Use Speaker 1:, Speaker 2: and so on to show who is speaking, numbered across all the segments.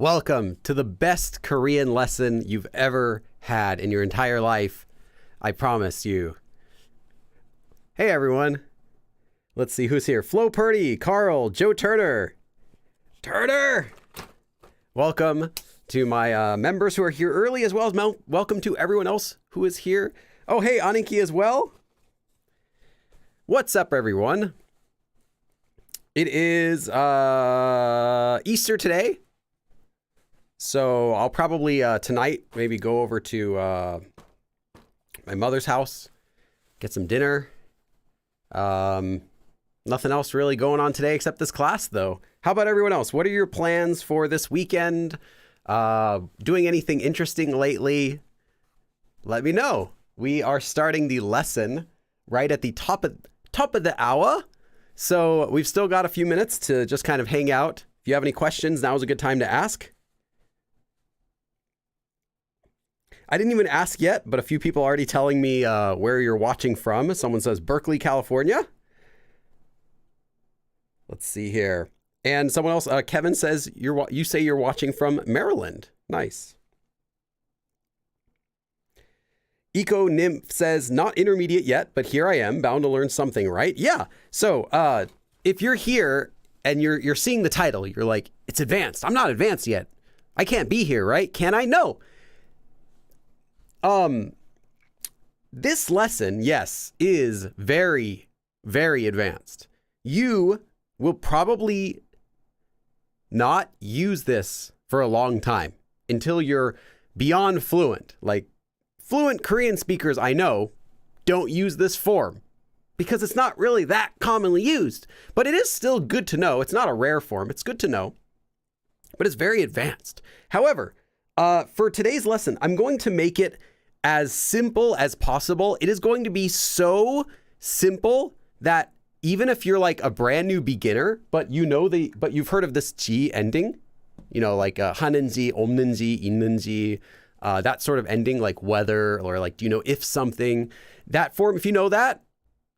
Speaker 1: Welcome to the best Korean lesson you've ever had in your entire life. I promise you. Hey everyone. Let's see who's here. Flo Purdy, Carl, Joe Turner. Turner! Welcome to my members who are here early, as well as welcome to everyone else who is here. Oh, hey, Aniki as well. What's up, everyone? It is Easter today. So I'll probably tonight maybe go over to my mother's house, get some dinner. Nothing else really going on today except this class, though. How about everyone else? What are your plans for this weekend? Doing anything interesting lately? Let me know. We are starting the lesson right at the top of the hour. So we've still got a few minutes to just kind of hang out. If you have any questions, now is a good time to ask. I didn't even ask yet, but a few people are already telling me where you're watching from. Someone says Berkeley, California. Let's see here. And someone else, Kevin says you say you're watching from Maryland. Nice. Eco Nymph says not intermediate yet, but here I am, bound to learn something, right? Yeah. So if you're here and you're seeing the title, you're like, it's advanced. I'm not advanced yet. I can't be here, right? Can I? No. This lesson, yes, is very, very advanced. You will probably not use this for a long time until you're beyond fluent. Like fluent Korean speakers I know don't use this form because it's not really that commonly used, but it is still good to know. It's not a rare form. It's good to know, but it's very advanced. However, for today's lesson, I'm going to make it as simple as possible. It is going to be so simple that even if you're like a brand new beginner, but you've heard of this ji ending, like 하는지, 없는지, 있는지, that sort of ending, like whether, or like, if something, that form, if you know that,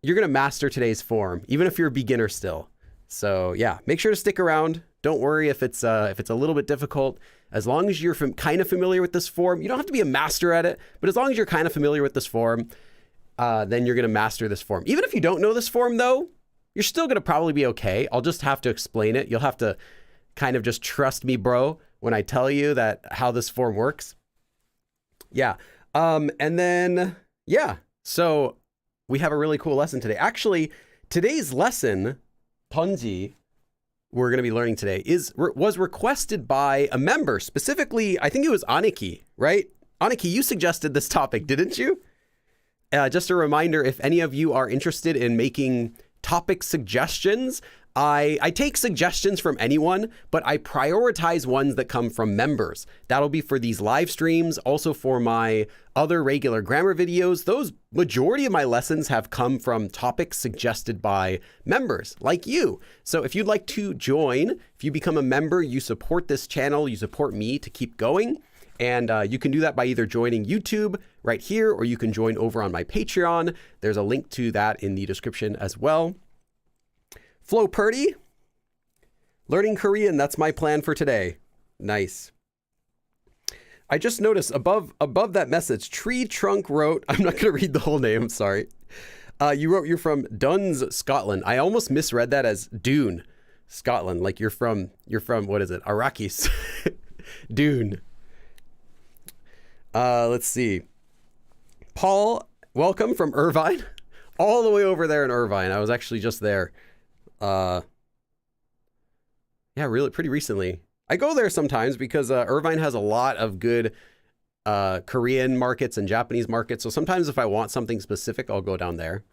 Speaker 1: you're going to master today's form, even if you're a beginner still. So yeah, make sure to stick around. Don't worry if it's a little bit difficult. As long as you're kind of familiar with this form, you don't have to be a master at it, but as long as you're kind of familiar with this form, then you're going to master this form. Even if you don't know this form, though, you're still going to probably be okay. I'll just have to explain it. You'll have to kind of just trust me, bro, when I tell you how this form works. Yeah. And then, yeah. So we have a really cool lesson today. Actually, today's lesson, Tonji, we're going to be learning today was requested by a member. Specifically, I think it was Aniki, right? Aniki, you suggested this topic, didn't you? Just a reminder, if any of you are interested in making topic suggestions, I take suggestions from anyone, but I prioritize ones that come from members. That'll be for these live streams, also for my other regular grammar videos. Those majority of my lessons have come from topics suggested by members like you. So if you'd like to join, if you become a member, you support this channel, you support me to keep going. And you can do that by either joining YouTube right here, or you can join over on my Patreon. There's a link to that in the description as well. Flo Purdy, learning Korean, that's my plan for today. Nice. I just noticed above that message, Tree Trunk wrote, I'm not going to read the whole name, I'm sorry. You wrote you're from Duns, Scotland. I almost misread that as Dune, Scotland. Like you're from what is it? Arrakis. Dune. Let's see. Paul, welcome from Irvine. All the way over there in Irvine. I was actually just there. Yeah, really pretty recently. I go there sometimes because Irvine has a lot of good Korean markets and Japanese markets. So sometimes if I want something specific, I'll go down there.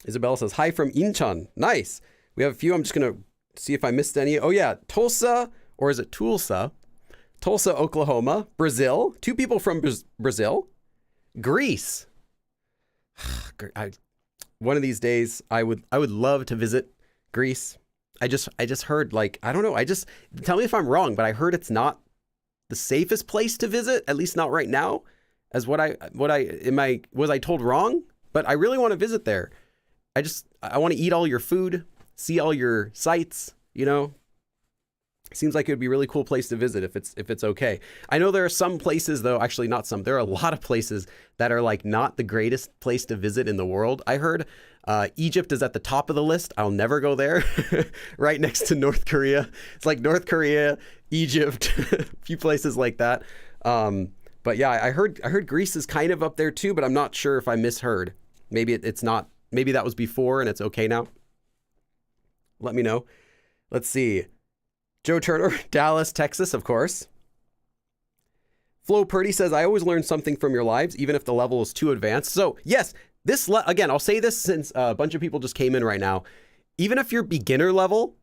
Speaker 1: Isabella says, hi from Incheon. Nice. We have a few. I'm just going to see if I missed any. Oh yeah, Tulsa, or is it Tulsa? Tulsa, Oklahoma. Brazil. 2 people from Brazil. Greece. One of these days, I would love to visit Greece. I just heard, like, I don't know. Tell me if I'm wrong, but I heard it's not the safest place to visit, at least not right now. Was I told wrong? But I really want to visit there. I want to eat all your food, see all your sights, Seems like it would be a really cool place to visit if it's okay. I know there are some places though, actually not some, there are a lot of places that are like not the greatest place to visit in the world. I heard Egypt is at the top of the list. I'll never go there. Right next to North Korea. It's like North Korea, Egypt, a few places like that. But yeah, I heard Greece is kind of up there too, but I'm not sure if I misheard. Maybe it's not, maybe that was before and it's okay now. Let me know. Let's see. Joe Turner, Dallas, Texas, of course. Flo Purdy says, I always learn something from your lives, even if the level is too advanced. So yes, again, I'll say this since a bunch of people just came in right now. Even if you're beginner level,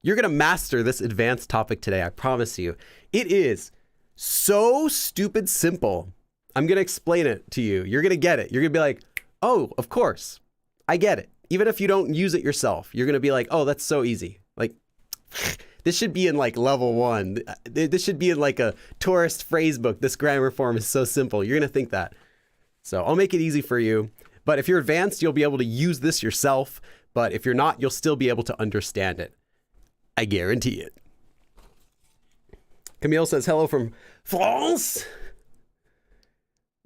Speaker 1: you're going to master this advanced topic today. I promise you. It is so stupid simple. I'm going to explain it to you. You're going to get it. You're going to be like, oh, of course. I get it. Even if you don't use it yourself, you're going to be like, oh, that's so easy. Like, this should be in like level 1. This should be in like a tourist phrase book. This grammar form is so simple. You're going to think that. So I'll make it easy for you. But if you're advanced, you'll be able to use this yourself. But if you're not, you'll still be able to understand it. I guarantee it. Camille says, hello from France.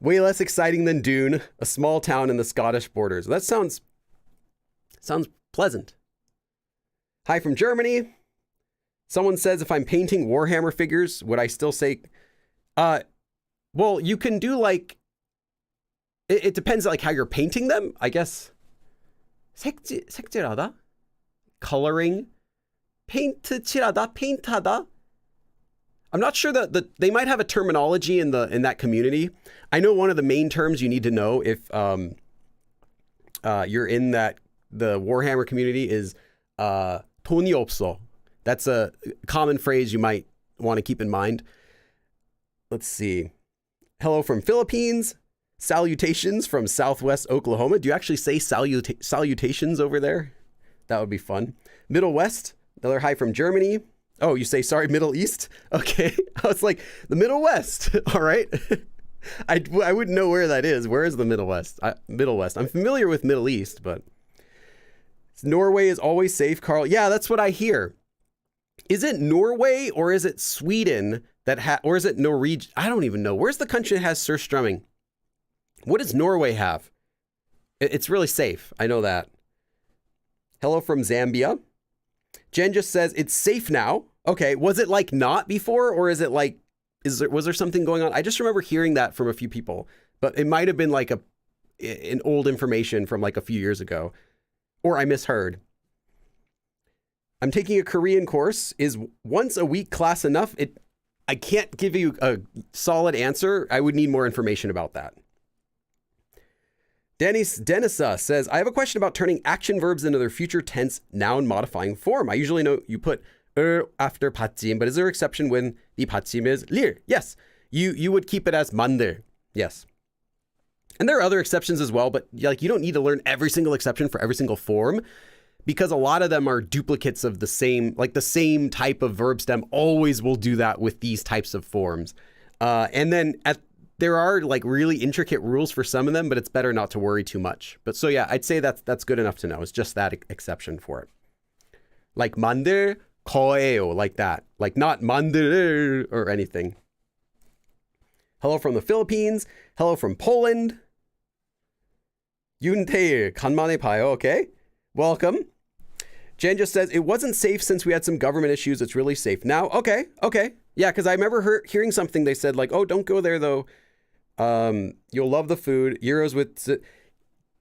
Speaker 1: Way less exciting than Dune, a small town in the Scottish borders. That sounds pleasant. Hi from Germany. Someone says, if I'm painting Warhammer figures, would I still say, well, you can do like, it depends like how you're painting them, I guess. 색칠하다? Coloring? 페인트칠하다? 페인트하다? I'm not sure that they might have a terminology in that community. I know one of the main terms you need to know if you're in the Warhammer community is 돈이 없어. That's a common phrase you might want to keep in mind. Let's see. Hello from Philippines. Salutations from Southwest Oklahoma. Do you actually say salutations over there? That would be fun. Middle West. Another hi from Germany. Oh, you say, sorry, Middle East? Okay. I was like, the Middle West. All right. I wouldn't know where that is. Where is the Middle West? Middle West. I'm familiar with Middle East, but Norway is always safe, Carl. Yeah, that's what I hear. Is it Norway or is it Sweden or is it Norwegian? I don't even know. Where's the country that has surstrumming? What does Norway have? It's really safe. I know that. Hello from Zambia. Jen just says it's safe now. Okay. Was it like not before or is it like, was there something going on? I just remember hearing that from a few people, but it might've been like an old information from like a few years ago, or I misheard. I'm taking a Korean course. Is once a week class enough? I can't give you a solid answer. I would need more information about that. Denisa says, I have a question about turning action verbs into their future tense noun modifying form. I usually know you put after 받침, but is there an exception when the 받침 is lir? Yes. You would keep it as 만들. Yes. And there are other exceptions as well, but like you don't need to learn every single exception for every single form, because a lot of them are duplicates of the same type of verb stem always will do that with these types of forms. And then there are like really intricate rules for some of them, but it's better not to worry too much. But so yeah, I'd say that's good enough to know. It's just that exception for it. Like 만들 거예요, like that. Like not 만들 or anything. Hello from the Philippines. Hello from Poland. 윤태일, 간만에 봐요. Okay. Welcome. Jen just says, it wasn't safe since we had some government issues. It's really safe now. Okay. Yeah, because I remember hearing something. They said like, oh, don't go there though. You'll love the food. Euros with...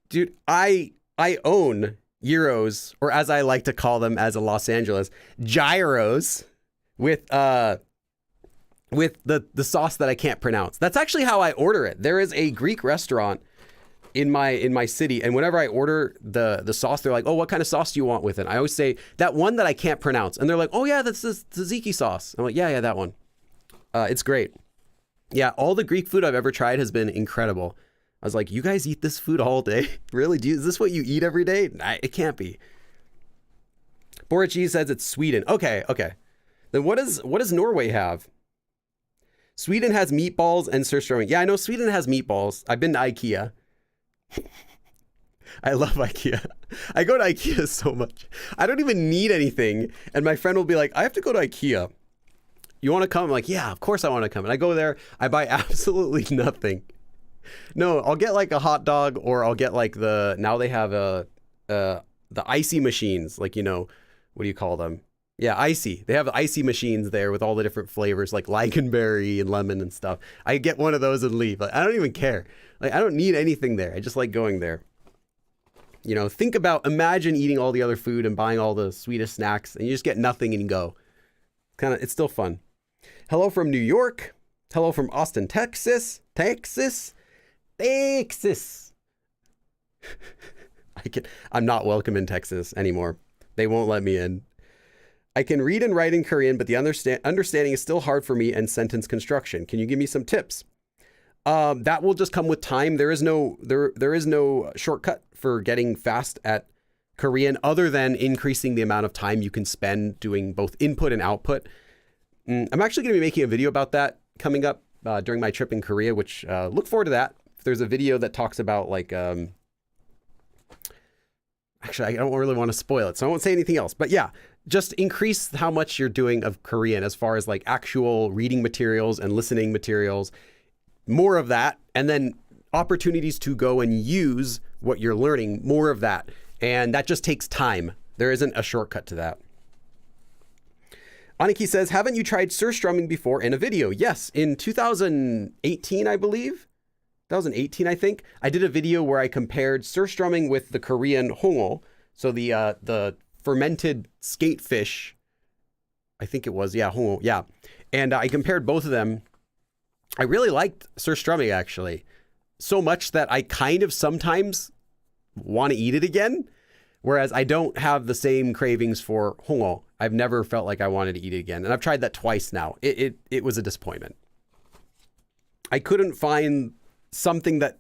Speaker 1: Dude, I own Euros, or as I like to call them as a Los Angeles, gyros with the sauce that I can't pronounce. That's actually how I order it. There is a Greek restaurant in my city, and whenever I order the sauce, they're like, oh, what kind of sauce do you want with it? I always say that one that I can't pronounce, and they're like, oh yeah, that's the tzatziki sauce. I'm like, yeah, that one. It's great. Yeah, all the Greek food I've ever tried has been incredible. I was like, you guys eat this food all day? Really? Is this what you eat every day? It can't be. Borichi says it's Sweden. Okay. Then what does Norway have? Sweden has meatballs and surströmming. Yeah, I know Sweden has meatballs. I've been to IKEA. I love IKEA. I go to IKEA so much. I don't even need anything. And my friend will be like, I have to go to IKEA. You want to come? I'm like, yeah, of course I want to come. And I go there, I buy absolutely nothing. No, I'll get like a hot dog, or I'll get like now they have the icy machines, like, what do you call them? Yeah, icy. They have icy machines there with all the different flavors, like lingonberry and lemon and stuff. I get one of those and leave. Like, I don't even care. Like, I don't need anything there. I just like going there. Imagine eating all the other food and buying all the sweetest snacks, and you just get nothing and you go. It's still fun. Hello from New York. Hello from Austin, Texas. I'm not welcome in Texas anymore. They won't let me in. I can read and write in Korean, but the understanding is still hard for me, and sentence construction. Can you give me some tips? That will just come with time. There is no shortcut for getting fast at Korean other than increasing the amount of time you can spend doing both input and output. I'm actually going to be making a video about that coming up during my trip in Korea, which look forward to that. There's a video that talks about actually, I don't really want to spoil it, so I won't say anything else. But yeah, just increase how much you're doing of Korean as far as like actual reading materials and listening materials. More of that, and then opportunities to go and use what you're learning, more of that. And that just takes time. There isn't a shortcut to that. Aniki says, haven't you tried surstrumming before in a video? Yes, in 2018, I believe. 2018, I think. I did a video where I compared surstrumming with the Korean hongo. So the fermented skatefish, I think it was, yeah, hongo, yeah. And I compared both of them. I really liked surstrumming, actually, so much that I kind of sometimes want to eat it again, whereas I don't have the same cravings for hongo. I've never felt like I wanted to eat it again, and I've tried that twice now. It was a disappointment. I couldn't find something that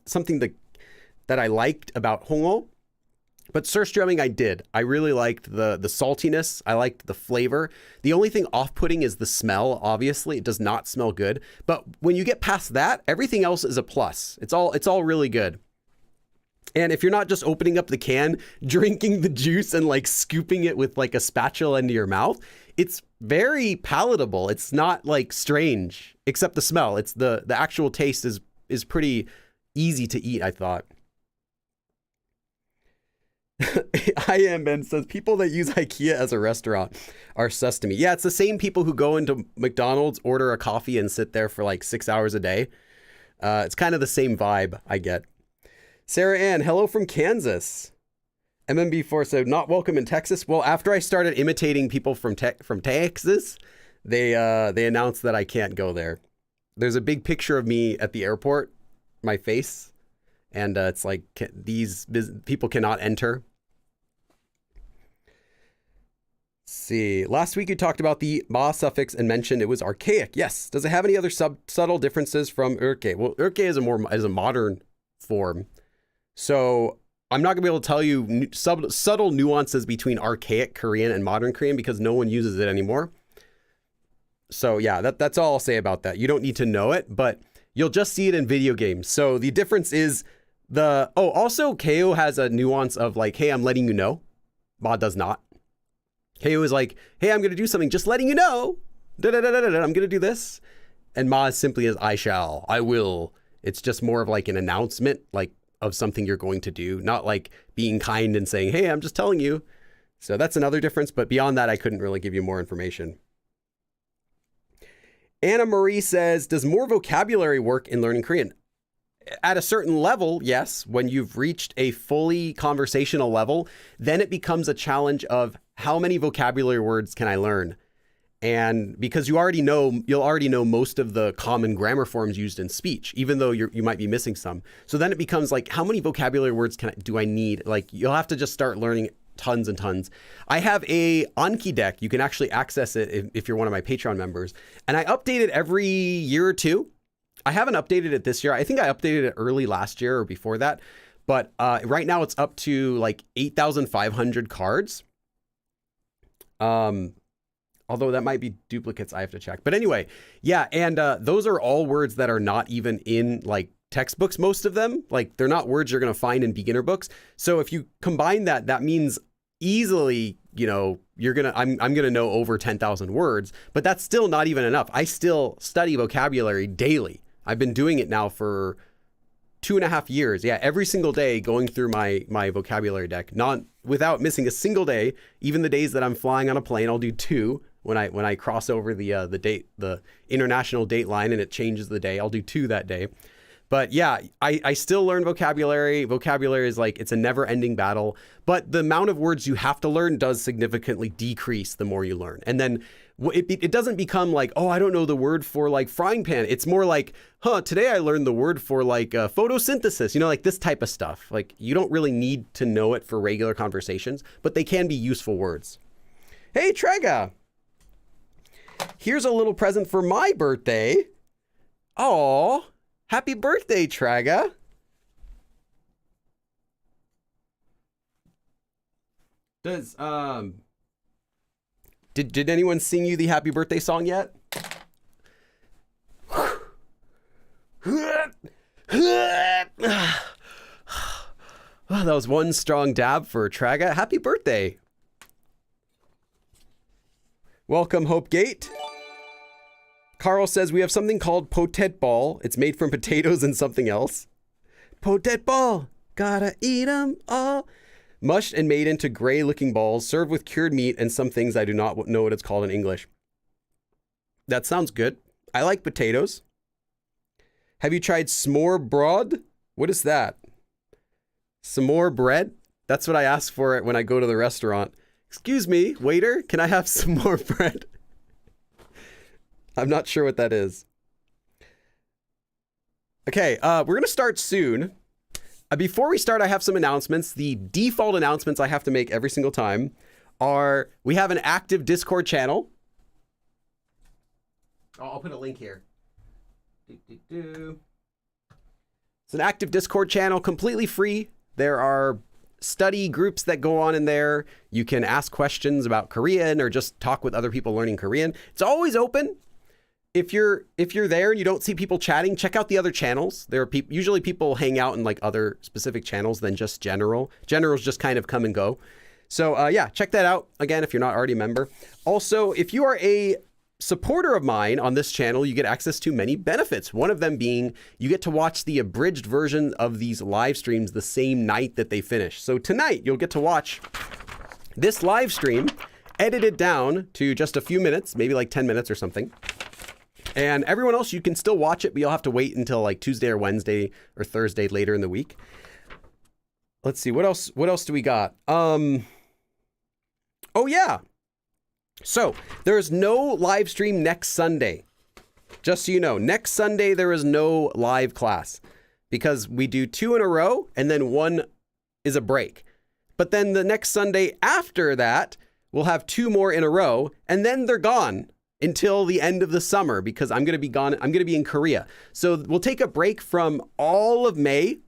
Speaker 1: I liked about hongo, but surstrumming I did. I really liked the saltiness. I liked the flavor. The only thing off-putting is the smell. Obviously, it does not smell good. But when you get past that, everything else is a plus. It's all really good. And if you're not just opening up the can, drinking the juice and like scooping it with like a spatula into your mouth, it's very palatable. It's not like strange, except the smell. It's the actual taste is pretty easy to eat, I thought. I am Ben says people that use IKEA as a restaurant are sus to me. Yeah, it's the same people who go into McDonald's, order a coffee, and sit there for like 6 hours a day. It's kind of the same vibe I get. Sarah Ann, hello from Kansas. MMB4 said, not welcome in Texas. Well, after I started imitating people from Texas, they announced that I can't go there. There's a big picture of me at the airport, my face. And it's like these people cannot enter. Let's see. Last week you talked about the ma suffix and mentioned it was archaic. Yes. Does it have any other subtle differences from urke? Well, urke is a modern form. So I'm not gonna be able to tell you subtle nuances between archaic Korean and modern Korean because no one uses it anymore. So yeah, that's all I'll say about that. You don't need to know it, but you'll just see it in video games. So the difference is also KO has a nuance of like, hey, I'm letting you know. Ma does not. KO is like, hey, I'm going to do something, just letting you know. I'm going to do this. And Ma is simply as I shall, I will. It's just more of like an announcement, like of something you're going to do, not like being kind and saying, hey, I'm just telling you. So that's another difference. But beyond that, I couldn't really give you more information. Anna Marie says, does more vocabulary work in learning Korean? At a certain level, yes. When you've reached a fully conversational level, then it becomes a challenge of how many vocabulary words can I learn? And because you'll already know most of the common grammar forms used in speech, even though you might be missing some. So then it becomes like, how many vocabulary words do I need? Like you'll have to just start learning tons and tons. I have a Anki deck. You can actually access it if you're one of my Patreon members. And I update it every year or two. I haven't updated it this year. I think I updated it early last year or before that. But right now it's up to like 8,500 cards. Although that might be duplicates, I have to check. But anyway, yeah. And those are all words that are not even in like textbooks, most of them. Like they're not words you're going to find in beginner books. So if you combine that, that means easily, I'm gonna know over 10,000 words, but that's still not even enough. I still study vocabulary daily. I've been doing it now for 2.5 years. Yeah, every single day going through my vocabulary deck, not without missing a single day. Even the days that I'm flying on a plane, I'll do 2 when I cross over the international date line and it changes the day. I'll do 2 that day. But yeah, I still learn vocabulary. Vocabulary is like, it's a never ending battle, but the amount of words you have to learn does significantly decrease the more you learn. And then it doesn't become like, oh, I don't know the word for like frying pan. It's more like, today I learned the word for like photosynthesis, like this type of stuff. Like you don't really need to know it for regular conversations, but they can be useful words. Hey, Trega, here's a little present for my birthday. Oh, happy birthday, Trega. Does, Did anyone sing you the happy birthday song yet? Oh, that was one strong dab for Traga. Happy birthday. Welcome, Hope Gate. Carl says we have something called potet ball. It's made from potatoes and something else. Potet ball, gotta eat 'em all. Mushed and made into gray looking balls, served with cured meat and some things I do not know what it's called in English. That sounds good. I like potatoes. Have you tried s'more broad? What is that? S'more bread? That's what I ask for it when I go to the restaurant. Excuse me, waiter, can I have some more bread? I'm not sure what that is. Okay, we're going to start soon. Before we start, I have some announcements. The default announcements I have to make every single time are, we have an active Discord channel. Oh, I'll put a link here. It's an active Discord channel, completely free. There are study groups that go on in there. You can ask questions about Korean or just talk with other people learning Korean. It's always open. If you're there and you don't see people chatting, check out the other channels. There are usually people hang out in like other specific channels than just general. Generals just kind of come and go. So yeah, check that out again if you're not already a member. Also, if you are a supporter of mine on this channel, you get access to many benefits. One of them being you get to watch the abridged version of these live streams the same night that they finish. So tonight you'll get to watch this live stream edited down to just a few minutes, maybe like 10 minutes or something. And everyone else, you can still watch it, but you'll have to wait until like Tuesday or Wednesday or Thursday later in the week. Let's see, what else do we got? Oh yeah. So there's no live stream next Sunday. Just so you know, next Sunday there is no live class because we do 2 in a row and then 1 is a break. But then the next Sunday after that, we'll have 2 more in a row and then they're gone until the end of the summer because I'm going to be gone. I'm going to be in Korea. So we'll take a break from all of May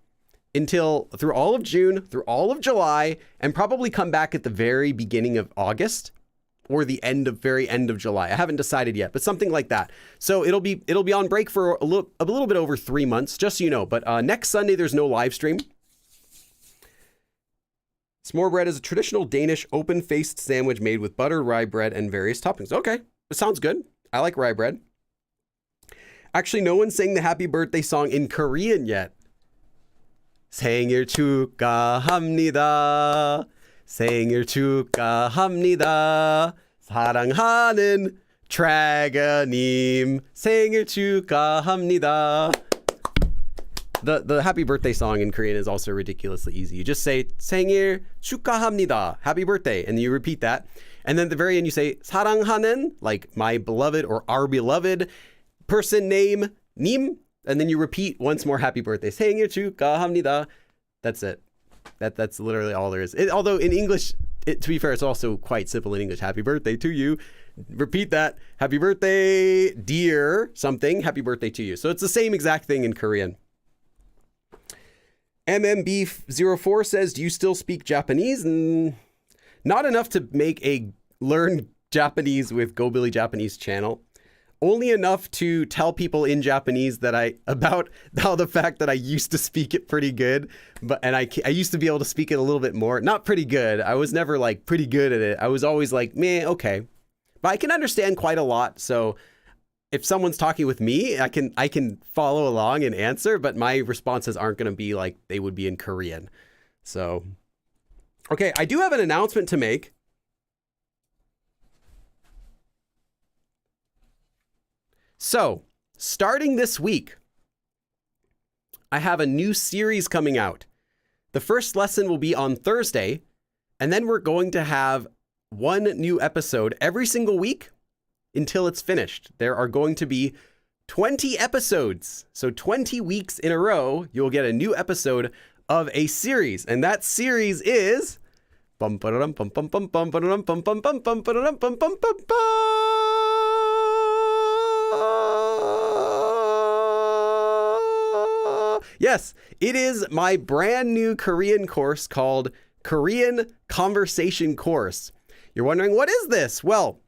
Speaker 1: through all of June, through all of July, and probably come back at the very beginning of August or the very end of July. I haven't decided yet, but something like that. So it'll be on break for a little bit over 3 months, just so you know. But next Sunday, there's no live stream. S'more bread is a traditional Danish open-faced sandwich made with butter, rye bread, and various toppings. Okay. It sounds good. I like rye bread. Actually, no one sang the happy birthday song in Korean yet. 생일 축하합니다. 생일 축하합니다. 사랑하는 트래가님. 생일 축하합니다. The happy birthday song in Korean is also ridiculously easy. You just say 생일 축하합니다. Happy birthday. And you repeat that. And then at the very end, you say 사랑하는, like my beloved or our beloved person name, 님. And then you repeat once more, happy birthday. 생일 축하합니다. That's it. That's literally all there is. Although in English, to be fair, it's also quite simple in English. Happy birthday to you. Repeat that. Happy birthday, dear something. Happy birthday to you. So it's the same exact thing in Korean. MMB04 says, do you still speak Japanese? Not enough to make a learn Japanese with Go Billy Japanese channel. only enough to tell people in Japanese that about how the fact that I used to speak it pretty good, and I used to be able to speak it a little bit more. Not pretty good. I was never like pretty good at it. I was always like, meh, okay. But I can understand quite a lot. So if someone's talking with me, I can follow along and answer, but my responses aren't going to be like they would be in Korean. So, okay, I do have an announcement to make. So, starting this week, I have a new series coming out. The first lesson will be on Thursday, and then we're going to have one new episode every single week until it's finished. There are going to be 20 episodes. So 20 weeks in a row, you'll get a new episode of a series. And that series is yes, it is my brand new Korean course called Korean Conversation Course. You're wondering, what is this? Well,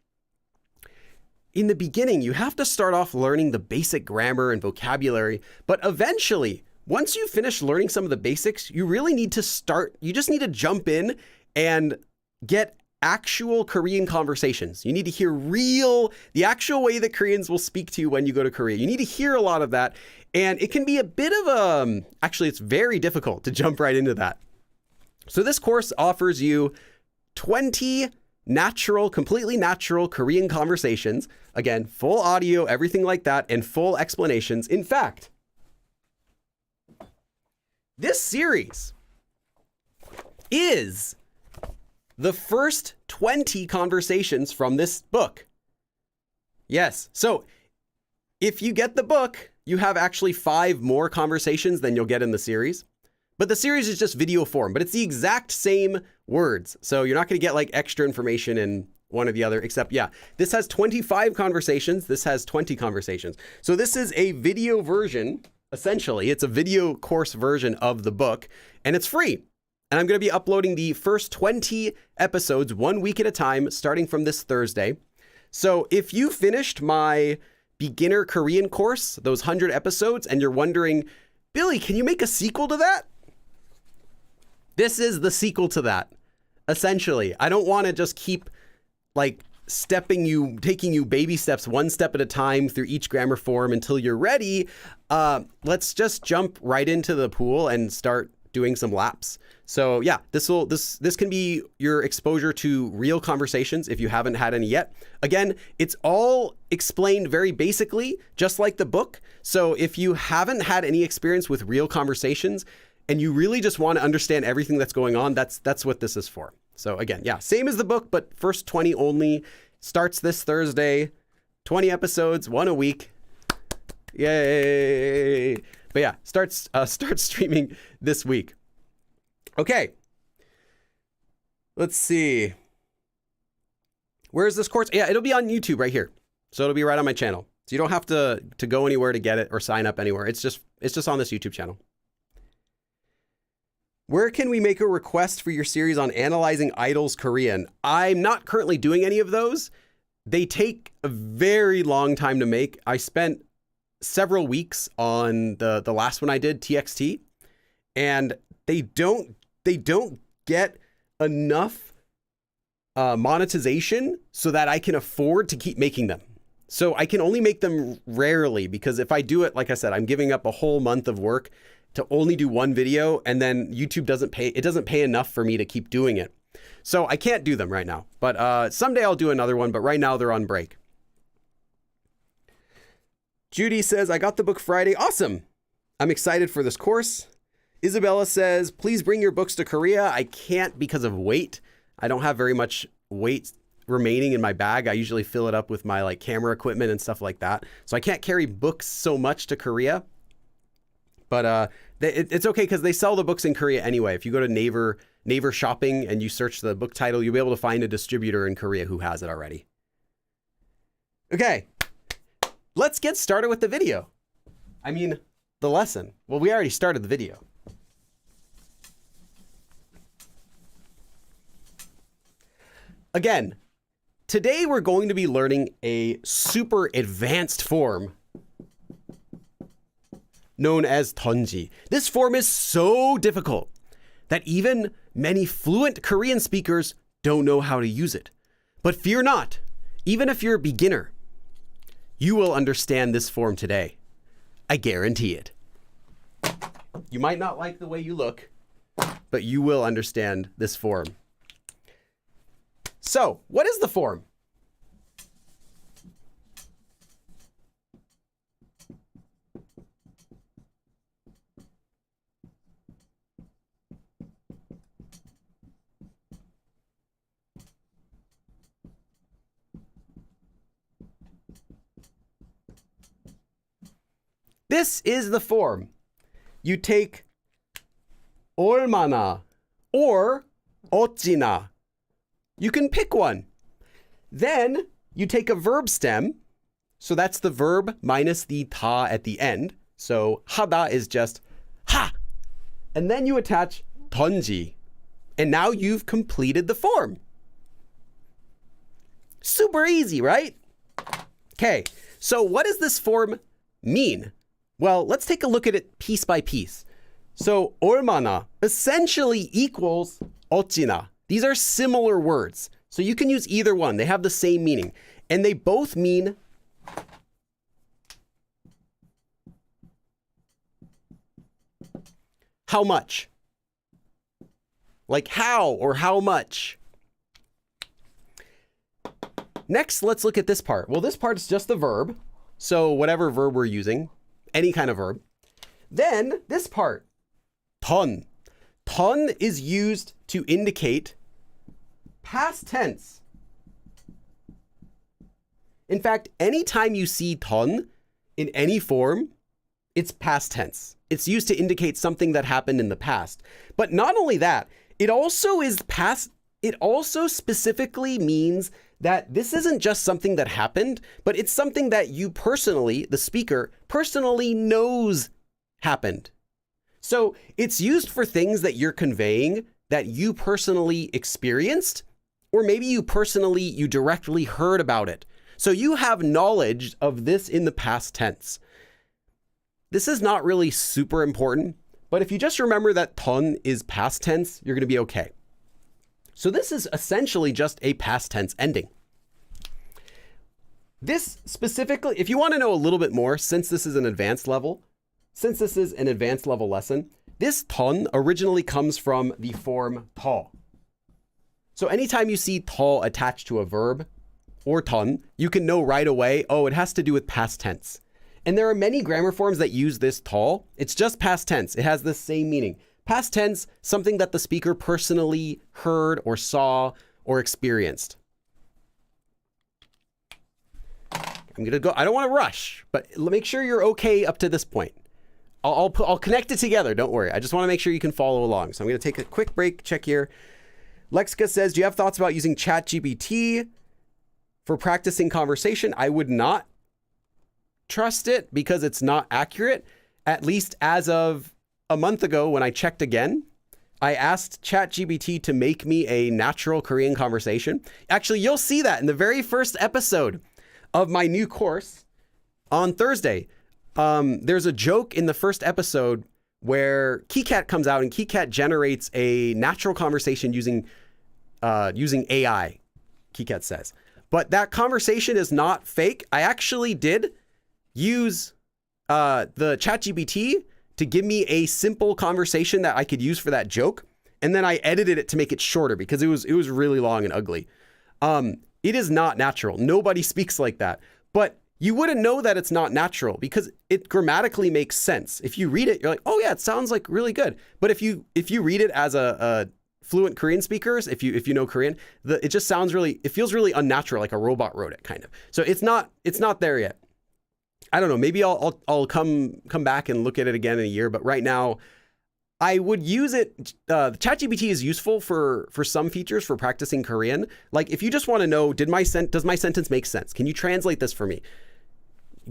Speaker 1: in the beginning, you have to start off learning the basic grammar and vocabulary, but eventually, once you finish learning some of the basics, you really need to you just need to jump in and get actual Korean conversations. You need to hear the actual way that Koreans will speak to you when you go to Korea. You need to hear a lot of that, and it can be a bit of actually, it's very difficult to jump right into that. So this course offers you 20 completely natural Korean conversations. Again, full audio, everything like that, and full explanations. In fact, this series is the first 20 conversations from this book. Yes. So if you get the book, you have actually 5 more conversations than you'll get in the series. But the series is just video form, but it's the exact same words. So you're not going to get like extra information in one or the other, except, yeah, this has 25 conversations. This has 20 conversations. So this is a video version. Essentially, it's a video course version of the book, and it's free. And I'm going to be uploading the first 20 episodes 1 week at a time, starting from this Thursday. So if you finished my beginner Korean course, those 100 episodes, and you're wondering, Billy, can you make a sequel to that? This is the sequel to that. Essentially, I don't want to just keep like taking you baby steps, one step at a time through each grammar form until you're ready. Let's just jump right into the pool and start doing some laps. So yeah, this can be your exposure to real conversations if you haven't had any yet. Again, it's all explained very basically, just like the book. So if you haven't had any experience with real conversations and you really just want to understand everything that's going on, that's what this is for. So again, yeah, same as the book, but first 20 only. Starts this Thursday, 20 episodes, 1 a week. Yay! But yeah, starts streaming this week. Okay. Let's see. Where's this course? Yeah, it'll be on YouTube right here. So it'll be right on my channel. So you don't have to go anywhere to get it or sign up anywhere. It's just on this YouTube channel. Where can we make a request for your series on analyzing idols Korean? I'm not currently doing any of those. They take a very long time to make. I spent several weeks on the last one I did, TXT, and they don't get enough monetization so that I can afford to keep making them. So I can only make them rarely, because if I do it, like I said, I'm giving up a whole month of work to only do one video, and then YouTube doesn't pay enough for me to keep doing it. So I can't do them right now, but someday I'll do another one, but right now they're on break. Judy says, I got the book Friday. Awesome. I'm excited for this course. Isabella says, please bring your books to Korea. I can't because of weight. I don't have very much weight remaining in my bag. I usually fill it up with my like camera equipment and stuff like that. So I can't carry books so much to Korea. But it's okay because they sell the books in Korea anyway. If you go to Naver shopping and you search the book title, you'll be able to find a distributor in Korea who has it already. Okay, let's get started with the video. I mean, the lesson. Well, we already started the video. Again, Today we're going to be learning a super advanced form known as tonji. This form is so difficult that even many fluent Korean speakers don't know how to use it. But fear not, even if you're a beginner, you will understand this form today. I guarantee it. You might not like the way you look, but you will understand this form. So, what is the form? This is the form. You take 얼마나 or 어찌나. You can pick one. Then you take a verb stem. So that's the verb minus the ta at the end. So 하다 is just ha. And then you attach tonji. And now you've completed the form. Super easy, right? Okay, so what does this form mean? Well, let's take a look at it piece by piece. So 얼마나 essentially equals 어찌나. These are similar words. So you can use either one. They have the same meaning. And they both mean how much. Like how or how much. Next, let's look at this part. Well, this part is just the verb. So whatever verb we're using, any kind of verb. Then this part, ton. Ton is used to indicate past tense. In fact, anytime you see ton in any form, it's past tense. It's used to indicate something that happened in the past. But not only that, it also is past. It also specifically means that this isn't just something that happened, but it's something that you personally, the speaker, personally knows happened. So it's used for things that you're conveying that you personally experienced, or maybe you directly heard about it. So you have knowledge of this in the past tense. This is not really super important, but if you just remember that ton is past tense, you're going to be okay. So this is essentially just a past tense ending. This specifically, if you want to know a little bit more, since this is an advanced level lesson, this ton originally comes from the form 더. So anytime you see 더 attached to a verb or ton, you can know right away, oh, it has to do with past tense. And there are many grammar forms that use this 더. It's just past tense. It has the same meaning. Past tense, something that the speaker personally heard or saw or experienced. I'm going to go. I don't want to rush, but make sure you're okay up to this point. I'll connect it together. Don't worry. I just want to make sure you can follow along. So I'm going to take a quick break. Check here. Lexica says, do you have thoughts about using ChatGPT for practicing conversation? I would not trust it because it's not accurate, at least as of a month ago when I checked again. I asked ChatGPT to make me a natural Korean conversation. Actually, you'll see that in the very first episode of my new course on Thursday. There's a joke in the first episode where KiCat comes out and KiCat generates a natural conversation using AI, KiCat says. But that conversation is not fake. I actually did use the ChatGPT to give me a simple conversation that I could use for that joke. And then I edited it to make it shorter because it was really long and ugly. It is not natural. Nobody speaks like that. But you wouldn't know that it's not natural because it grammatically makes sense. If you read it, you're like, oh yeah, it sounds like really good. But if you read it as a fluent Korean speakers, if you know Korean, it just sounds it feels really unnatural, like a robot wrote it kind of. So it's not there yet. I don't know. Maybe I'll come back and look at it again in a year. But right now, I would use it. ChatGPT is useful for some features for practicing Korean. Like if you just want to know, does my sentence make sense? Can you translate this for me?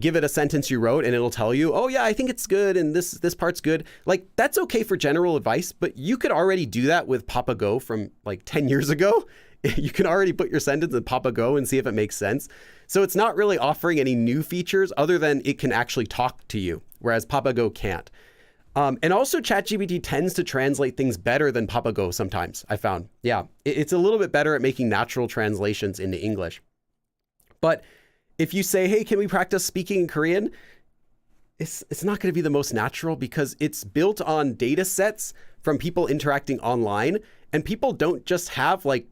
Speaker 1: give it a sentence you wrote and it'll tell you, oh yeah, I think it's good and this part's good. Like that's okay for general advice, but you could already do that with Papa Go from like 10 years ago. You can already put your sentence in Papa Go and see if it makes sense. So it's not really offering any new features other than it can actually talk to you, whereas Papa Go can't. And also ChatGPT tends to translate things better than Papa Go sometimes, I found. Yeah, it's a little bit better at making natural translations into English. But if you say, hey, can we practice speaking in Korean? It's not going to be the most natural because it's built on data sets from people interacting online. And people don't just have like,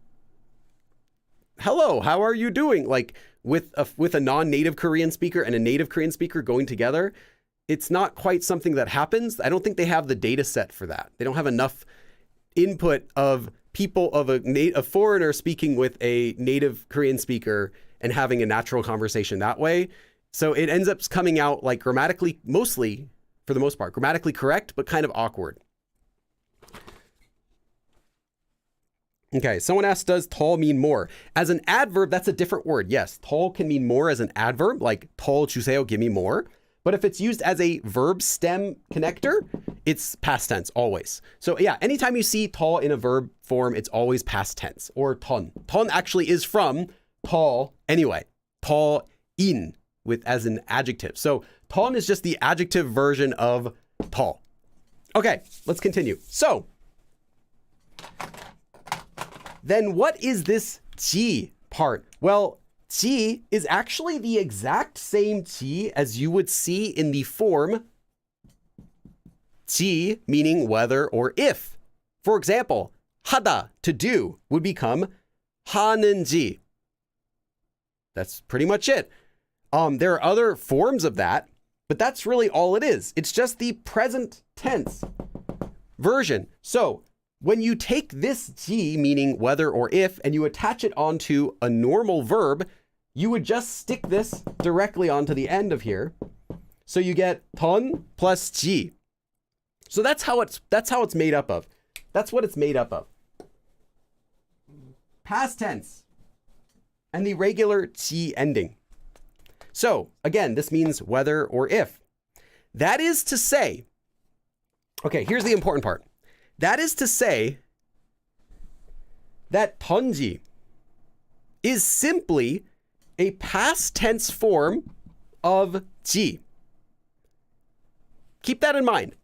Speaker 1: hello, how are you doing? Like with a non-native Korean speaker and a native Korean speaker going together. It's not quite something that happens. I don't think they have the data set for that. They don't have enough input of people of a foreigner speaking with a native Korean speaker and having a natural conversation that way. So it ends up coming out like grammatically, mostly, for the most part, grammatically correct, but kind of awkward. Okay, someone asked, does tall mean more? As an adverb, that's a different word. Yes, tall can mean more as an adverb, like tall 주세요, give me more. But if it's used as a verb stem connector, it's past tense always. So yeah, anytime you see tall in a verb form, it's always past tense or ton. Ton actually is from tall anyway. Tall in with as an adjective. So ton is just the adjective version of tall. Okay, let's continue. So then what is this ji part? Well, ji is actually the exact same ji as you would see in the form ji, meaning whether or if. For example, 하다, to do, would become 하는지. That's pretty much it. There are other forms of that, but that's really all it is. It's just the present tense version. So when you take this ji, meaning whether or if, and you attach it onto a normal verb, you would just stick this directly onto the end of here. So you get ton plus ji. So that's how it's made up of. That's what it's made up of. Past tense and the regular ji ending. So again, this means whether or if. That is to say, okay, here's the important part. That is to say that tonji is simply a past tense form of ji. Keep that in mind.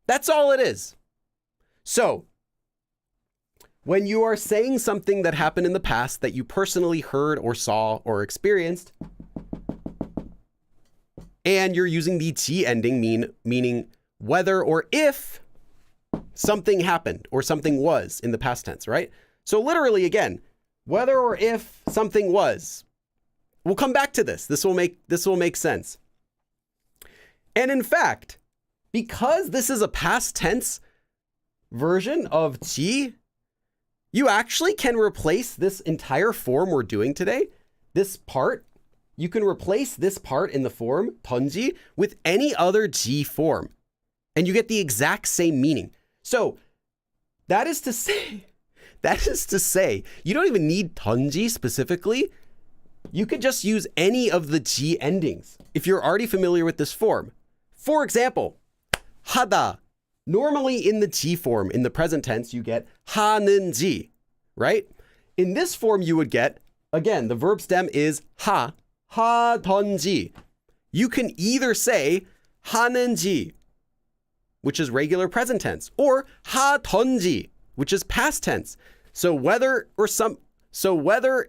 Speaker 1: That's all it is. So when you are saying something that happened in the past that you personally heard or saw or experienced, and you're using the ji ending meaning whether or if something happened or something was in the past tense, right? So literally, again, whether or if something was. We'll come back to this. This will make sense. And in fact, because this is a past tense version of ji, you actually can replace this entire form we're doing today, this part, you can replace this part in the form tonji with any other ji form, and you get the exact same meaning. So that is to say, you don't even need tonji specifically. You could just use any of the ji endings if you're already familiar with this form. For example, 하다. Normally in the ji form, in the present tense, you get 하는지, right? In this form, you would get, again, the verb stem is 하던지. You can either say 하는지, which is regular present tense, or 하던지, which is past tense. So whether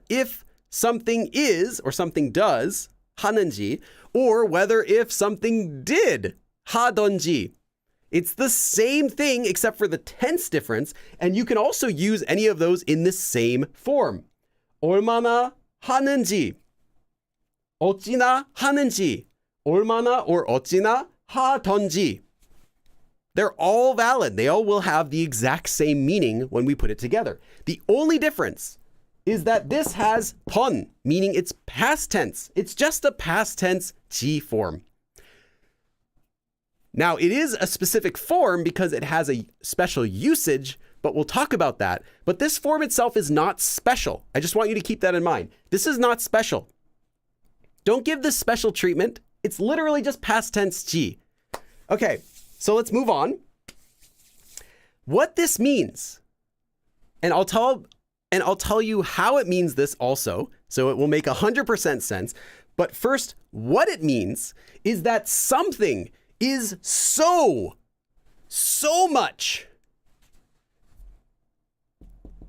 Speaker 1: if something is or something does, 하는지, or whether if something did, 하던지. It's the same thing except for the tense difference, and you can also use any of those in the same form. 얼마나 하는지, 어찌나 하는지, 얼마나 or 어찌나 하던지. They're all valid. They all will have the exact same meaning when we put it together. The only difference is that this has ton, meaning it's past tense. It's just a past tense ji form. Now, it is a specific form because it has a special usage, but we'll talk about that. But this form itself is not special. I just want you to keep that in mind. This is not special. Don't give this special treatment. It's literally just past tense 지. Okay, so let's move on. What this means, and I'll tell you how it means this also, so it will make 100% sense. But first, what it means is that something is so much.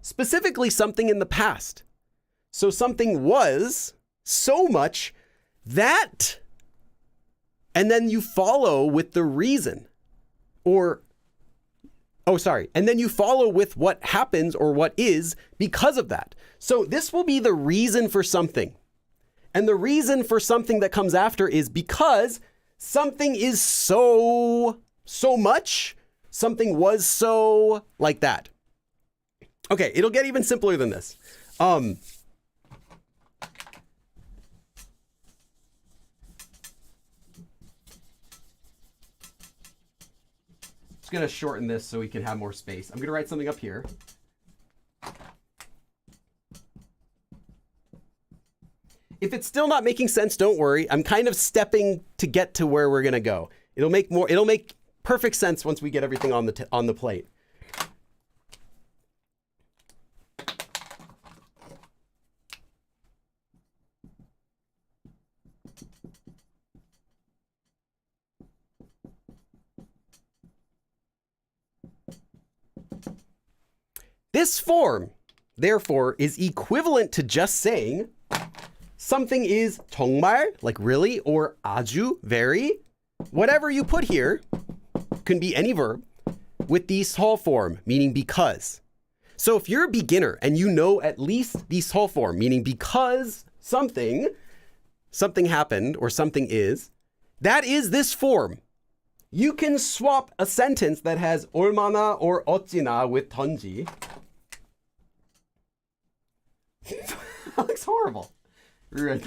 Speaker 1: Specifically, something in the past. So something was so much that, and then you follow with the reason, and then you follow with what happens or what is because of that. So this will be the reason for something. And the reason for something that comes after is because something is so much, something was so, like that. Okay, it'll get even simpler than this. Just gonna shorten this so we can have more space. I'm gonna write something up here. If it's still not making sense, don't worry. I'm kind of stepping to get to where we're gonna go. It'll make perfect sense once we get everything on the plate. This form, therefore, is equivalent to just saying something is 정말, like really, or 아주, very. Whatever you put here can be any verb with the 서 form, meaning because. So if you're a beginner and you know at least the 서 form, meaning because something happened or something is, that is this form. You can swap a sentence that has 얼마나 or 어찌나 with 던지. That looks horrible. Right.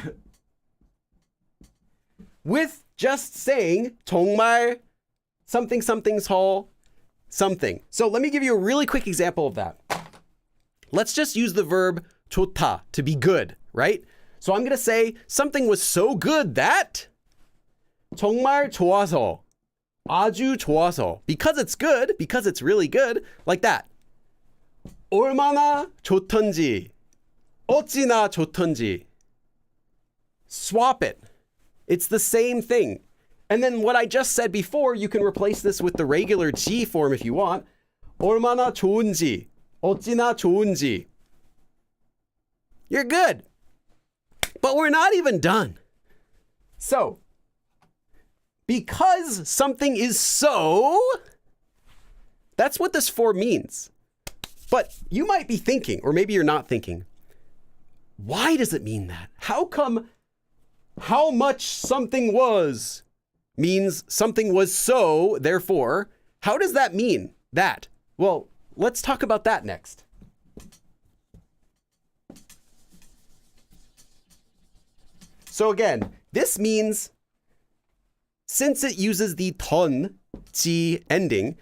Speaker 1: With just saying 정말 something 서 something. So let me give you a really quick example of that. Let's just use the verb 좋다 to be good, right? So I'm going to say something was so good that 정말 좋아서, 아주 좋아서, because it's good, because it's really good, like that. 얼마나 좋던지, 어찌나 좋던지. Swap it. It's the same thing. And then what I just said before, you can replace this with the regular 지 form if you want. 얼마나 좋은지, 어찌나 좋은지. You're good. But we're not even done. So, because something is so, that's what this form means. But you might be thinking, or maybe you're not thinking, why does it mean that? How come how much something was means something was so, therefore, how does that mean that? Well, let's talk about that next. So again, this means, since it uses the 던, 지 ending,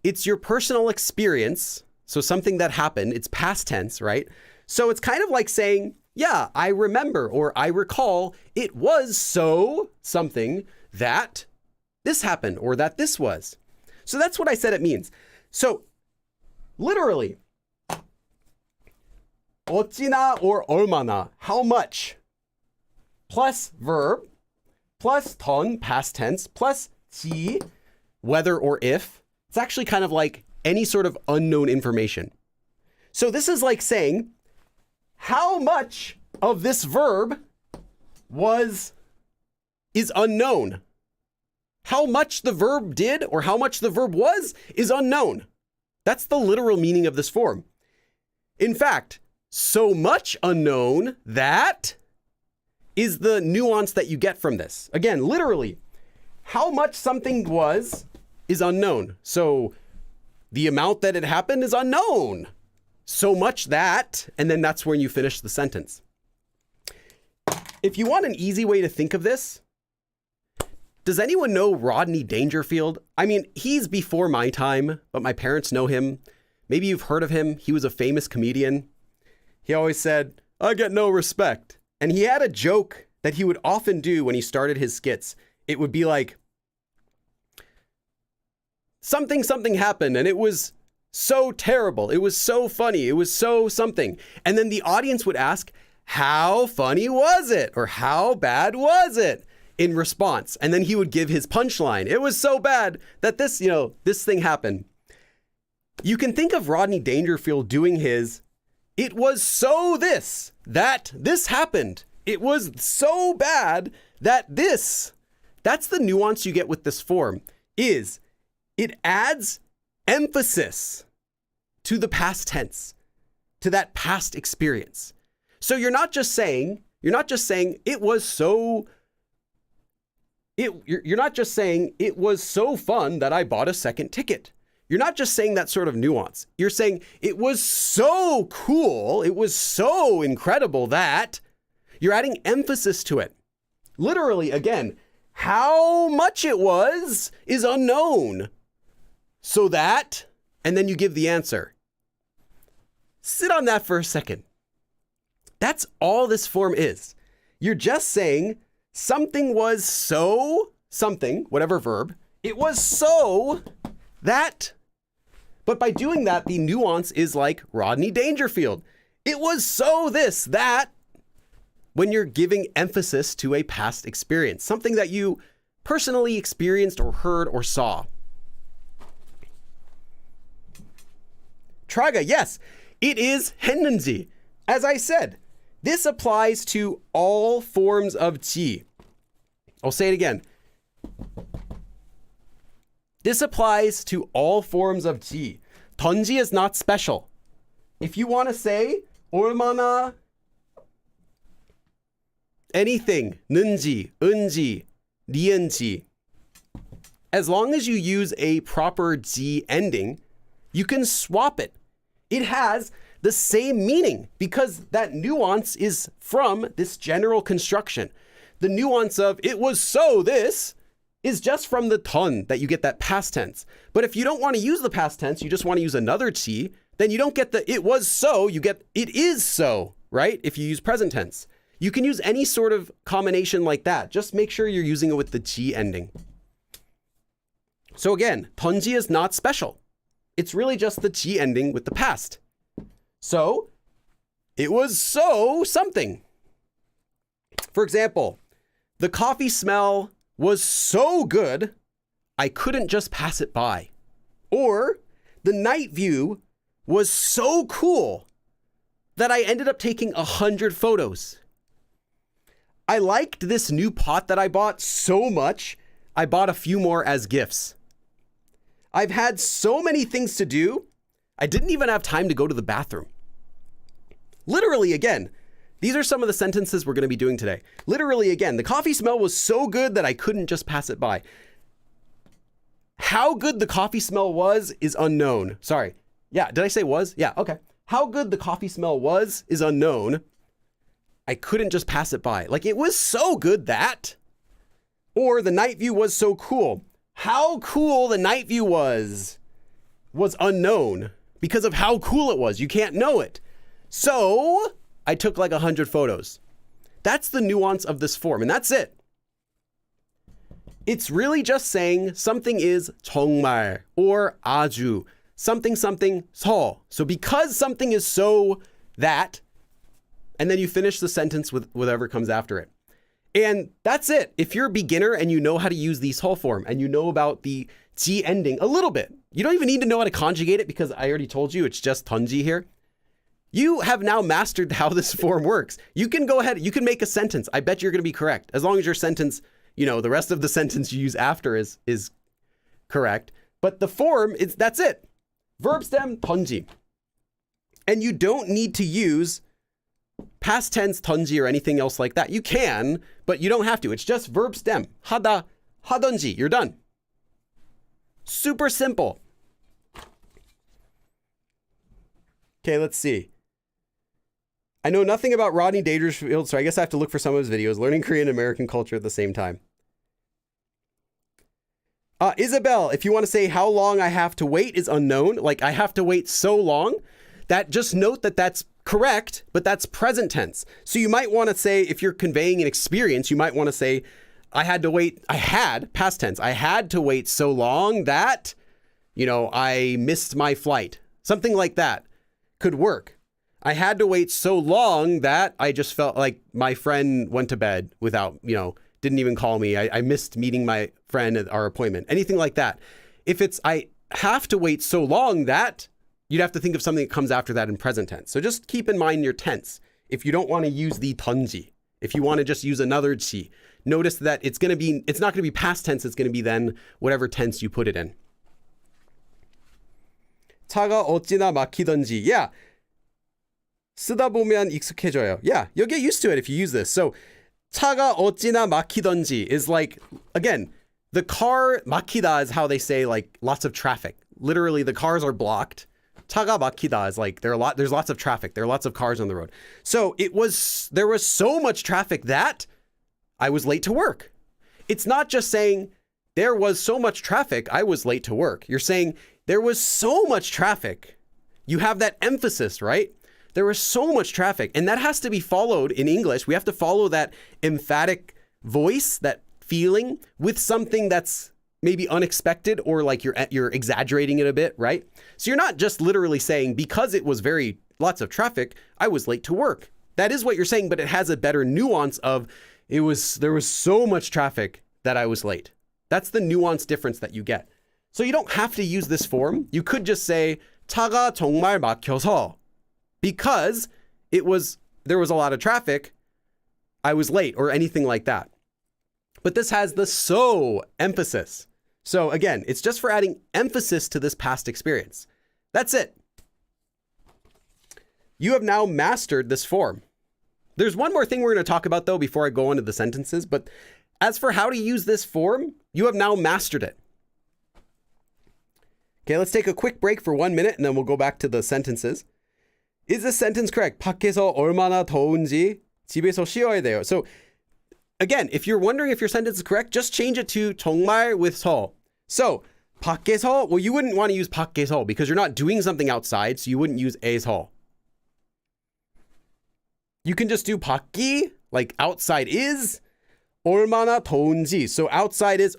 Speaker 1: it's your personal experience, so something that happened, it's past tense, right? So it's kind of like saying, yeah, I remember or I recall it was so something that this happened or that this was. So that's what I said it means. So literally, 어찌나 or 얼마나, how much, plus verb, plus 던, past tense, plus 지, whether or if. It's actually kind of like any sort of unknown information. So this is like saying, how much of this verb is unknown. How much the verb did or how much the verb was is unknown. That's the literal meaning of this form. In fact, so much unknown that is the nuance that you get from this. Again, literally, how much something was is unknown. So the amount that it happened is unknown. So much that, and then that's when you finish the sentence. If you want an easy way to think of this, does anyone know Rodney Dangerfield? I mean, he's before my time, but my parents know him. Maybe you've heard of him. He was a famous comedian. He always said, I get no respect. And he had a joke that he would often do when he started his skits. It would be like, something happened and it was so terrible. It was so funny. It was so something. And then the audience would ask, how funny was it? Or how bad was it? In response. And then he would give his punchline. It was so bad that this thing happened. You can think of Rodney Dangerfield doing his, it was so this, that this happened. It was so bad that this. That's the nuance you get with this form, is it adds emphasis to the past tense, to that past experience. So you're not just saying it was so, you're not just saying it was so fun that I bought a second ticket. You're not just saying that sort of nuance. You're saying it was so cool, it was so incredible that you're adding emphasis to it. Literally, again, how much it was is unknown. So that, and then you give the answer. Sit on that for a second. That's all this form is. You're just saying something was so something, whatever verb, it was so that. But by doing that, the nuance is like Rodney Dangerfield. It was so this, that, when you're giving emphasis to a past experience, something that you personally experienced or heard or saw. Traga, yes, it is 했는지. As I said, this applies to all forms of 지. I'll say it again. This applies to all forms of 지. 던지 is not special. If you want to say 얼마나 anything, 는지, 은지, 니은지, as long as you use a proper 지 ending, you can swap it. It has the same meaning because that nuance is from this general construction. The nuance of it was so this is just from the 던 that you get that past tense. But if you don't want to use the past tense, you just want to use another 지, then you don't get the it was so, you get it is so, right? If you use present tense. You can use any sort of combination like that. Just make sure you're using it with the 지 ending. So again, 던지 is not special. It's really just the 지 ending with the past. So, it was so something. For example, the coffee smell was so good, I couldn't just pass it by. Or, the night view was so cool that I ended up taking 100 photos. I liked this new pot that I bought so much, I bought a few more as gifts. I've had so many things to do, I didn't even have time to go to the bathroom. Literally, again, these are some of the sentences we're going to be doing today. Literally, again, the coffee smell was so good that I couldn't just pass it by. How good the coffee smell was is unknown. Sorry. Yeah, did I say was? Yeah, okay. How good the coffee smell was is unknown. I couldn't just pass it by. Like, it was so good that. Or the night view was so cool. How cool the night view was unknown because of how cool it was. You can't know it. So I took like 100 photos. That's the nuance of this form, and that's it. It's really just saying something is 정말 or 아주, something 서. So because something is so that, and then you finish the sentence with whatever comes after it. And that's it. If you're a beginner and you know how to use the 서 form and you know about the 지 ending a little bit, you don't even need to know how to conjugate it because I already told you it's just 던지 here. You have now mastered how this form works. You can go ahead, you can make a sentence. I bet you're going to be correct. As long as your sentence, the rest of the sentence you use after is correct. But the form, that's it. Verb stem, 던지. And you don't need to use past tense 던지 or anything else like that. You can, but you don't have to. It's just verb stem. 하다, 하던지. You're done. Super simple. Okay, let's see. I know nothing about Rodney Dangerfield, so I guess I have to look for some of his videos. Learning Korean and American culture at the same time. Isabel, if you want to say how long I have to wait is unknown. Like I have to wait so long. That just note that that's correct, but that's present tense. So you might want to say, if you're conveying an experience, you might want to say, past tense, I had to wait so long that, I missed my flight. Something like that could work. I had to wait so long that I just felt like my friend went to bed without, didn't even call me. I missed meeting my friend at our appointment. Anything like that. If it's, I have to wait so long that, you'd have to think of something that comes after that in present tense. So just keep in mind your tense. If you don't want to use the 던지, if you want to just use another 지, notice that it's not going to be past tense. It's going to be then whatever tense you put it in. 차가 어찌나 막히던지. Yeah. 쓰다 보면 익숙해져요. Yeah, you'll get used to it if you use this. So 차가 어찌나 막히던지 is like, again, the car, 막히다 is how they say like lots of traffic. Literally the cars are blocked. 차가 막히다 is like there's lots of traffic. There are lots of cars on the road. So there was so much traffic that I was late to work. It's not just saying there was so much traffic, I was late to work. You're saying there was so much traffic. You have that emphasis, right? There was so much traffic, and that has to be followed in English. We have to follow that emphatic voice, that feeling, with something that's maybe unexpected or like you're exaggerating it a bit, right? So you're not just literally saying, because it was lots of traffic, I was late to work. That is what you're saying, but it has a better nuance of there was so much traffic that I was late. That's the nuance difference that you get. So you don't have to use this form. You could just say 차가 정말 막혀서, because there was a lot of traffic, I was late, or anything like that. But this has the so emphasis. So again, it's just for adding emphasis to this past experience. That's it. You have now mastered this form. There's one more thing we're going to talk about though before I go into the sentences, but as for how to use this form, you have now mastered it. Okay, let's take a quick break for 1 minute and then we'll go back to the sentences. Is this sentence correct? 밖에서 얼마나 더운지 집에서 쉬어야 돼요. So again, if you're wondering if your sentence is correct, just change it to 정말 with 서. So 밖에서, well, you wouldn't want to use 밖에서 because you're not doing something outside, so you wouldn't use 에서. You can just do 밖이, like outside is, 얼마나 더운지. So outside is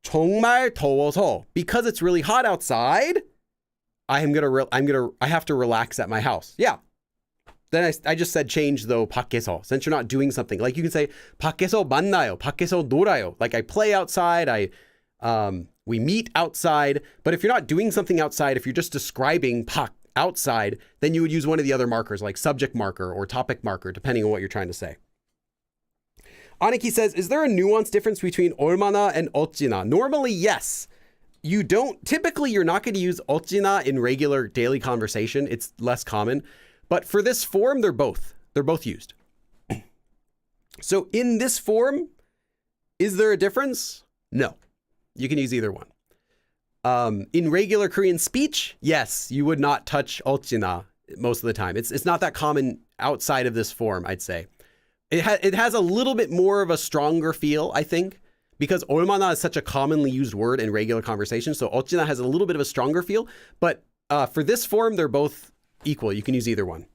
Speaker 1: 정말 더워서, because it's really hot outside. I have to relax at my house. Yeah. Then I just said change though 밖에서, since you're not doing something. Like you can say 밖에서 만나요, 밖에서 놀아요. Like I play outside, we meet outside. But if you're not doing something outside, if you're just describing 밖, outside, then you would use one of the other markers like subject marker or topic marker, depending on what you're trying to say. Aniki says, is there a nuance difference between 얼마나 and 어찌나? Normally, yes. Typically you're not going to use 어찌나 in regular daily conversation. It's less common. But for this form, they're both used. So in this form, is there a difference? No. You can use either one. In regular Korean speech, yes, you would not touch 어찌나 most of the time. It's not that common outside of this form, I'd say. It has a little bit more of a stronger feel, I think, because 얼마나 is such a commonly used word in regular conversation. So 어찌나 has a little bit of a stronger feel, but for this form, they're both equal. You can use either one.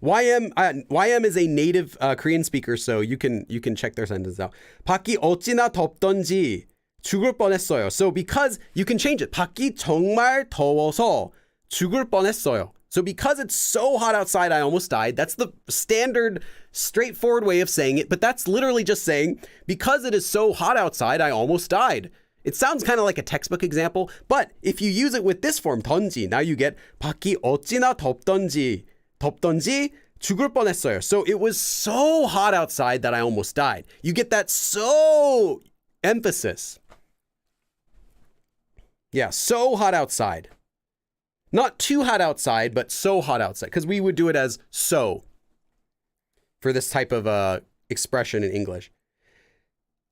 Speaker 1: YM is a native Korean speaker, so you can check their sentence out. 밖이 어찌나 덥던지 죽을 뻔했어요. So because you can change it. 밖이 정말 더워서 죽을 뻔했어요. So because it's so hot outside, I almost died. That's the standard, straightforward way of saying it. But that's literally just saying, because it is so hot outside, I almost died. It sounds kind of like a textbook example, but if you use it with this form, 던지, now you get 밖이 어찌나 덥던지 죽을 뻔했어요. So it was so hot outside that I almost died. You get that so emphasis. Yeah, so hot outside. Not too hot outside, but so hot outside. Because we would do it as so for this type of expression in English.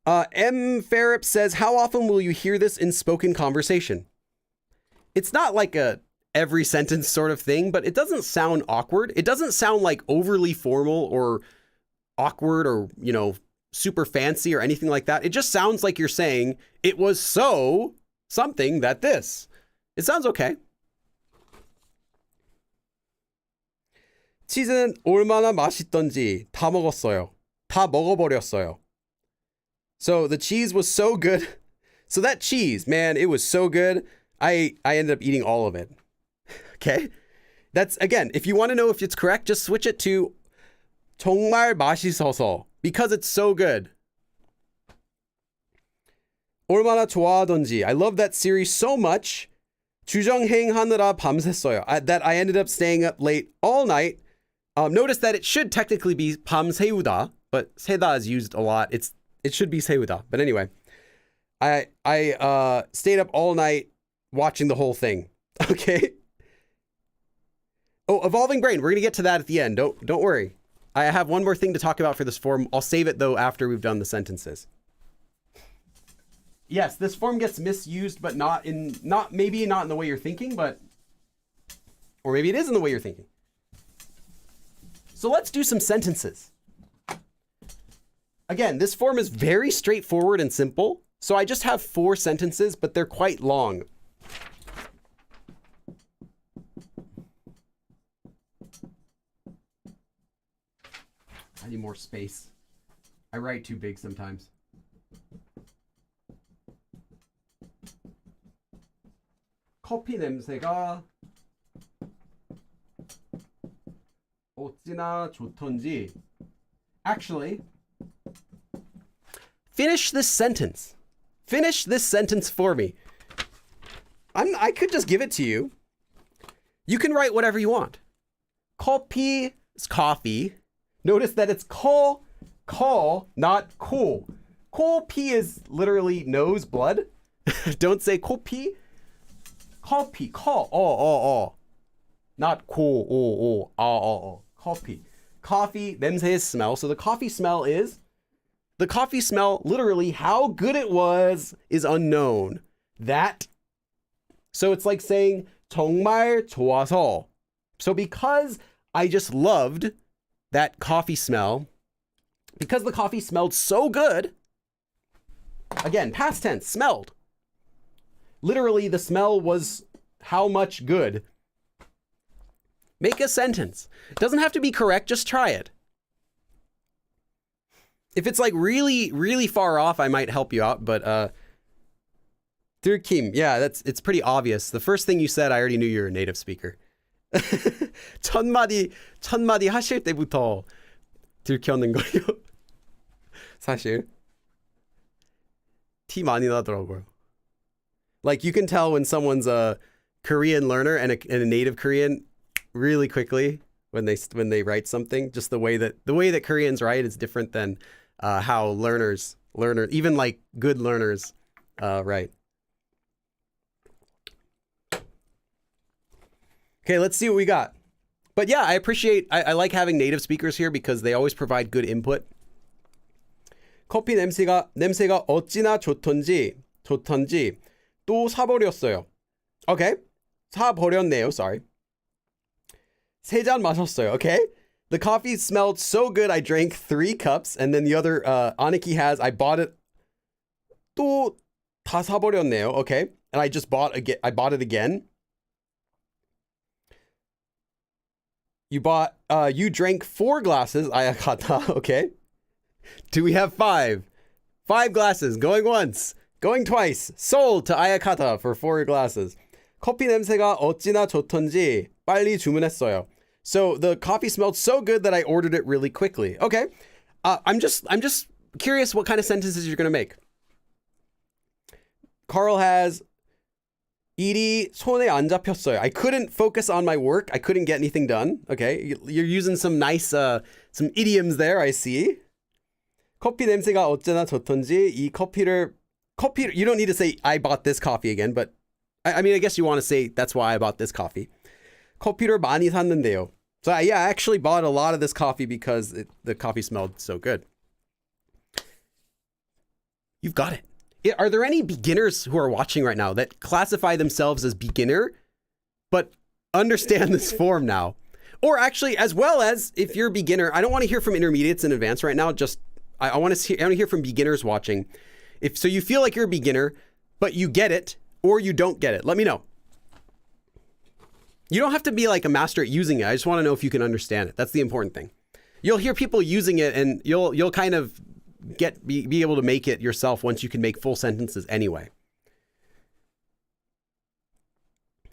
Speaker 1: M. Farrip says, how often will you hear this in spoken conversation? It's not like a every sentence sort of thing, but it doesn't sound awkward. It doesn't sound like overly formal or awkward or, super fancy or anything like that. It just sounds like you're saying it was so something that this. It sounds okay. 치즈는 얼마나 맛있던지 다 먹었어요. 다 먹어버렸어요. So the cheese was so good. So that cheese, man, it was so good. I ended up eating all of it. Okay? That's, again, if you want to know if it's correct, just switch it to 정말 맛있어서. Because it's so good. 얼마나 좋아하던지. I love that series so much. 주정행하느라 밤샜어요. That I ended up staying up late all night. Notice that it should technically be 밤새우다, but 새다 is used a lot. It should be 새우다. But anyway, I stayed up all night watching the whole thing. Okay. Oh, evolving brain. We're gonna get to that at the end. Don't worry. I have one more thing to talk about for this form. I'll save it though after we've done the sentences. Yes, this form gets misused, but maybe not in the way you're thinking, or maybe it is in the way you're thinking. So let's do some sentences. Again, this form is very straightforward and simple. So I just have 4 sentences, but they're quite long. I need more space. I write too big sometimes. 커피 냄새가 어찌나 좋던지. Actually, finish this sentence. Finish this sentence for me. I could just give it to you. You can write whatever you want. 커피 is coffee. Notice that it's call, not cool. 코피 is literally nose, blood. Don't say 코피. 커피, call, not cool, coffee. Coffee, 냄새 is smell. So the coffee smell, literally how good it was is unknown. So it's like saying 정말 좋아서. So because I just loved that coffee smell, because the coffee smelled so good, again, past tense, smelled. Literally, the smell was how much good. Make a sentence. It doesn't have to be correct, just try it. If it's like really, really far off, I might help you out, but 들킴, yeah, it's pretty obvious. The first thing you said, I already knew you're a native speaker. 천마디 하실 때부터 들켰는 거예요. 사실 티 많이 나더라고요. Like you can tell when someone's a Korean learner and a native Korean really quickly when they write something. Just the way that Koreans write is different than how learners, even like good learners, write. Okay, let's see what we got. But yeah, I like having native speakers here because they always provide good input. 커피 냄새가 어찌나 좋던지 또 사버렸어요. Okay, 사버렸네요. Sorry. 3잔 마셨어요. Okay, the coffee smelled so good I drank 3 cups, and then the other Aniki has I bought it. 또 다 사버렸네요. Okay, and I bought it again. You drank 4 glasses, ayakata, okay? Do we have 5? 5 glasses, going once, going twice. Sold to ayakata for 4 glasses. 커피 냄새가 어찌나 좋던지 빨리 주문했어요. So the coffee smelled so good that I ordered it really quickly. Okay. I'm just curious what kind of sentences you're going to make. Carl has 일이 손에 안 잡혔어요. I couldn't focus on my work. I couldn't get anything done. Okay, you're using some nice, some idioms there, I see. 커피 냄새가 어쩌나 좋던지 이 커피를, you don't need to say, I bought this coffee again, but I mean, I guess you want to say, that's why I bought this coffee. 커피를 많이 샀는데요. So yeah, I actually bought a lot of this coffee because the coffee smelled so good. You've got it. Are there any beginners who are watching right now that classify themselves as beginner, but understand this form now? Or actually, as well as if you're a beginner, I don't want to hear from intermediates and advanced right now. Just I want to hear from beginners watching. If so, you feel like you're a beginner, but you get it or you don't get it. Let me know. You don't have to be like a master at using it. I just want to know if you can understand it. That's the important thing. You'll hear people using it and you'll kind of be able to make it yourself once you can make full sentences anyway.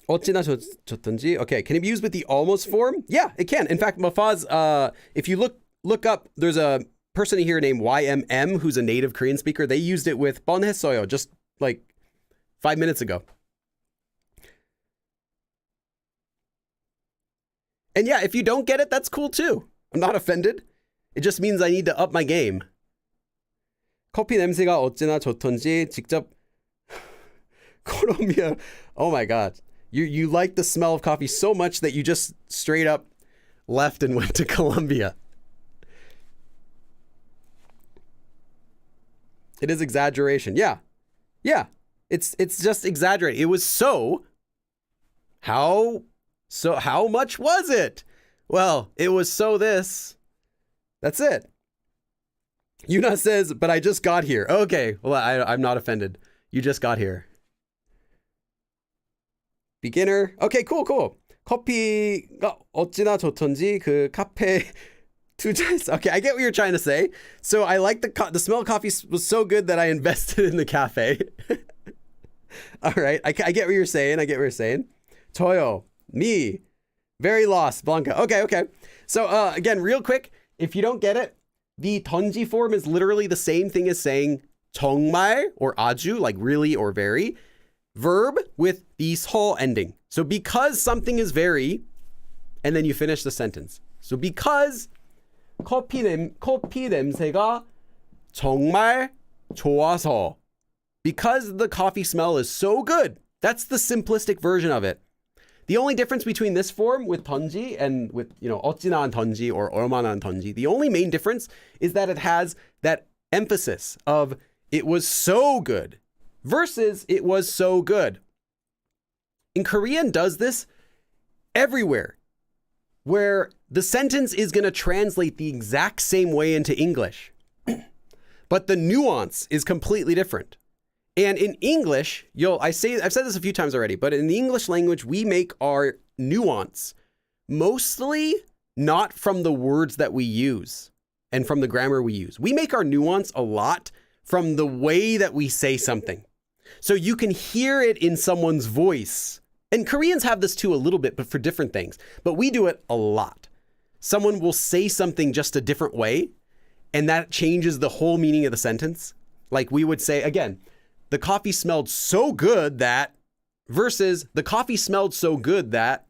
Speaker 1: 어찌나 좋던지. Okay, can it be used with the almost form? Yeah, it can. In fact, Mafaz, if you look up, there's a person here named YMM who's a native Korean speaker. They used it with 뻔했어요 just like 5 minutes ago. And yeah, if you don't get it, that's cool too. I'm not offended. It just means I need to up my game. 커피 냄새가 어찌나 좋던지 직접 콜롬비아. Oh my God. You like the smell of coffee so much that you just straight up left and went to Colombia. It is exaggeration. Yeah. Yeah. It's just exaggerating. It was so. How much was it? Well, it was so this. That's it. Yuna says, but I just got here. Okay. Well, I'm not offended. You just got here. Beginner. Okay, cool. 커피가 어찌나 좋던지 그 카페 투자했어. Okay, I get what you're trying to say. So I like the smell of coffee was so good that I invested in the cafe. All right, I get what you're saying. 저요, me, very lost, Blanca. Okay. So again, real quick, if you don't get it, the 던지 form is literally the same thing as saying 정말 or 아주, like really or very. Verb with the 서 ending. So because something is very, and then you finish the sentence. So because 커피 냄새가 정말 좋아서. Because the coffee smell is so good. That's the simplistic version of it. The only difference between this form with 던지 and with, 어찌나 던지 or 얼마나 던지, the only main difference is that it has that emphasis of it was so good versus it was so good. In Korean does this everywhere, where the sentence is going to translate the exact same way into English, but the nuance is completely different. And in English, I've said this a few times already, but in the English language, we make our nuance mostly not from the words that we use and from the grammar we use. We make our nuance a lot from the way that we say something. So you can hear it in someone's voice. And Koreans have this too a little bit, but for different things. But we do it a lot. Someone will say something just a different way, and that changes the whole meaning of the sentence. Like we would say, again, the coffee smelled so good that versus the coffee smelled so good that,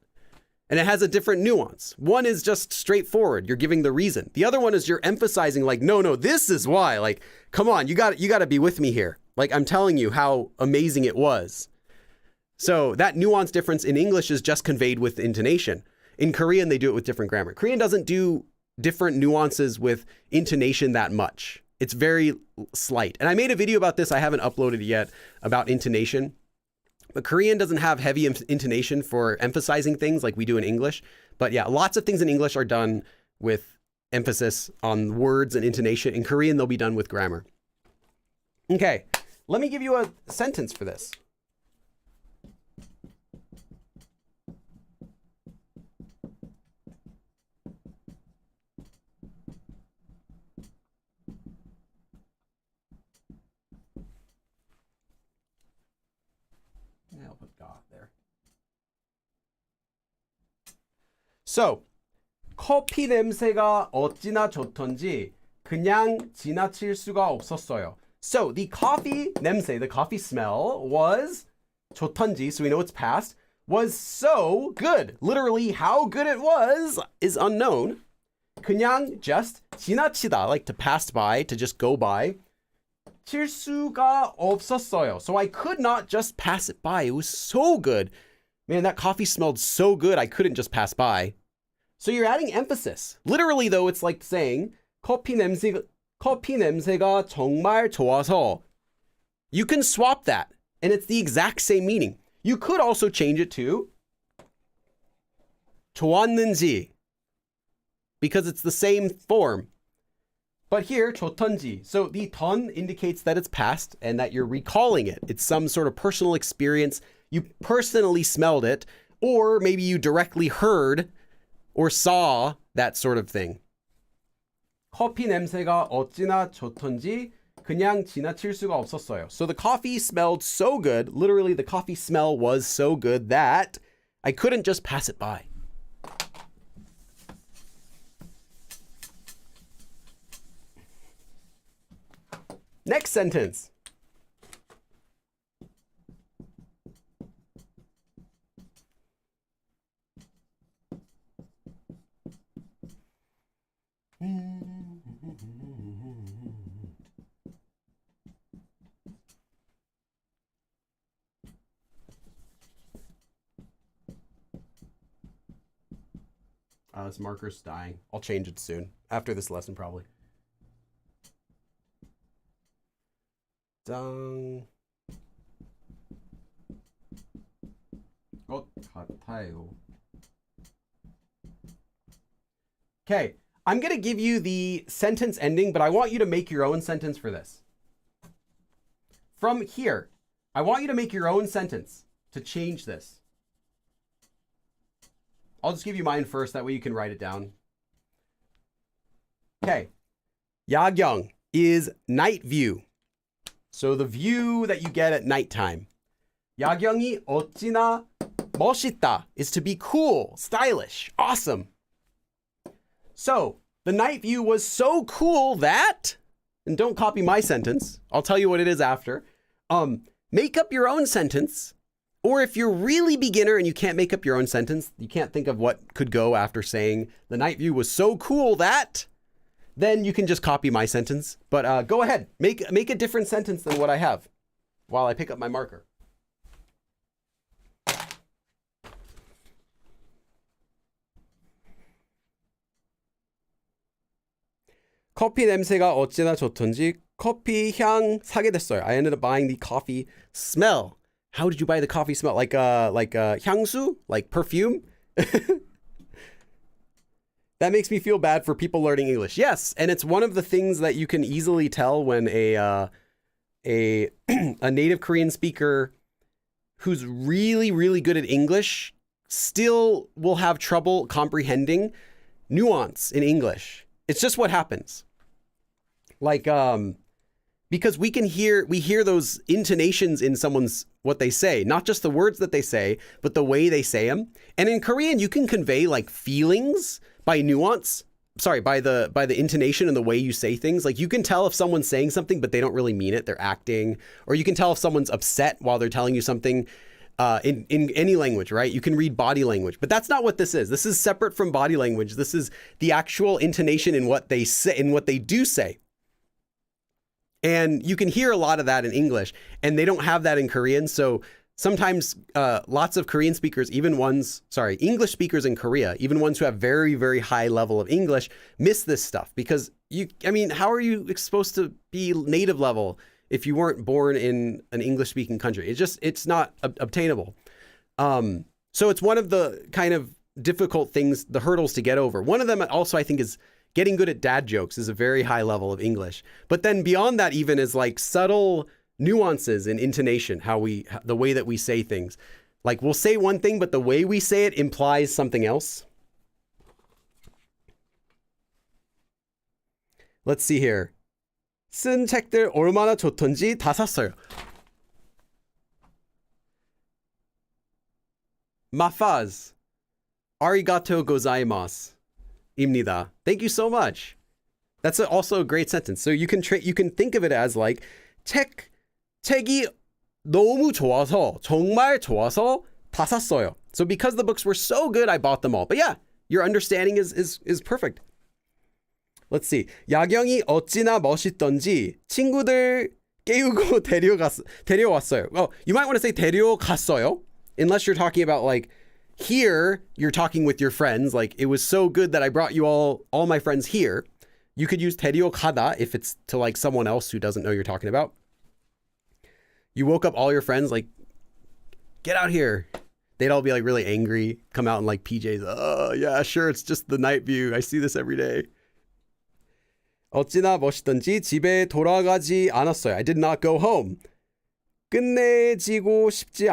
Speaker 1: and it has a different nuance. One is just straightforward. You're giving the reason. The other one is you're emphasizing like, no, this is why. Like, come on, you got to be with me here. Like, I'm telling you how amazing it was. So that nuance difference in English is just conveyed with intonation. In Korean, they do it with different grammar. Korean doesn't do different nuances with intonation that much. It's very slight. And I made a video about this. I haven't uploaded it yet about intonation. But Korean doesn't have heavy intonation for emphasizing things like we do in English. But yeah, lots of things in English are done with emphasis on words and intonation. In Korean, they'll be done with grammar. Okay, let me give you a sentence for this. I'll put God there. So, 커피 냄새가 어찌나 좋던지 그냥 지나칠 수가 없었어요. So, the coffee 냄새, the coffee smell was 좋던지, so we know it's past, was so good. Literally, how good it was is unknown. 그냥 just 지나치다, like to pass by, to just go by. 칠 수가 없었어요. So I could not just pass it by. It was so good. Man, that coffee smelled so good, I couldn't just pass by. So you're adding emphasis. Literally, though, it's like saying 커피 냄새가 정말 좋아서. You can swap that, and it's the exact same meaning. You could also change it to 좋았는지, because it's the same form. But here, 좋던지. So the 던 indicates that it's past and that you're recalling it. It's some sort of personal experience. You personally smelled it, or maybe you directly heard or saw that sort of thing. 커피 냄새가 어찌나 좋던지 그냥 지나칠 수가 없었어요. So the coffee smelled so good, literally the coffee smell was so good that I couldn't just pass it by. Next sentence. This marker's dying. I'll change it soon. After this lesson, probably. 짱. 것 같아요. Okay, I'm going to give you the sentence ending, but I want you to make your own sentence for this. From here, I want you to make your own sentence to change this. I'll just give you mine first, that way you can write it down. Okay. 야경 is night view. So the view that you get at nighttime. 야경이 어찌나 멋있다 is to be cool, stylish, awesome. So the night view was so cool that, and don't copy my sentence, I'll tell you what it is after. Make up your own sentence. Or if you're really beginner and you can't make up your own sentence, you can't think of what could go after saying the night view was so cool that, then you can just copy my sentence. But go ahead, make a different sentence than what I have while I pick up my marker. 커피 냄새가 어찌나 좋던지 커피 향 사게 됐어요. I ended up buying the coffee smell. How did you buy the coffee smell? Like 향수? Like perfume? That makes me feel bad for people learning English. Yes, and it's one of the things that you can easily tell when a native Korean speaker who's really, really good at English still will have trouble comprehending nuance in English. It's just what happens. Like, because we hear those intonations in someone's, what they say, not just the words that they say, but the way they say them. And in Korean, you can convey like feelings by nuance. Sorry, by the intonation and the way you say things. Like you can tell if someone's saying something, but they don't really mean it. They're acting. Or you can tell if someone's upset while they're telling you something in any language, right? You can read body language, but that's not what this is. This is separate from body language. This is the actual intonation in what they say, in what they do say. And you can hear a lot of that in English, and they don't have that in Korean. So sometimes lots of Korean speakers, English speakers in Korea, even ones who have very, very high level of English, miss this stuff because how are you supposed to be native level if you weren't born in an English speaking country? It's not obtainable. So it's one of the kind of difficult things, the hurdles to get over. One of them also, I think, is getting good at dad jokes is a very high level of English. But then beyond that even is like subtle nuances in intonation, the way that we say things. Like we'll say one thing, but the way we say it implies something else. Let's see here. 쓴 책들 얼마나 좋던지 다 샀어요. 마파즈. 아리가토 고자이마스. 입니다. Thank you so much. That's also a great sentence. So you can think of it as like 책이 너무 좋아서 정말 좋아서 다 샀어요. So because the books were so good, I bought them all. But yeah, your understanding is perfect. Let's see. 야경이 어찌나 멋있던지 친구들 깨우고 데려왔어요. Well, you might want to say 데려갔어요, unless you're talking about like here you're talking with your friends, like it was so good that I brought you all my friends here. You could use 데려가다 if it's to like someone else who doesn't know you're talking about. You woke up all your friends, like, get out here. They'd all be like really angry, come out in like PJs. Oh yeah, sure, it's just the night view. I see this every day. 어찌나 멋있던지 집에 돌아가지 않았어요. I did not go home. 끝내지고 싶지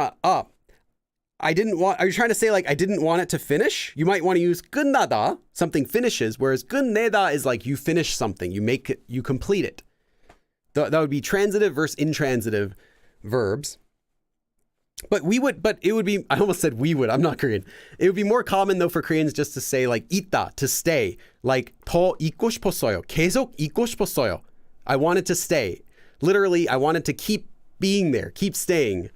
Speaker 1: are you trying to say like I didn't want it to finish? You might want to use 끝나다, something finishes, whereas 끝내다 is like you finish something, you complete it. That would be transitive versus intransitive verbs. But it would be, I almost said we would, I'm not Korean. It would be more common though for Koreans just to say like 있다, to stay. Like 더 있고 싶었어요. 계속 있고 싶었어요. I wanted to stay. Literally, I wanted to keep being there, keep staying.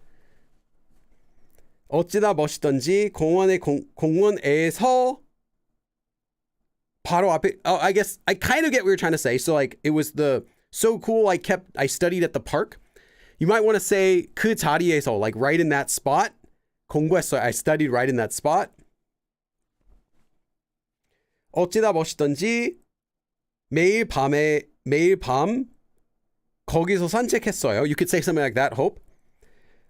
Speaker 1: 어찌나 멋있던지 공원에서 바로 앞에, I guess I kind of get what you're trying to say. So like it was so cool I studied at the park. You might want to say 그 자리에서, like right in that spot. 공부했어요. I studied right in that spot. 어찌나 멋있던지 매일 밤 거기서 산책했어요. You could say something like that, Hope.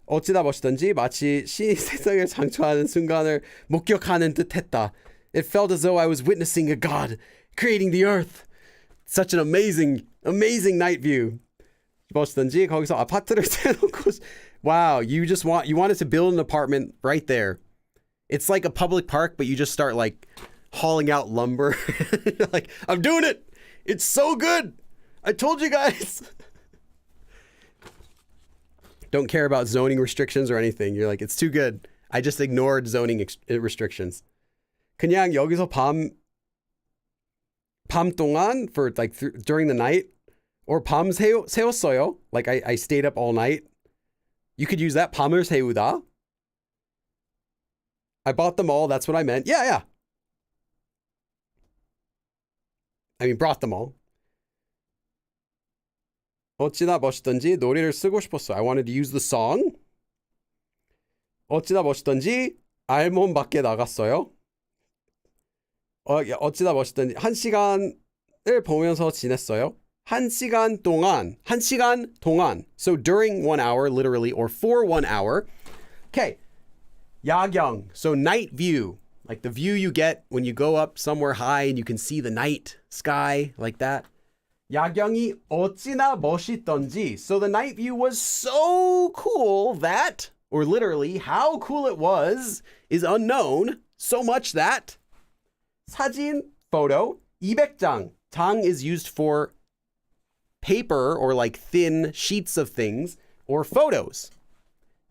Speaker 1: 어찌나 멋있던지 마치 신이 세상을 창조하는 순간을 목격하는 듯했다. It felt as though I was witnessing a god creating the earth. Such an amazing night view. 멋있던지 거기서 아파트를 세놓고. Wow, you wanted to build an apartment right there. It's like a public park, but you just start like hauling out lumber. Like, I'm doing it. It's so good. I told you guys. Don't care about zoning restrictions or anything. You're like, it's too good. I just ignored zoning restrictions. 그냥 여기서 밤 동안 for like during the night, or 밤 새웠어요. Like I stayed up all night. You could use that. 밤을 새우다. I bought them all. That's what I meant. Yeah. I mean, brought them all. 어찌나 멋있던지 노래를 쓰고 싶었어. I wanted to use the song. 어찌나 멋있던지 알몸 밖에 나갔어요. 어찌나 멋있던지 1시간을 보면서 지냈어요. 1시간 동안. So during 1 hour, literally, or for 1 hour. Okay. 야경. So night view. Like the view you get when you go up somewhere high and you can see the night sky like that. 야경이 어찌나 멋있던지. So the night view was so cool that, or literally how cool it was, is unknown. So much that 사진, photo, 200장. 장 is used for paper or like thin sheets of things or photos.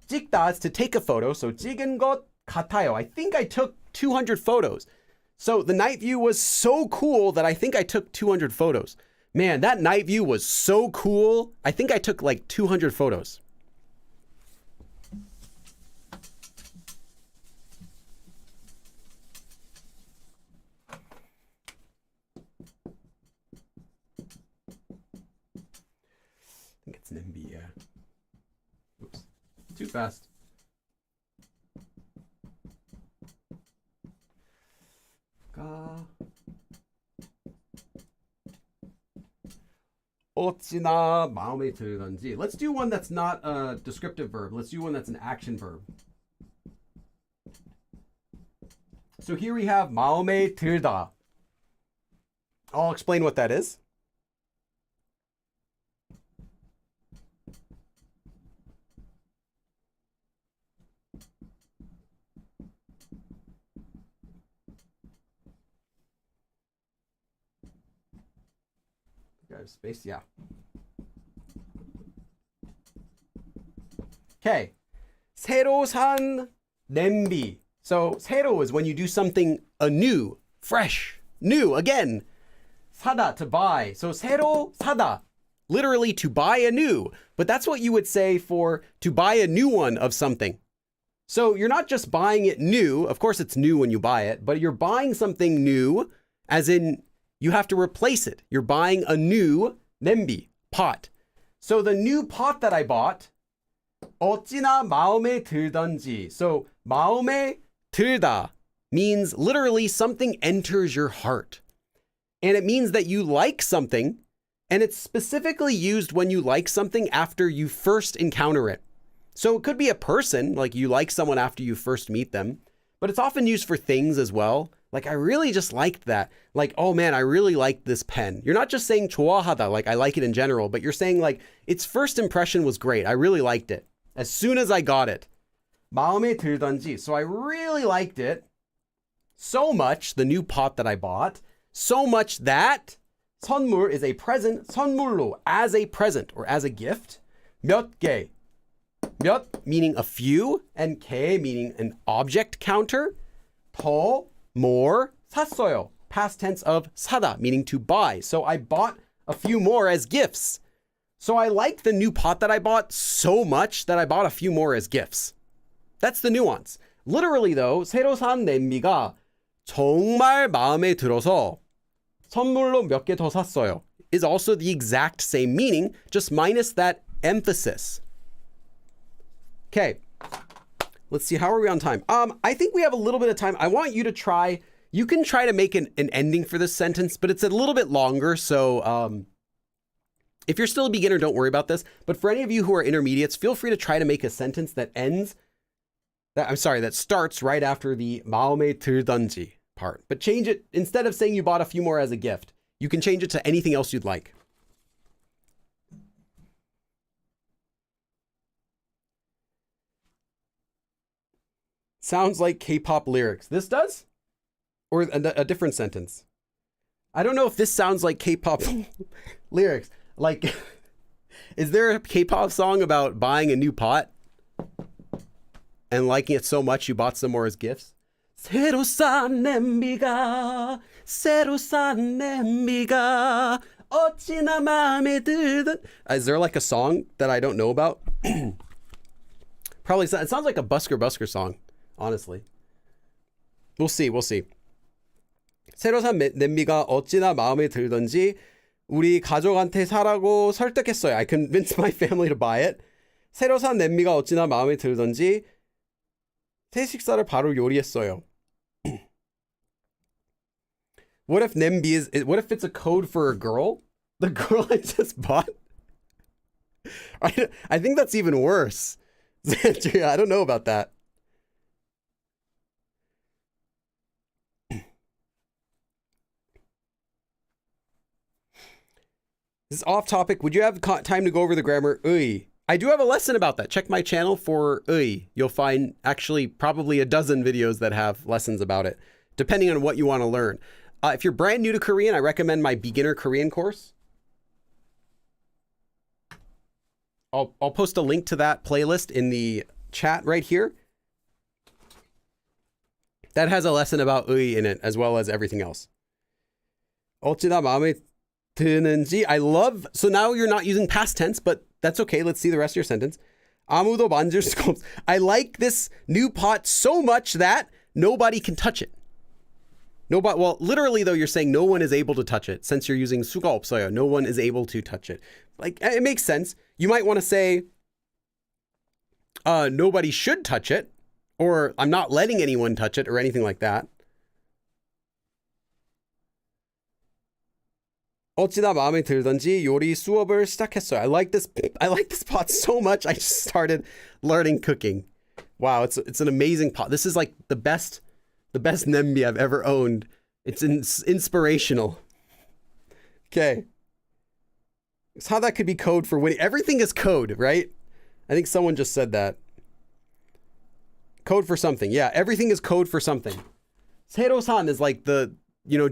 Speaker 1: 찍다 is to take a photo. So 찍은 것 같아요. I think I took 200 photos. So the night view was so cool that I think I took 200 photos. Man, that night view was so cool. I think I took like 200 photos. I think it's an MB, yeah. Oops, too fast. 어찌나 마음에 들던지. Let's do one that's not a descriptive verb. Let's do one that's an action verb. So here we have 마음에 들다. I'll explain what that is. Space, yeah. Okay. 새로 산 냄비. So 새로 is when you do something anew, fresh, new, again. 사다, to buy. So 새로 사다, literally to buy anew. But that's what you would say for to buy a new one of something. So you're not just buying it new. Of course, it's new when you buy it, but you're buying something new, as in you have to replace it. You're buying a new 냄비, pot. So the new pot that I bought, 어찌나 마음에 들던지. So 마음에 들다 means literally something enters your heart. And it means that you like something, and it's specifically used when you like something after you first encounter it. So it could be a person, like you like someone after you first meet them, but it's often used for things as well. Like, I really just liked that. Like, oh man, I really liked this pen. You're not just saying 좋아하다, like I like it in general, but you're saying like its first impression was great. I really liked it. As soon as I got it, 마음에 들던지. So I really liked it. So much, the new pot that I bought. So much that 선물 is a present. 선물로, as a present or as a gift. 몇 개. 몇 meaning a few. And 개 meaning an object counter. 더, more. 샀어요. Past tense of 사다 meaning to buy. So I bought a few more as gifts. So I liked the new pot that I bought so much that I bought a few more as gifts. That's the nuance. Literally though, 새로 산 냄비가 정말 마음에 들어서 선물로 몇 개 더 샀어요 is also the exact same meaning, just minus that emphasis. Okay, let's see, how are we on time? I think we have a little bit of time. I want you to try, you can try to make an ending for this sentence, but it's a little bit longer, so if you're still a beginner, don't worry about this. But for any of you who are intermediates, feel free to try to make a sentence that that starts right after the 마음에 들던지 part. But change it, instead of saying you bought a few more as a gift, you can change it to anything else you'd like. Sounds like K-pop lyrics. This does? Or a different sentence? I don't know if this sounds like K-pop lyrics. Like, is there a K-pop song about buying a new pot and liking it so much you bought some more as gifts? 새로 산 냄비가 어찌나 마음에 들던. Is there like a song that I don't know about? Probably. It sounds like a Busker song, honestly. We'll see. 새로 산 냄비가 어찌나 마음에 들던지 우리 가족한테 사라고 설득했어요. I convinced my family to buy it. 새로 산 냄비가 어찌나 마음에 들던지 새 식사를 바로 요리했어요. What if what if it's a code for a girl? The girl I just bought? I think that's even worse. I don't know about that. This is off topic. Would you have time to go over the grammar 의? I do have a lesson about that. Check my channel for 의. You'll find actually probably a dozen videos that have lessons about it, depending on what you want to learn. If you're brand new to Korean, I recommend my beginner Korean course. I'll post a link to that playlist in the chat right here. That has a lesson about 의 in it, as well as everything else. 어찌나 마음에 드는지. I love, so now you're not using past tense, but that's okay. Let's see the rest of your sentence. 아무도 만질 수가 없. I like this new pot so much that nobody can touch it. Nobody, well, literally though, you're saying no one is able to touch it since you're using 수가 없어요. No one is able to touch it. Like, it makes sense. You might want to say, nobody should touch it, or I'm not letting anyone touch it, or anything like that. 어찌나 마음에 들던지 요리 수업을 시작했어요. I like this pot so much. I just started learning cooking. Wow, it's an amazing pot. This is like the best 냄비 I've ever owned. It's inspirational. Okay. So how that could be code for winning. Everything is code, right? I think someone just said that. Code for something. Yeah, everything is code for something. 새로 산 is like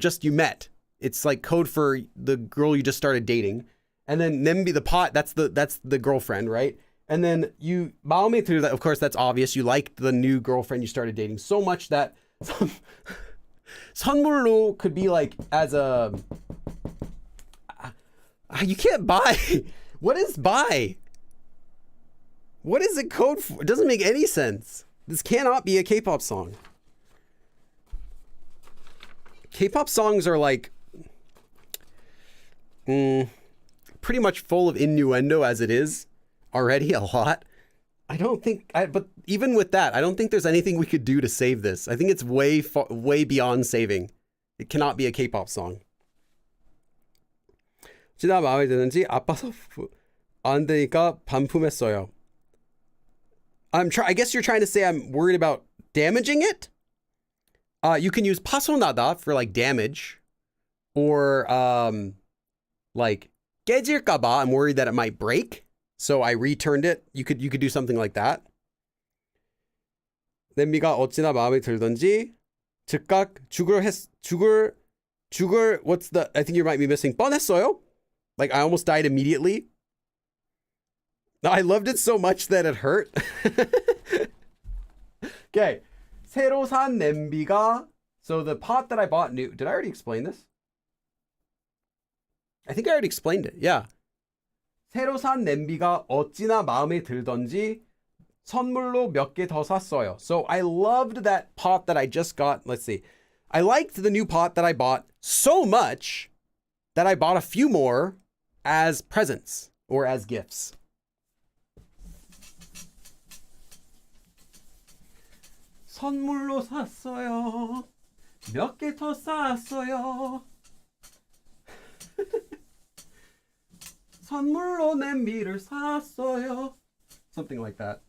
Speaker 1: just you met. It's like code for the girl you just started dating. And then 냄비, the pot, that's the girlfriend, right? And then you 마음에 들다, of course, that's obvious. You like the new girlfriend you started dating so much that 선물로 could be like as a, you can't buy. What is buy? What is it code for? It doesn't make any sense. This cannot be a K-pop song. K-pop songs are like pretty much full of innuendo as it is already, a lot. I don't think, but even with that, I don't think there's anything we could do to save this. I think it's way beyond saving. It cannot be a K-pop song. 어찌나 마음에 드는지 아파서 안 되니까 반품했어요. I guess you're trying to say I'm worried about damaging it. You can use 파손하다 for like damage, or like 깨질까봐, I'm worried that it might break, so I returned it. You could do something like that. 냄비가 어찌나 마음에 들던지 즉각 죽을 what's the I think you might be missing 뻔했어요. Like I almost died immediately. I loved it so much that it hurt. Okay. 새로 산 냄비가 so the pot that I bought new. Did I already explain this? I think I already explained it. Yeah. 새로 산 냄비가 어찌나 마음에 들던지 선물로 몇 개 더 샀어요. So I loved that pot that I just got. Let's see. I liked the new pot that I bought so much that I bought a few more as presents or as gifts. 선물로 샀어요. 몇 개 더 샀어요. 선물로 냄비를 샀어요. Something like that.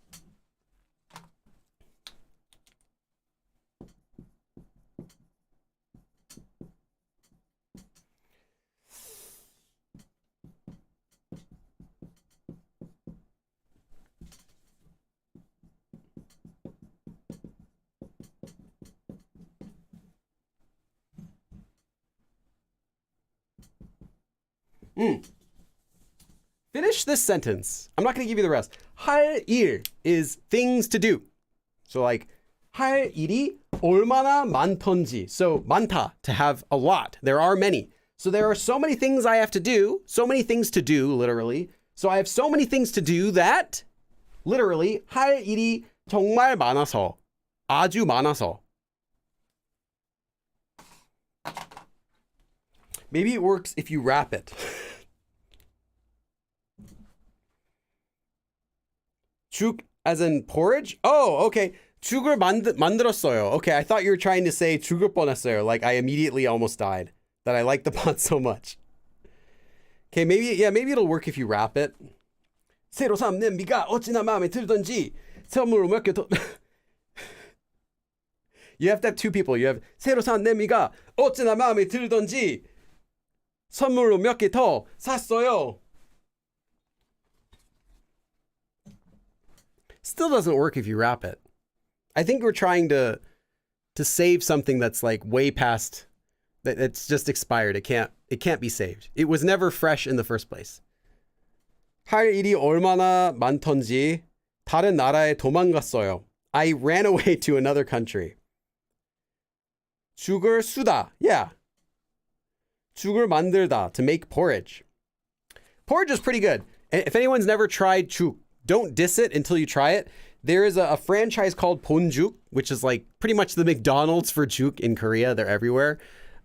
Speaker 1: Finish this sentence. I'm not going to give you the rest. 할 일 is things to do. So like 할 일이 얼마나 많던지. So 많다, to have a lot. There are many. So there are so many things I have to do. So many things to do, literally. So I have so many things to do that literally 할 일이 정말 많아서. 아주 많아서. Maybe it works if you wrap it. 죽 as in porridge? Oh, okay. 죽을 만들었어요. Okay, I thought you were trying to say 죽을 뻔했어요. Like I immediately almost died. That I like the pot so much. Okay, maybe it'll work if you wrap it. 새로 산 냄비가 어찌나 마음에 들던지 선물로 몇 개 더. You have to have two people. You have 새로 산 냄비가 어찌나 마음에 들던지 선물로 몇 개 더 샀어요. Still doesn't work if you wrap it. I think we're trying to save something that's like way past, that it's just expired. It can't be saved. It was never fresh in the first place. 할 일이 얼마나 많던지 다른 나라에 도망갔어요. I ran away to another country. 죽을 수다. Yeah. 죽을 만들다, to make porridge. Porridge is pretty good. If anyone's never tried 죽, don't diss it until you try it. There is a franchise called Ponjuk, which is like pretty much the McDonald's for juk in Korea. They're everywhere.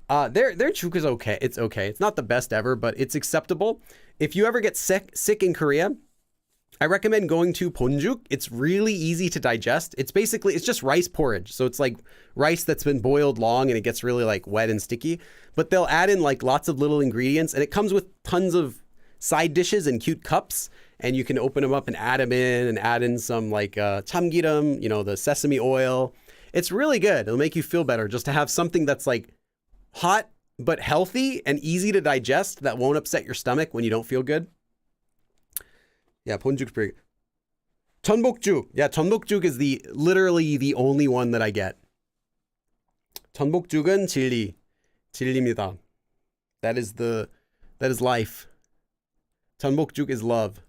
Speaker 1: Their juk is okay. It's okay. It's not the best ever, but it's acceptable. If you ever get sick in Korea, I recommend going to Ponjuk. It's really easy to digest. It's just rice porridge. So it's like rice that's been boiled long and it gets really like wet and sticky. But they'll add in like lots of little ingredients and it comes with tons of side dishes and cute cups. And you can open them up and add them in and add in some like 참기름, the sesame oil. It's really good. It'll make you feel better just to have something that's like hot but healthy and easy to digest that won't upset your stomach when you don't feel good. Yeah, 본죽's pretty good. 전복죽. Yeah, 전복죽 is literally the only one that I get. 전복죽은 진리입니다. That is life. 전복죽 is love.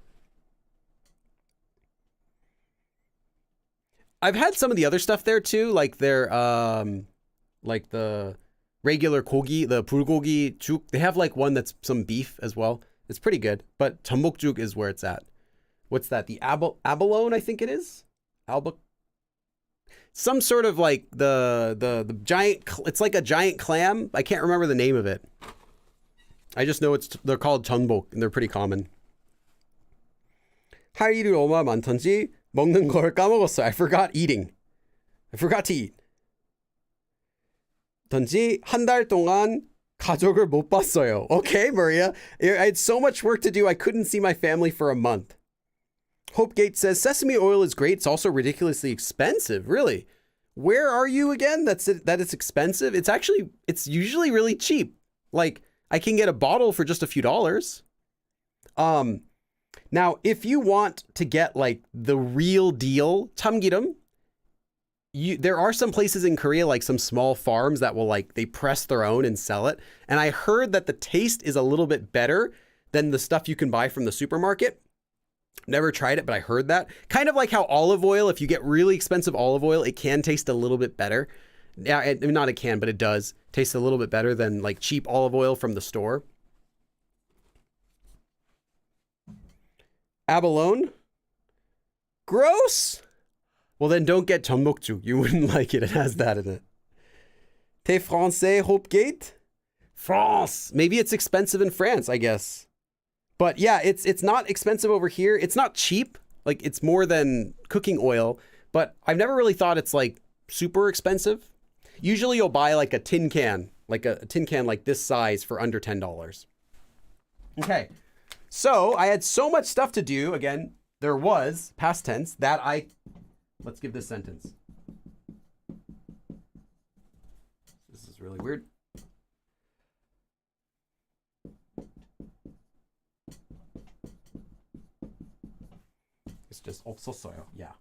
Speaker 1: I've had some of the other stuff there too, like their like the regular 고기, the 불고기 juk. They have like one that's some beef as well. It's pretty good, but 전복죽 is where it's at. What's that? The abalone, I think it is. Some sort of like the giant. It's like a giant clam. I can't remember the name of it. I just know they're called 전복 and they're pretty common. 할 일이 얼마나 많던지 먹는 걸 까먹었어요. I forgot eating. I forgot to eat. 던지 한 달 동안 가족을 못 봤어요. Okay, Maria. I had so much work to do. I couldn't see my family for a month. Hopegate says sesame oil is great. It's also ridiculously expensive. Really? Where are you again? That it's expensive? It's usually really cheap. Like I can get a bottle for just a few dollars. Now, if you want to get like the real deal, 참기름, there are some places in Korea, like some small farms that will like, they press their own and sell it. And I heard that the taste is a little bit better than the stuff you can buy from the supermarket. Never tried it, but I heard that. Kind of like how olive oil, if you get really expensive olive oil, it can taste a little bit better. Yeah, not it can, but it does taste a little bit better than like cheap olive oil from the store. Abalone? Gross! Well, then don't get jeonbokju. You wouldn't like it. It has that in it. Thé français Hopegate? France! Maybe it's expensive in France, I guess. But yeah, it's not expensive over here. It's not cheap. Like, it's more than cooking oil. But I've never really thought it's like super expensive. Usually you'll buy like a tin can, like a tin can like this size for under $10. Okay. So I had so much stuff to do. Again, there was past tense that let's give this sentence. This is really weird. It's just 없었어요. Yeah.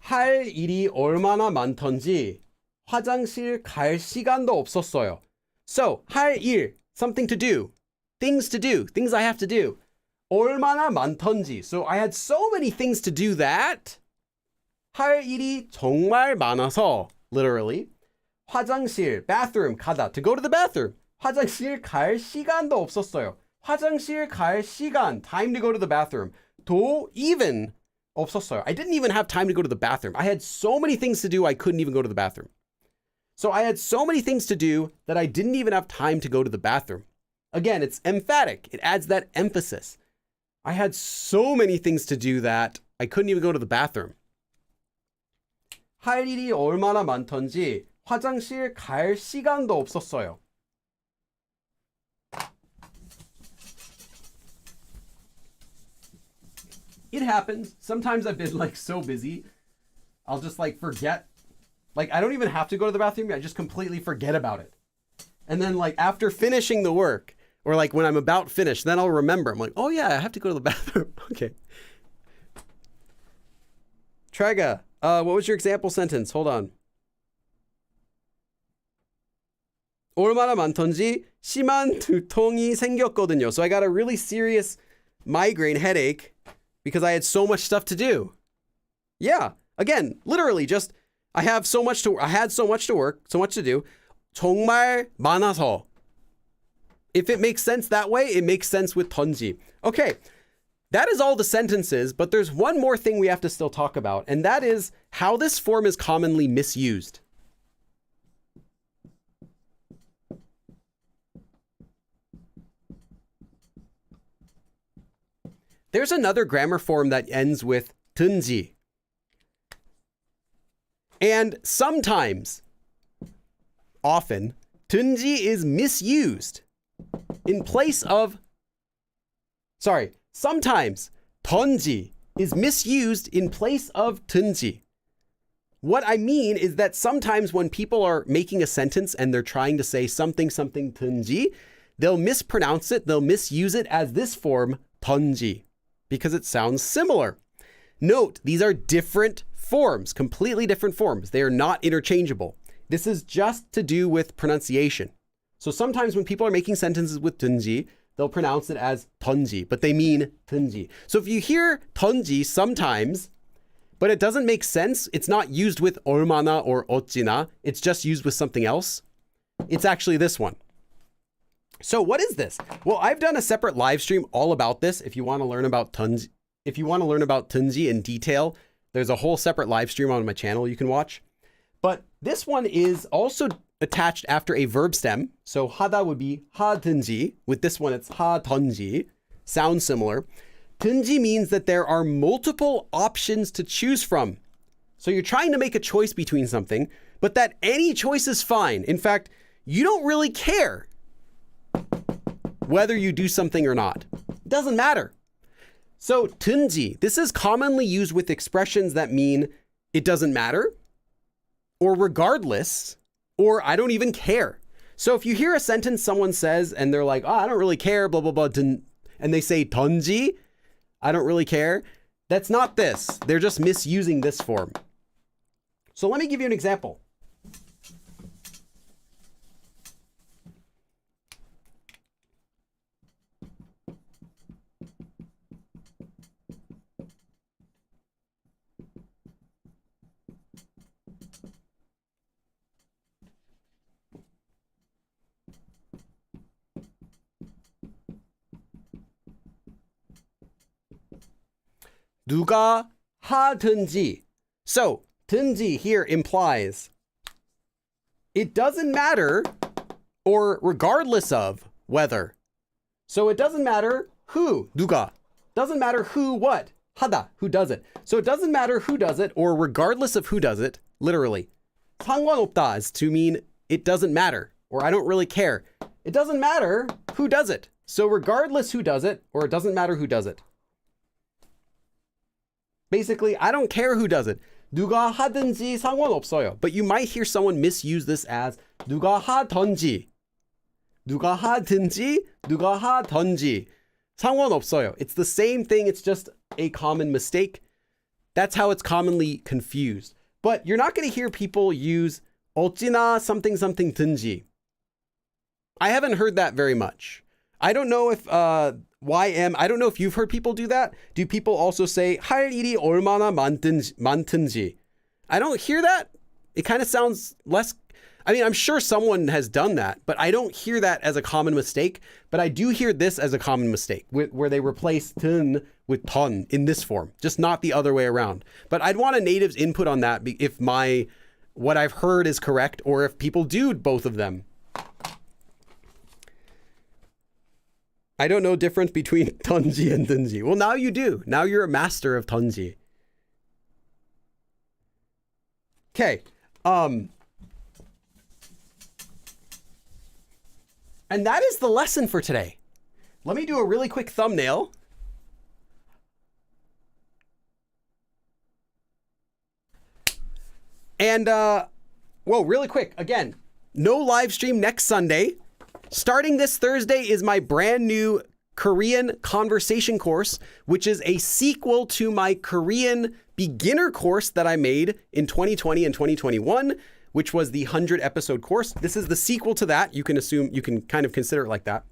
Speaker 1: 할 일이 얼마나 많던지 화장실 갈 시간도 없었어요. So, 할 일, something to do, things I have to do. 얼마나 많던지. So I had so many things to do that 할 일이 정말 많아서, literally. 화장실, bathroom, 가다, to go to the bathroom. 화장실 갈 시간도 없었어요. 화장실 갈 시간, time to go to the bathroom. 도 even 없었어요. I didn't even have time to go to the bathroom. I had so many things to do, I couldn't even go to the bathroom. So I had so many things to do that I didn't even have time to go to the bathroom. Again, it's emphatic. It adds that emphasis. I had so many things to do that I couldn't even go to the bathroom. 할 일이 얼마나 많던지 화장실 갈 시간도 없었어요. It happens. Sometimes I've been like so busy, I'll just like forget. Like I don't even have to go to the bathroom. I just completely forget about it. And then like after finishing the work, or like when I'm about finished, then I'll remember. I'm like, oh yeah, I have to go to the bathroom. Okay. Trega, what was your example sentence? Hold on. 얼마나 많던지 심한 두통이 생겼거든요. So I got a really serious migraine headache because I had so much stuff to do. Yeah, again, literally just I had so much to work, so much to do. 정말 많아서. If it makes sense that way, it makes sense with 던지. Okay, that is all the sentences, but there's one more thing we have to still talk about, and that is how this form is commonly misused. There's another grammar form that ends with 든지. And sometimes, often, 든지 is misused in place of, sometimes 던지 is misused in place of 든지. What I mean is that sometimes when people are making a sentence and they're trying to say something 든지, they'll mispronounce it, they'll misuse it as this form, 던지, because it sounds similar. Note, these are different forms, completely different forms. They are not interchangeable. This is just to do with pronunciation. So sometimes when people are making sentences with 든지, they'll pronounce it as 던지, but they mean 든지. So if you hear 던지 sometimes, but it doesn't make sense, it's not used with 얼마나 or 어찌나, it's just used with something else, it's actually this one. So what is this? Well, I've done a separate live stream all about this. If you want to learn about 던지, in detail, there's a whole separate live stream on my channel you can watch. But this one is also attached after a verb stem. So 하다 would be 하든지. With this one, it's 하던지. Sounds similar. 든지 means that there are multiple options to choose from. So you're trying to make a choice between something, but that any choice is fine. In fact, you don't really care whether you do something or not. It doesn't matter. So 든지, this is commonly used with expressions that mean it doesn't matter, or regardless, or I don't even care. So if you hear a sentence someone says and they're like, oh, I don't really care, blah, blah, blah, and they say 던지, I don't really care. That's not this. They're just misusing this form. So let me give you an example. 누가 하든지. So, 든지 here implies it doesn't matter or regardless of whether. So it doesn't matter who, 누가. Doesn't matter who what, 하다, who does it. So it doesn't matter who does it or regardless of who does it, literally. 상관없다 is to mean it doesn't matter or I don't really care. It doesn't matter who does it. So regardless who does it or it doesn't matter who does it. Basically, I don't care who does it. 누가 하든지 상관없어요. But you might hear someone misuse this as 누가 하든지. 누가 하든지, 누가 하든지. 상관없어요. It's the same thing. It's just a common mistake. That's how it's commonly confused. But you're not going to hear people use 어찌나 something something 든지. I haven't heard that very much. I don't know if I don't know if you've heard people do that. Do people also say 할 일이 얼마나 많든지? I don't hear that. It kind of sounds less. I mean, I'm sure someone has done that, but I don't hear that as a common mistake. But I do hear this as a common mistake, where they replace 든 with 던 in this form, just not the other way around. But I'd want a native's input on that if what I've heard is correct, or if people do both of them. I don't know difference between 던지 and 든지. Well, now you do. Now you're a master of 던지. Okay. And that is the lesson for today. Let me do a really quick thumbnail. And, really quick. Again, no live stream next Sunday. Starting this Thursday is my brand new Korean conversation course, which is a sequel to my Korean beginner course that I made in 2020 and 2021, which was the 100 episode course. This is the sequel to that. You can kind of consider it like that.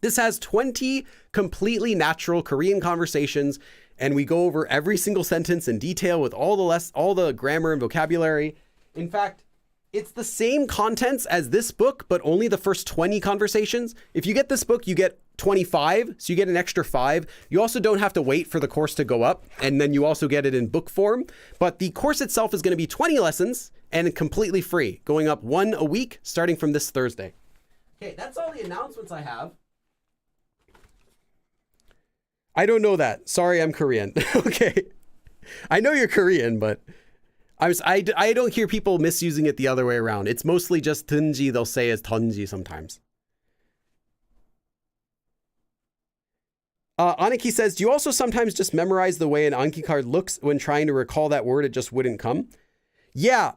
Speaker 1: This has 20 completely natural Korean conversations, and we go over every single sentence in detail with all the grammar and vocabulary. In fact, it's the same contents as this book, but only the first 20 conversations. If you get this book, you get 25, so you get an extra 5. You also don't have to wait for the course to go up, and then you also get it in book form. But the course itself is going to be 20 lessons and completely free, going up 1 a week starting from this Thursday. Okay, that's all the announcements I have. I don't know that. Sorry, I'm Korean. Okay. I know you're Korean, but I don't hear people misusing it the other way around. It's mostly just 든지, they'll say as 던지 sometimes. Aniki says, do you also sometimes just memorize the way an Anki card looks when trying to recall that word? It just wouldn't come. Yeah,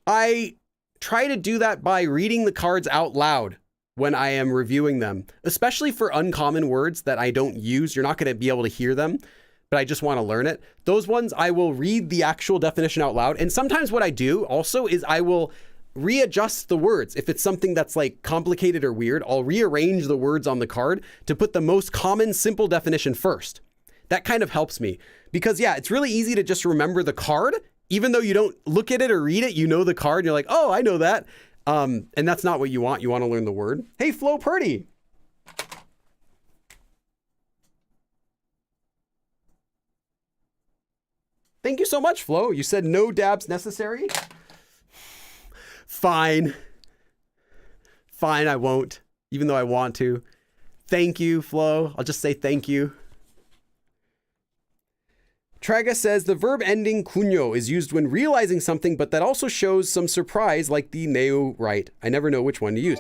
Speaker 1: I try to do that by reading the cards out loud when I am reviewing them, especially for uncommon words that I don't use. You're not going to be able to hear them, but I just want to learn it. Those ones, I will read the actual definition out loud. And sometimes what I do also is I will readjust the words. If it's something that's like complicated or weird, I'll rearrange the words on the card to put the most common, simple definition first. That kind of helps me because yeah, it's really easy to just remember the card. Even though you don't look at it or read it, you know the card and you're like, oh, I know that. And that's not what you want. You want to learn the word. Hey, Flo Purdy. Thank you so much, Flo. You said no dabs necessary. Fine. Fine, I won't, even though I want to. Thank you, Flo. I'll just say thank you. Traga says the verb ending kunyo is used when realizing something, but that also shows some surprise, like the neu right. I never know which one to use.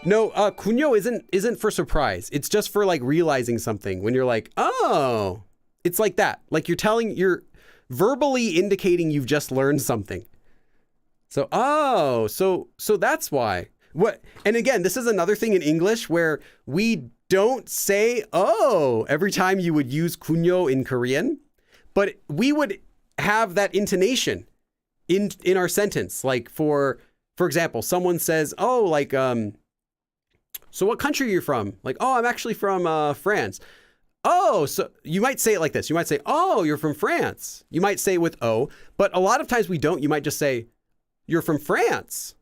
Speaker 1: No, kunyo isn't for surprise. It's just for like realizing something when you're like, oh, it's like that. Like you're verbally indicating you've just learned something. So, oh, so that's why. What? And again, this is another thing in English where we don't say oh every time you would use kunyo in Korean, but we would have that intonation in our sentence. Like for example, someone says, oh, like, so what country are you from? Like, oh, I'm actually from France. Oh, so you might say it like this. You might say, oh, you're from France. You might say it with oh, but a lot of times we don't. You might just say, you're from France.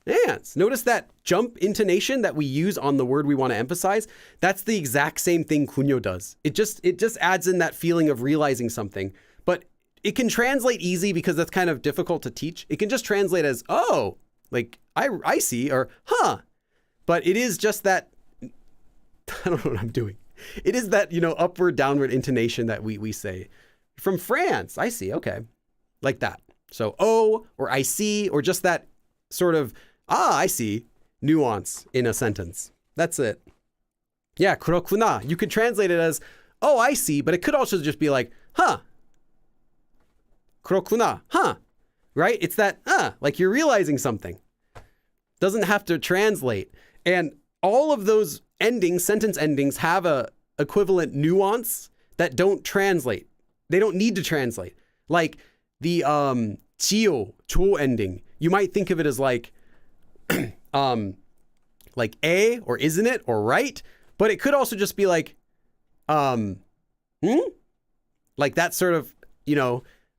Speaker 1: France. Notice that jump intonation that we use on the word we want to emphasize. That's the exact same thing kunyo does. It just adds in that feeling of realizing something, but it can translate easy because that's kind of difficult to teach. It can just translate as, oh, like I see, or huh. But it is just that, I don't know what I'm doing. It is that, upward, downward intonation that we say. From France, I see, okay. Like that. So, oh, or I see, or just that sort of, I see nuance in a sentence. That's it. Yeah, 그렇구나. You could translate it as, oh, I see, but it could also just be like, huh. 그렇구나, huh. Right? It's that, like you're realizing something. Doesn't have to translate. And all of those endings, sentence endings, have a equivalent nuance that don't translate. They don't need to translate. Like the 지요, 조 ending. You might think of it as like a, or isn't it, or right, but it could also just be like like that sort of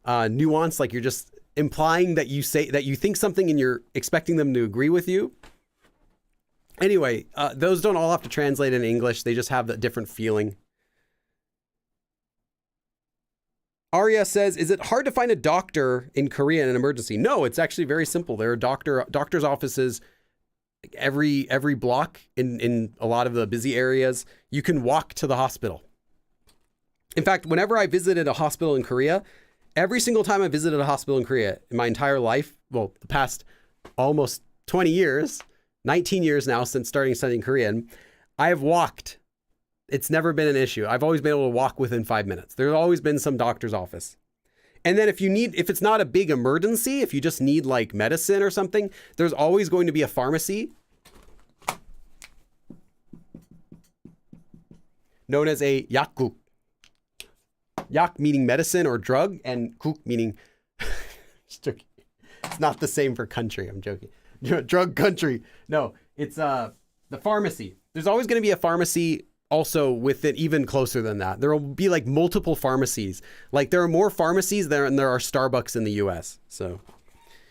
Speaker 1: nuance, like you're just implying that you think something and you're expecting them to agree with you. Anyway, those don't all have to translate in English. They just have a different feeling. Arya says, is it hard to find a doctor in Korea in an emergency? No, it's actually very simple. There are doctor's offices every block in a lot of the busy areas. You can walk to the hospital. In fact, whenever I visited a hospital in Korea, every single time I visited a hospital in Korea in my entire life, well, the past almost 20 years, 19 years now since starting studying Korean, I have walked. It's never been an issue. I've always been able to walk within 5 minutes. There's always been some doctor's office. And then if it's not a big emergency, if you just need like medicine or something, there's always going to be a pharmacy known as a 약국. 약 meaning medicine or drug, and 국 meaning it's not the same for country. I'm joking. Drug country. No, it's the pharmacy. There's always going to be a pharmacy also with it, even closer than that. There will be like multiple pharmacies. Like there are more pharmacies there than there are Starbucks in the US. So,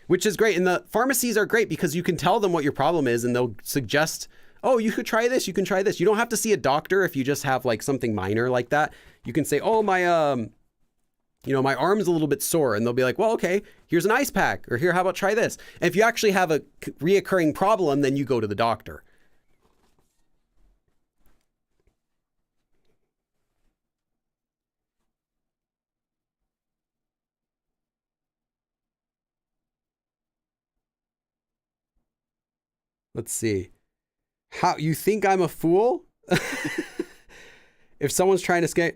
Speaker 1: which is great. And the pharmacies are great because you can tell them what your problem is and they'll suggest, oh, you could try this. You can try this. You don't have to see a doctor if you just have like something minor like that. You can say, oh, my arm's a little bit sore. And they'll be like, well, okay, here's an ice pack, or here, how about try this? And if you actually have a reoccurring problem, then you go to the doctor. Let's see. How you think I'm a fool? If someone's trying to scam,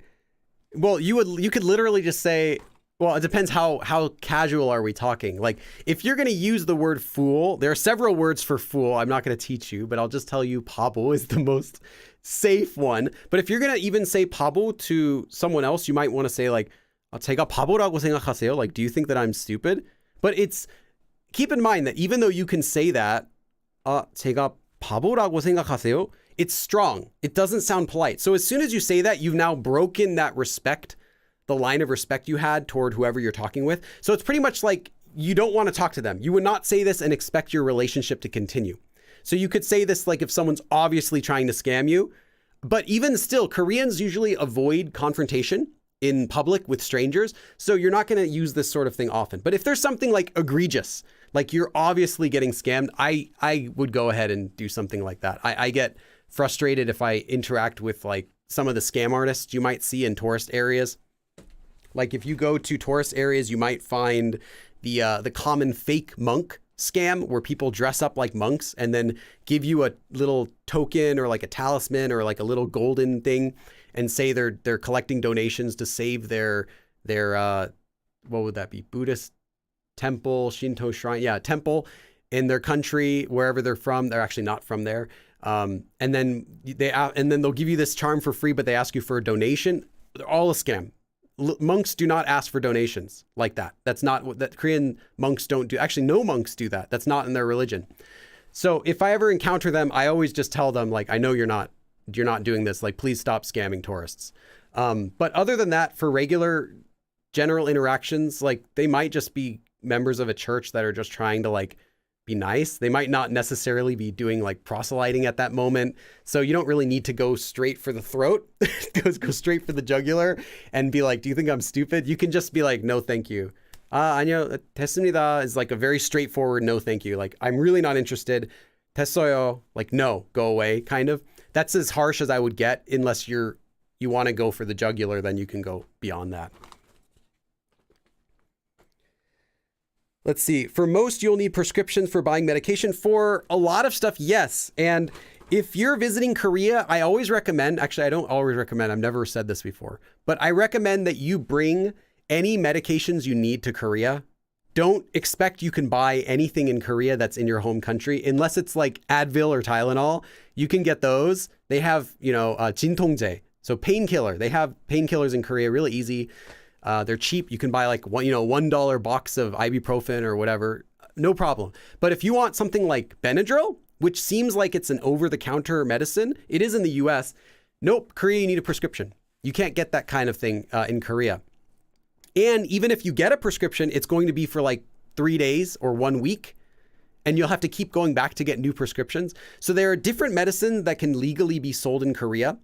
Speaker 1: well, you could literally just say, well, it depends how casual are we talking. Like if you're going to use the word fool, there are several words for fool. I'm not going to teach you, but I'll just tell you 바보 is the most safe one. But if you're going to even say 바보 to someone else, you might want to say like, 제가 바보라고 생각하세요? Like, do you think that I'm stupid? But keep in mind that even though you can say that, 제가 바보라고 생각하세요? It's strong. It doesn't sound polite. So as soon as you say that, you've now broken that respect, the line of respect you had toward whoever you're talking with. So it's pretty much like you don't want to talk to them. You would not say this and expect your relationship to continue. So you could say this like if someone's obviously trying to scam you. But even still, Koreans usually avoid confrontation in public with strangers. So you're not going to use this sort of thing often. But if there's something like egregious, like you're obviously getting scammed, I would go ahead and do something like that. I get frustrated if I interact with like some of the scam artists you might see in tourist areas. Like if you go to tourist areas, you might find the common fake monk scam where people dress up like monks and then give you a little token or like a talisman or like a little golden thing and say they're collecting donations to save their what would that be? Buddhist temple, Shinto shrine, temple in their country, wherever they're from. They're actually not from there. And then they'll give you this charm for free, but they ask you for a donation. They're all a scam. Monks do not ask for donations like that. That's not what that Korean monks don't do. Actually, no monks do that. That's not in their religion. So if I ever encounter them, I always just tell them, like, I know you're not doing this. Like, please stop scamming tourists. But other than that, for regular general interactions, like, they might just be members of a church that are just trying to, like, be nice. They might not necessarily be doing, like, proselyting at that moment. So you don't really need to go straight for the throat, go straight for the jugular and be like, do you think I'm stupid? You can just be like, no, thank you. 아니요, 됐습니다 is like a very straightforward no thank you. Like, I'm really not interested. 됐어요, like, no, go away, kind of. That's as harsh as I would get, unless you want to go for the jugular, then you can go beyond that. Let's see. For most, you'll need prescriptions for buying medication. For a lot of stuff, yes. And if you're visiting Korea, I always recommend, actually, I don't always recommend, I've never said this before, but I recommend that you bring any medications you need to Korea. Don't expect you can buy anything in Korea that's in your home country, unless it's like Advil or Tylenol. You can get those. They have, 진통제, so painkiller. They have painkillers in Korea, really easy. They're cheap. You can buy like $1 box of ibuprofen or whatever. No problem. But if you want something like Benadryl, which seems like it's an over-the-counter medicine, it is in the US. Nope, Korea, you need a prescription. You can't get that kind of thing in Korea. And even if you get a prescription, it's going to be for like 3 days or 1 week. And you'll have to keep going back to get new prescriptions. So there are different medicines that can legally be sold in Korea.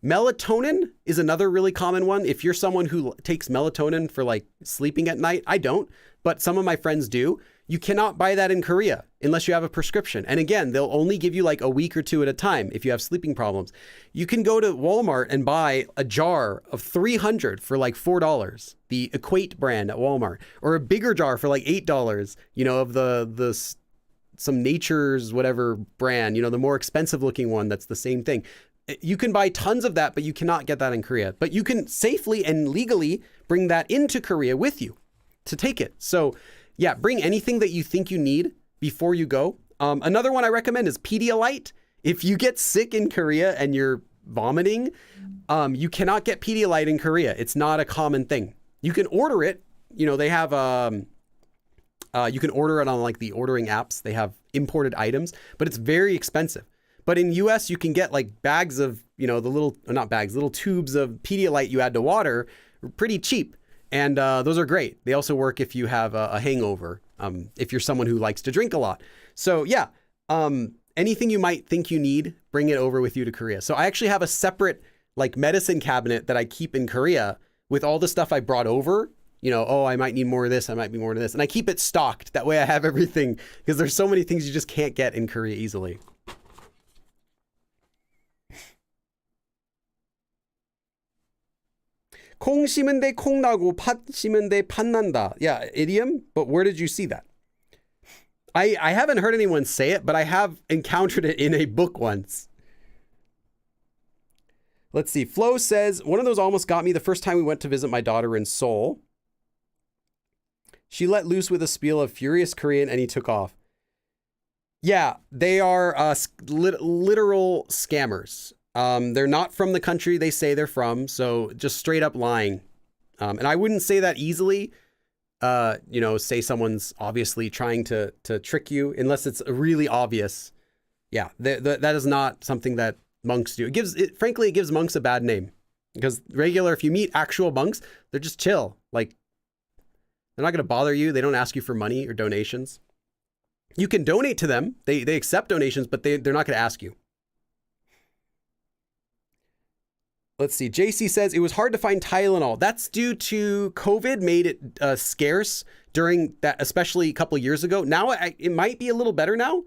Speaker 1: Melatonin is another really common one. If you're someone who takes melatonin for like sleeping at night, I don't, but some of my friends do. You cannot buy that in Korea unless you have a prescription. And again, they'll only give you like a week or two at a time if you have sleeping problems. You can go to Walmart and buy a jar of 300 for like $4, the Equate brand at Walmart, or a bigger jar for like $8, of some Nature's whatever brand, the more expensive looking one that's the same thing. You can buy tons of that, but you cannot get that in Korea. But you can safely and legally bring that into Korea with you to take it. So yeah, bring anything that you think you need before you go. Another one I recommend is Pedialyte. If you get sick in Korea and you're vomiting, you cannot get Pedialyte in Korea. It's not a common thing. You can order it. They have, you can order it on like the ordering apps. They have imported items, but it's very expensive. But in US, you can get like bags of, little tubes of Pedialyte you add to water, pretty cheap. And those are great. They also work if you have a hangover, if you're someone who likes to drink a lot. So yeah, anything you might think you need, bring it over with you to Korea. So I actually have a separate like medicine cabinet that I keep in Korea with all the stuff I brought over. I might need more of this, I might be more of this. And I keep it stocked. That way I have everything, because there's so many things you just can't get in Korea easily. 콩 심은데 콩 나고 팥 심은데 팥 난다. Yeah, idiom, but where did you see that? I haven't heard anyone say it, but I have encountered it in a book once. Let's see. Flo says, one of those almost got me the first time we went to visit my daughter in Seoul. She let loose with a spiel of furious Korean and he took off. Yeah, they are literal scammers. They're not from the country they say they're from, so just straight up lying. And I wouldn't say that easily. Say someone's obviously trying to trick you, unless it's really obvious. Yeah, that is not something that monks do. Frankly, it gives monks a bad name, because if you meet actual monks, they're just chill. Like, they're not going to bother you. They don't ask you for money or donations. You can donate to them. They accept donations, but they're not going to ask you. Let's see. JC says it was hard to find Tylenol. That's due to COVID made it scarce during that, especially a couple of years ago. Now it might be a little better now,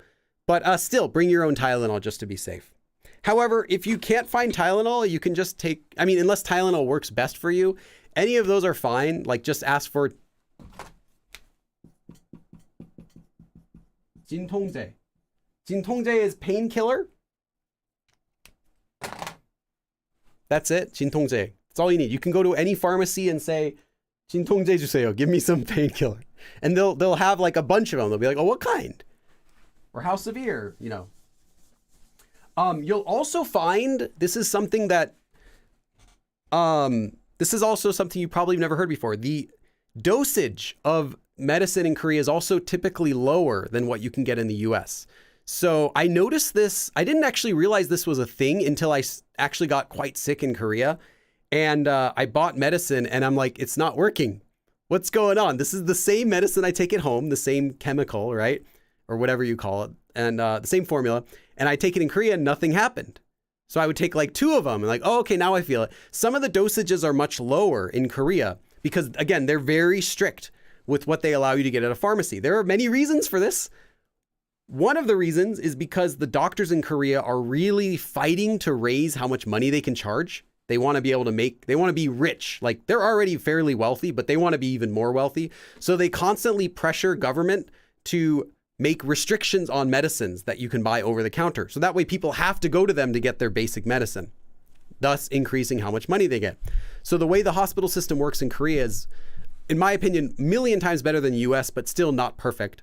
Speaker 1: but still bring your own Tylenol just to be safe. However, if you can't find Tylenol, you can just unless Tylenol works best for you, any of those are fine. Like, just ask for 진통제. 진통제 is painkiller. That's it. 진통제. That's all you need. You can go to any pharmacy and say, 진통제 주세요. Give me some painkiller. And they'll have like a bunch of them. They'll be like, oh, what kind? Or how severe? You'll also find this is something that this is also something you probably never heard before. The dosage of medicine in Korea is also typically lower than what you can get in the US. So I noticed this. I didn't actually realize this was a thing until I actually got quite sick in Korea. And I bought medicine and I'm like, it's not working. What's going on? This is the same medicine I take at home, the same chemical, right? Or whatever you call it. And the same formula. And I take it in Korea and nothing happened. So I would take like 2 of them and like, oh, okay, now I feel it. Some of the dosages are much lower in Korea because, again, they're very strict with what they allow you to get at a pharmacy. There are many reasons for this. One of the reasons is because the doctors in Korea are really fighting to raise how much money they can charge. They want to be able to they want to be rich. Like they're already fairly wealthy, but they want to be even more wealthy. So they constantly pressure government to make restrictions on medicines that you can buy over the counter. So that way people have to go to them to get their basic medicine, thus increasing how much money they get. So the way the hospital system works in Korea is, in my opinion, a million times better than the US, but still not perfect.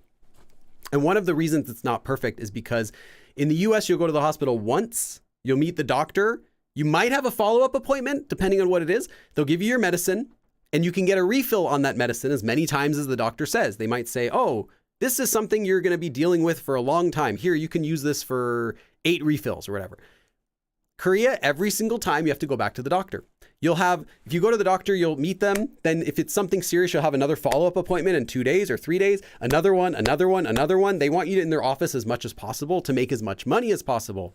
Speaker 1: And one of the reasons it's not perfect is because in the US, you'll go to the hospital once, you'll meet the doctor, you might have a follow-up appointment, depending on what it is. They'll give you your medicine, and you can get a refill on that medicine as many times as the doctor says. They might say, oh, this is something you're going to be dealing with for a long time. Here, you can use this for 8 refills or whatever. Korea, every single time you have to go back to the doctor. You'll have, if you go to the doctor, you'll meet them. Then if it's something serious, you'll have another follow-up appointment in 2 days or 3 days, another one, another one, another one. They want you in their office as much as possible to make as much money as possible.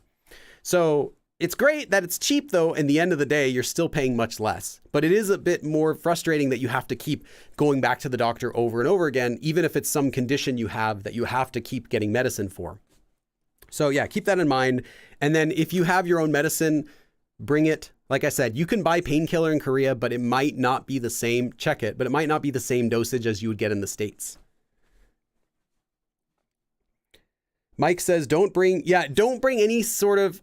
Speaker 1: So it's great that it's cheap though. In the end of the day, you're still paying much less, but it is a bit more frustrating that you have to keep going back to the doctor over and over again, even if it's some condition you have that you have to keep getting medicine for. So yeah, keep that in mind. And then if you have your own medicine, bring it. Like I said, you can buy painkiller in Korea, but it might not be the same, check it, but it might not be the same dosage as you would get in the States. Mike says, don't bring any sort of,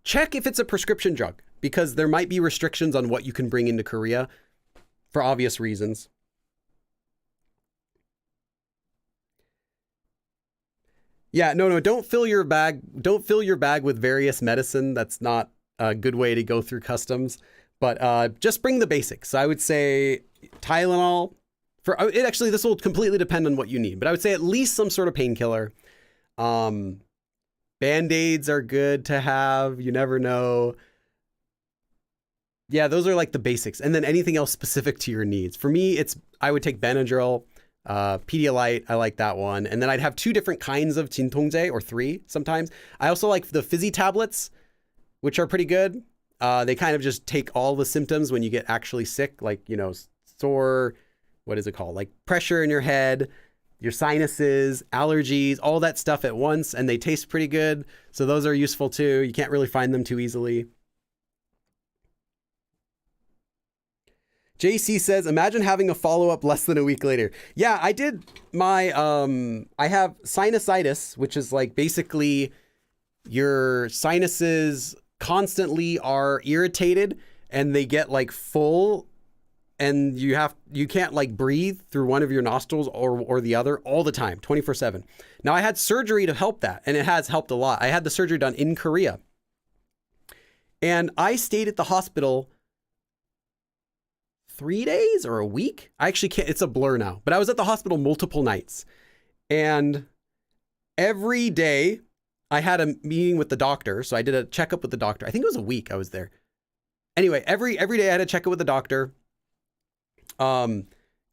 Speaker 1: check if it's a prescription drug, because there might be restrictions on what you can bring into Korea for obvious reasons. Yeah, no, don't fill your bag with various medicine. That's not a good way to go through customs, but just bring the basics. I would say Tylenol. This will completely depend on what you need, but I would say at least some sort of painkiller. Band-aids are good to have. You never know. Yeah, those are like the basics. And then anything else specific to your needs. For me, I would take Benadryl, Pedialyte. I like that one. And then I'd have 2 different kinds of Jintongjae, or 3 sometimes. I also like the fizzy tablets, which are pretty good. They kind of just take all the symptoms when you get actually sick, like, sore, what is it called? Like pressure in your head, your sinuses, allergies, all that stuff at once. And they taste pretty good. So those are useful too. You can't really find them too easily. JC says, imagine having a follow-up less than a week later. Yeah, I did my, I have sinusitis, which is like basically your sinuses constantly are irritated and they get like full, and you can't like breathe through one of your nostrils or the other all the time, 24/7. Now I had surgery to help that, and it has helped a lot. I had the surgery done in Korea, and I stayed at the hospital 3 days or a week. I actually can't, it's a blur now, but I was at the hospital multiple nights, and every day I had a meeting with the doctor. So I did a checkup with the doctor. I think it was a week I was there. Anyway, every day I had a checkup with the doctor. Got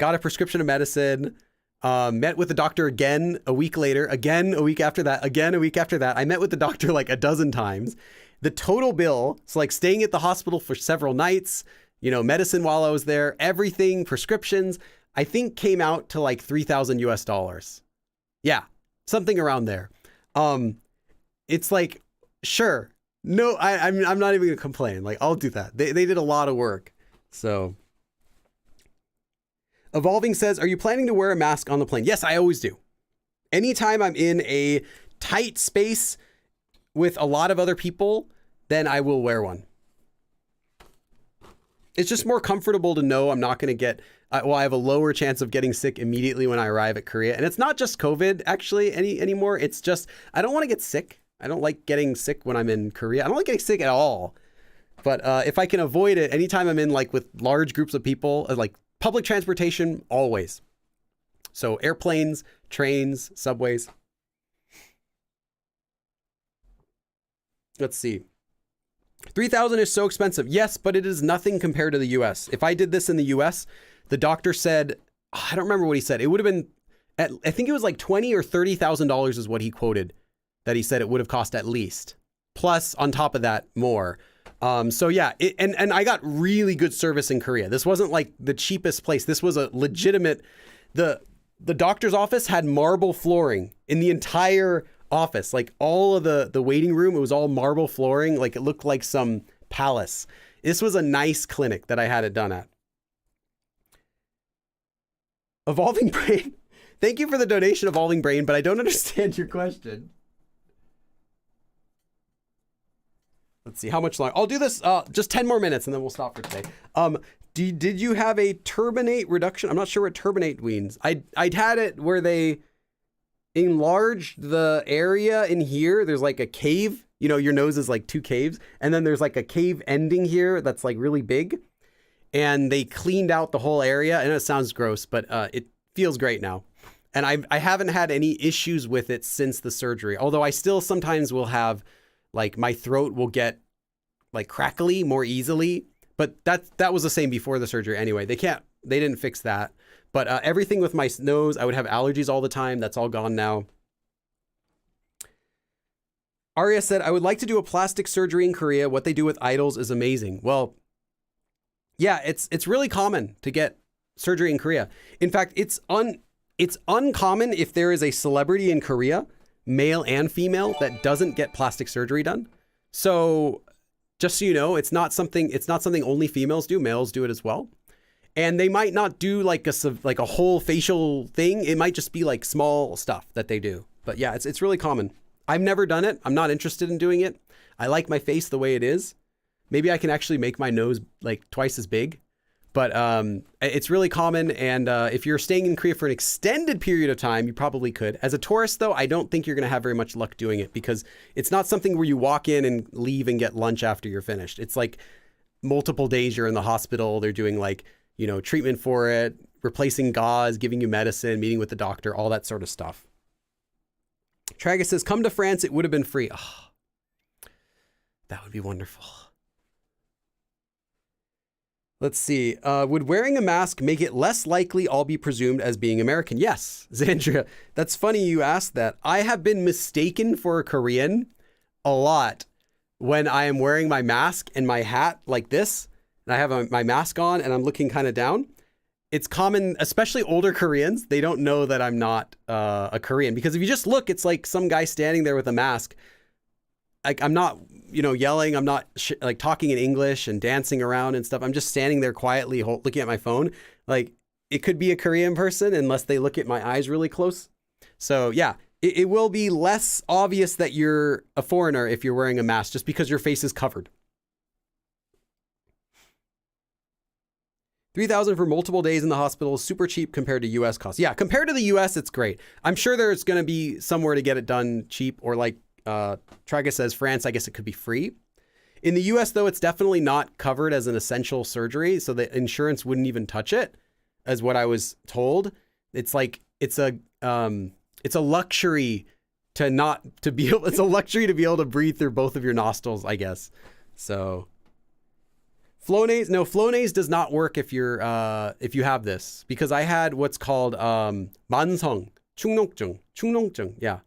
Speaker 1: a prescription of medicine, met with the doctor again a week later, again a week after that, again a week after that. I met with the doctor like a dozen times. The total bill, so like staying at the hospital for several nights, medicine while I was there, everything, prescriptions, I think came out to like $3,000 US. Yeah, something around there. It's like, sure. No, I'm not even gonna complain. Like, I'll do that. They did a lot of work. So Evolving says, are you planning to wear a mask on the plane? Yes, I always do. Anytime I'm in a tight space with a lot of other people, then I will wear one. It's just more comfortable to know I'm not going to get, I have a lower chance of getting sick immediately when I arrive at Korea. And it's not just COVID actually anymore. It's just, I don't want to get sick. I don't like getting sick when I'm in Korea. I don't like getting sick at all. But if I can avoid it, anytime I'm in like with large groups of people, like public transportation, always. So airplanes, trains, subways. Let's see. 3,000 is so expensive. Yes, but it is nothing compared to the US. If I did this in the US, the doctor said, I don't remember what he said. It would have been, I think it was like $20,000 or $30,000 is what he quoted, that he said it would have cost at least. Plus, on top of that, more. So yeah, and I got really good service in Korea. This wasn't like the cheapest place. This was a legitimate, the doctor's office had marble flooring in the entire office. Like all of the waiting room, it was all marble flooring. Like it looked like some palace. This was a nice clinic that I had it done at. Evolving Brain. Thank you for the donation, Evolving Brain, but I don't understand your question. Let's see, how much longer? I'll do this just 10 more minutes and then we'll stop for today. Did you have a turbinate reduction? I'm not sure what turbinate means. I'd had it where they enlarged the area in here. There's like a cave, you know, your nose is like two caves. And then there's like a cave ending here that's like really big. And they cleaned out the whole area. I know it sounds gross, but it feels great now. And I haven't had any issues with it since the surgery. Although I still sometimes will have, like my throat will get like crackly more easily. But that was the same before the surgery anyway. They didn't fix that. But everything with my nose, I would have allergies all the time. That's all gone now. Arya said, I would like to do a plastic surgery in Korea. What they do with idols is amazing. Well, yeah, it's really common to get surgery in Korea. In fact, it's uncommon if there is a celebrity in Korea, male and female, that doesn't get plastic surgery done. So just so you know, it's not something only females do. Males do it as well. And they might not do like a whole facial thing. It might just be like small stuff that they do. But yeah, it's really common. I've never done it. I'm not interested in doing it. I like my face the way it is. Maybe I can actually make my nose like twice as big. But it's really common. And if you're staying in Korea for an extended period of time, you probably could. As a tourist, though, I don't think you're going to have very much luck doing it because it's not something where you walk in and leave and get lunch after you're finished. It's like multiple days you're in the hospital. They're doing like, you know, treatment for it, replacing gauze, giving you medicine, meeting with the doctor, all that sort of stuff. Tragus says, come to France. It would have been free. Oh, that would be wonderful. Let's see. Would wearing a mask make it less likely I'll be presumed as being American? Yes, Zandria. That's funny you asked that. I have been mistaken for a Korean a lot when I am wearing my mask and my hat like this, and I have my mask on and I'm looking kind of down. It's common, especially older Koreans. They don't know that I'm not a Korean because if you just look, it's like some guy standing there with a mask. Like I'm not, you know, yelling. I'm not like talking in English and dancing around and stuff. I'm just standing there quietly looking at my phone. Like it could be a Korean person unless they look at my eyes really close. So yeah, it will be less obvious that you're a foreigner if you're wearing a mask just because your face is covered. 3,000 for multiple days in the hospital is super cheap compared to US costs. Yeah, compared to the US, it's great. I'm sure there's going to be somewhere to get it done cheap, or like Tragus says, France, I guess it could be free. In the US, though, it's definitely not covered as an essential surgery, so the insurance wouldn't even touch it, as what I was told. It's like it's a luxury to be able to breathe through both of your nostrils, I guess. So Flonase, no, Flonase does not work if you have this, because I had what's called 만성 충농증, yeah.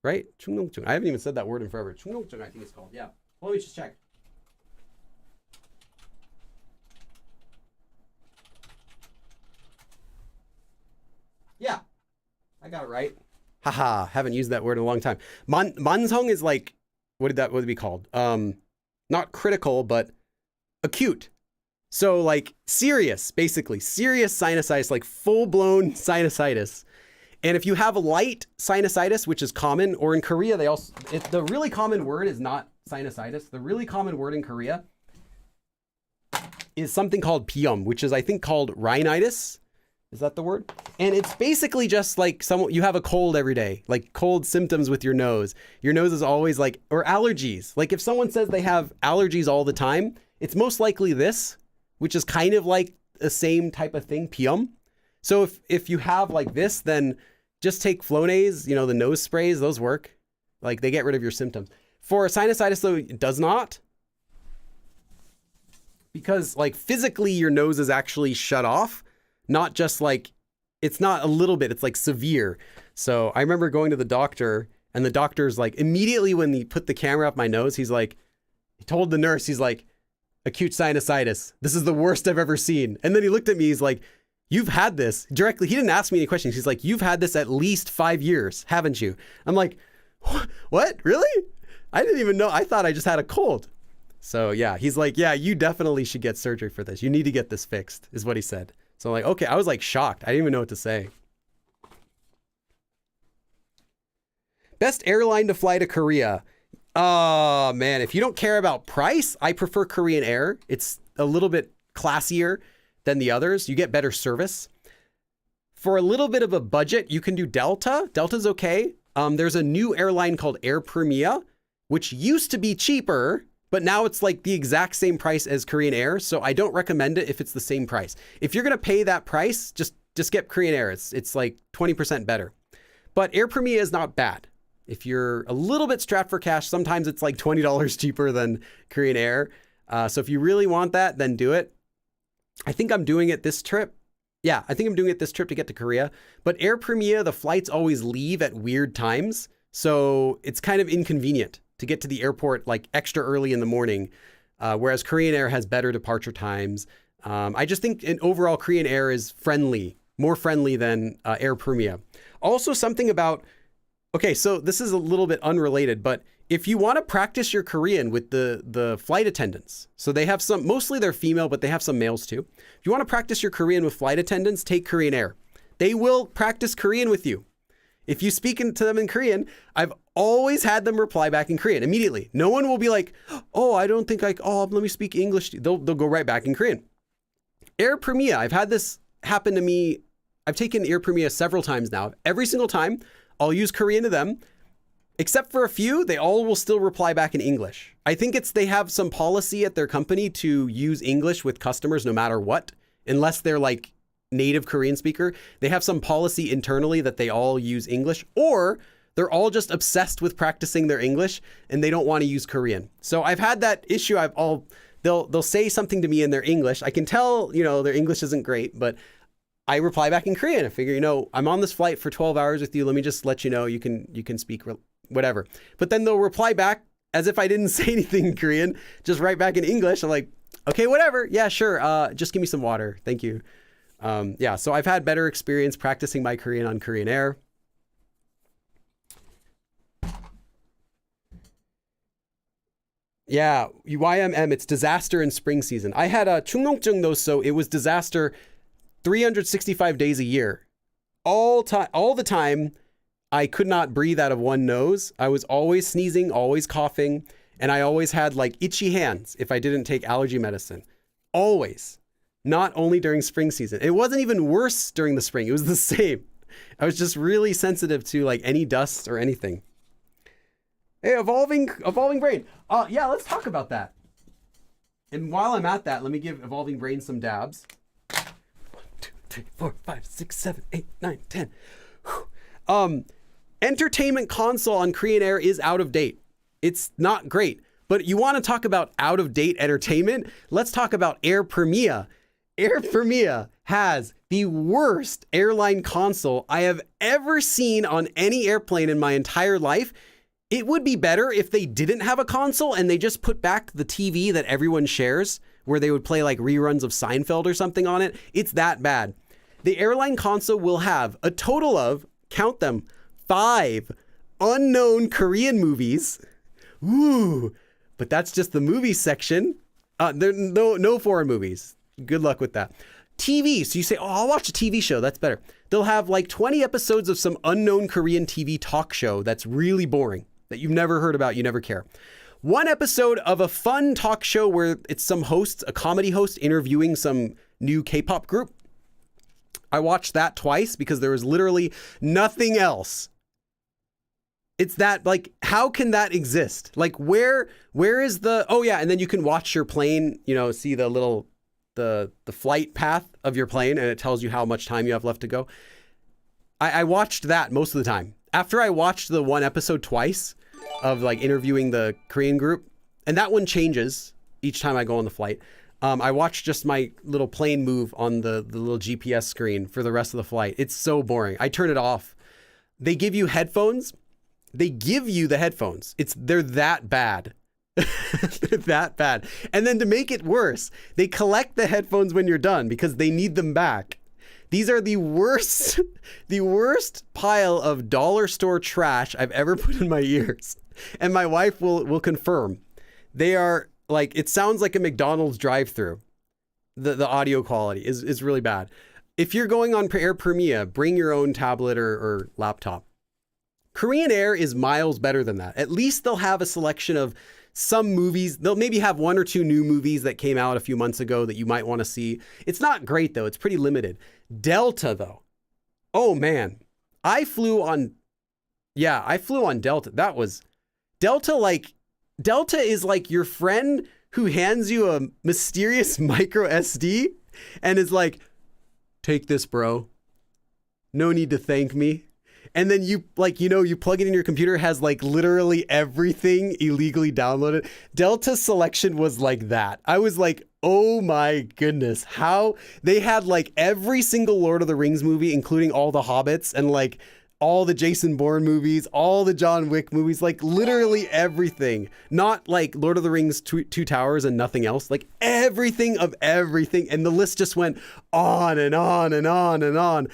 Speaker 1: Right? 충농증. I haven't even said that word in forever. 충농증, I think it's called. Yeah. Well, let me just check. Yeah. I got it right. Haha. Haven't used that word in a long time. 만성 is like, what would it be called? Not critical, but acute. So like serious, basically. Serious sinusitis, like full-blown sinusitis. And if you have light sinusitis, which is common, or in Korea, the really common word is not sinusitis. The really common word in Korea is something called bium, which is, I think, called rhinitis. Is that the word? And it's basically just like you have a cold every day, like cold symptoms with your nose. Your nose is always like, or allergies. Like if someone says they have allergies all the time, it's most likely this, which is kind of like the same type of thing, Pium. So if you have like this, then just take Flonase, the nose sprays, those work. Like they get rid of your symptoms. For sinusitis though, it does not. Because like physically your nose is actually shut off. Not just like, it's not a little bit, it's like severe. So I remember going to the doctor and the doctor's like, immediately when he put the camera up my nose, he told the nurse, he's like, acute sinusitis. This is the worst I've ever seen. And then he looked at me, he's like, you've had this directly. He didn't ask me any questions. He's like, you've had this at least 5 years, haven't you? I'm like, what? Really? I didn't even know. I thought I just had a cold. So yeah, he's like, yeah, you definitely should get surgery for this. You need to get this fixed, is what he said. So like, okay, I was like shocked. I didn't even know what to say. Best airline to fly to Korea. Oh man, if you don't care about price, I prefer Korean Air. It's a little bit classier than the others. You get better service. For a little bit of a budget, you can do Delta. Delta's okay. There's a new airline called Air Premia, which used to be cheaper, but now it's like the exact same price as Korean Air. So I don't recommend it if it's the same price. If you're going to pay that price, just get Korean Air. It's like 20% better. But Air Premia is not bad. If you're a little bit strapped for cash, sometimes it's like $20 cheaper than Korean Air. So if you really want that, then do it. I think I'm doing it this trip. Yeah, I think I'm doing it this trip to get to Korea. But Air Premia, the flights always leave at weird times. So it's kind of inconvenient to get to the airport like extra early in the morning, whereas Korean Air has better departure times. I just think in overall Korean Air is more friendly than Air Premia. Also something about, okay, so this is a little bit unrelated, but if you want to practice your Korean with the flight attendants, so they have some, mostly they're female, but they have some males too. If you want to practice your Korean with flight attendants, take Korean Air. They will practice Korean with you. If you speak to them in Korean, I've always had them reply back in Korean immediately. No one will be like, oh, I don't think let me speak English. They'll go right back in Korean. Air Premia, I've had this happen to me. I've taken Air Premia several times now. Every single time I'll use Korean to them, except for a few, they all will still reply back in English. I think they have some policy at their company to use English with customers no matter what, unless they're like native Korean speaker. They have some policy internally that they all use English, or they're all just obsessed with practicing their English and they don't want to use Korean. So I've had that issue. They'll say something to me in their English. I can tell, their English isn't great, but I reply back in Korean. I figure, I'm on this flight for 12 hours with you. Let me just let you know you can speak whatever. But then they'll reply back as if I didn't say anything in Korean, just right back in English. I'm like, okay, whatever. Yeah, sure. Just give me some water. Thank you. So I've had better experience practicing my Korean on Korean Air. Yeah, YMM, it's disaster in spring season. I had a 충농증 though, so it was disaster 365 days a year. All the time, I could not breathe out of one nose. I was always sneezing, always coughing, and I always had like itchy hands if I didn't take allergy medicine. Always. Not only during spring season. It wasn't even worse during the spring. It was the same. I was just really sensitive to like any dust or anything. Hey, evolving brain. Yeah, let's talk about that. And while I'm at that, let me give evolving brain some dabs. 1, 2, 3, 4, 5, 6, 7, 8, 9, 10. Entertainment console on Korean Air is out of date. It's not great. But you want to talk about out of date entertainment? Let's talk about Air Premia. Air Premia has the worst airline console I have ever seen on any airplane in my entire life. It would be better if they didn't have a console and they just put back the TV that everyone shares, where they would play like reruns of Seinfeld or something on it. It's that bad. The airline console will have a total of, count them, 5 unknown Korean movies. Ooh, but that's just the movie section. There no foreign movies. Good luck with that. TV. So you say, oh, I'll watch a TV show. That's better. They'll have like 20 episodes of some unknown Korean TV talk show that's really boring, that you've never heard about, you never care. 1 episode of a fun talk show where it's some hosts, a comedy host interviewing some new K-pop group. I watched that twice because there was literally nothing else. It's that, like, how can that exist? Like, where is the, oh yeah, and then you can watch your plane, you know, see the little, the flight path of your plane, and it tells you how much time you have left to go. I watched that most of the time. After I watched the one episode twice of like interviewing the Korean group, and that one changes each time I go on the flight. I watched just my little plane move on the little GPS screen for the rest of the flight. It's so boring. I turn it off. They give you headphones. They give you the headphones. They're that bad. They're that bad. And then to make it worse, they collect the headphones when you're done because they need them back. These are the worst pile of dollar store trash I've ever put in my ears. And my wife will confirm. They are like, it sounds like a McDonald's drive-thru. The audio quality is really bad. If you're going on Air Premia, bring your own tablet or laptop. Korean Air is miles better than that. At least they'll have a selection of some movies. They'll maybe have 1 or 2 new movies that came out a few months ago that you might want to see. It's not great though. It's pretty limited. Delta though. Oh man. I flew on Delta. That was Delta. Delta is like your friend who hands you a mysterious micro SD and is like, take this, bro. No need to thank me. And then you plug it in your computer, has like literally everything illegally downloaded. Delta's selection was like that. I was like, oh my goodness, how they had like every single Lord of the Rings movie, including all the Hobbits and like all the Jason Bourne movies, all the John Wick movies, like literally everything. Not like Lord of the Rings Two Towers and nothing else, like everything of everything. And the list just went on and on and on and on.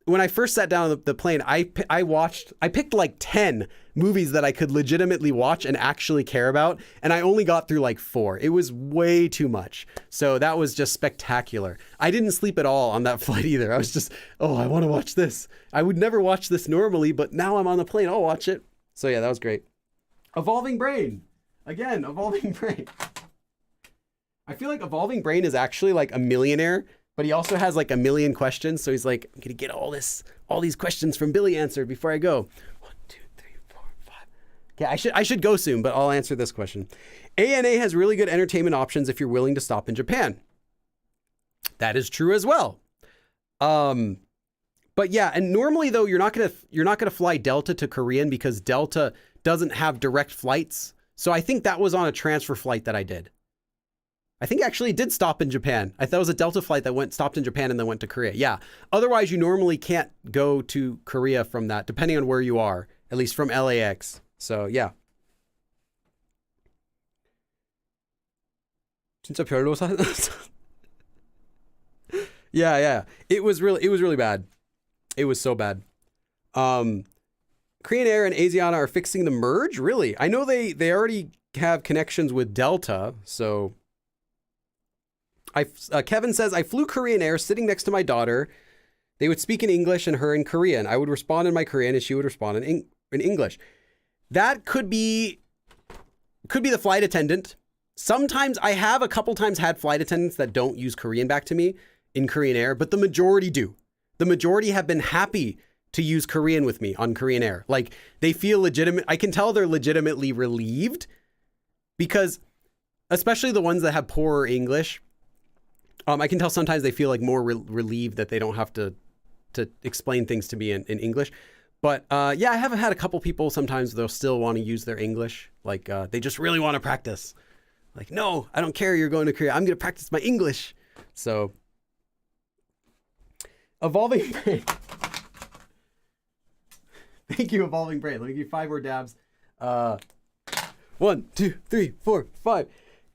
Speaker 1: When I first sat down on the plane, I picked like 10 movies that I could legitimately watch and actually care about. And I only got through like 4. It was way too much. So that was just spectacular. I didn't sleep at all on that flight either. I was just, oh, I want to watch this. I would never watch this normally, but now I'm on the plane. I'll watch it. So yeah, that was great. Evolving Brain. Again, Evolving Brain. I feel like Evolving Brain is actually like a millionaire, but he also has like a million questions. So he's like, I'm going to get all these questions from Billy answered before I go. 1, 2, 3, 4, 5. Okay, I should go soon, but I'll answer this question. ANA has really good entertainment options if you're willing to stop in Japan. That is true as well. But yeah, and normally though, you're not going to fly Delta to Korean because Delta doesn't have direct flights. So I think that was on a transfer flight that I did. I think actually it did stop in Japan. I thought it was a Delta flight that stopped in Japan and then went to Korea. Yeah. Otherwise, you normally can't go to Korea from that, depending on where you are, at least from LAX. So yeah. 진짜 별로사. Yeah. It was really bad. It was so bad. Korean Air and Asiana are fixing the merge. Really? I know they already have connections with Delta. So Kevin says, I flew Korean Air sitting next to my daughter. They would speak in English and her in Korean. I would respond in my Korean and she would respond in English. That could be the flight attendant. Sometimes I have a couple times had flight attendants that don't use Korean back to me in Korean Air, but the majority do. The majority have been happy to use Korean with me on Korean Air. Like they feel legitimate. I can tell they're legitimately relieved because especially the ones that have poorer English, I can tell sometimes they feel like more relieved that they don't have to explain things to me in English. But yeah, I have had a couple people sometimes they'll still want to use their English. Like they just really want to practice. Like, no, I don't care. You're going to Korea. I'm going to practice my English. So Evolving Brain. Thank you, Evolving Brain. Let me give you 5 more dabs. 1, 2, 3, 4, 5.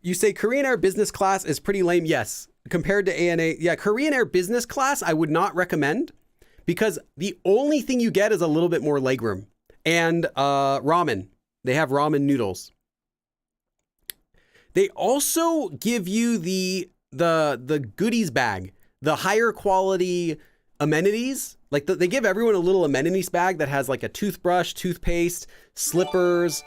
Speaker 1: You say Korean Air business class is pretty lame. Yes. Compared to ANA, yeah, Korean Air business class, I would not recommend because the only thing you get is a little bit more legroom and ramen. They have ramen noodles. They also give you the goodies bag, the higher quality amenities. Like they give everyone a little amenities bag that has like a toothbrush, toothpaste, slippers,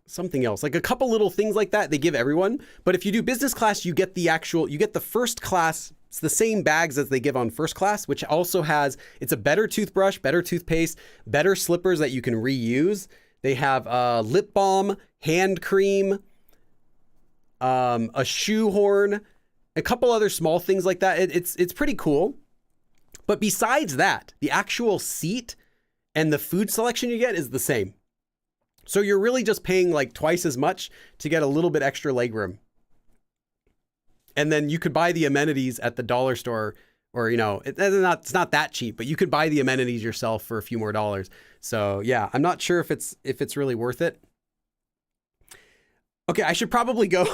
Speaker 1: something else, like a couple little things like that they give everyone. But if you do business class, you get the first class. It's the same bags as they give on first class, which also has, it's a better toothbrush, better toothpaste, better slippers that you can reuse. They have lip balm, hand cream, a shoe horn, a couple other small things like that. It's pretty cool. But besides that, the actual seat and the food selection you get is the same. So you're really just paying like twice as much to get a little bit extra legroom. And then you could buy the amenities at the dollar store, or, it's not that cheap, but you could buy the amenities yourself for a few more dollars. So yeah, I'm not sure if it's really worth it. Okay, I should probably go.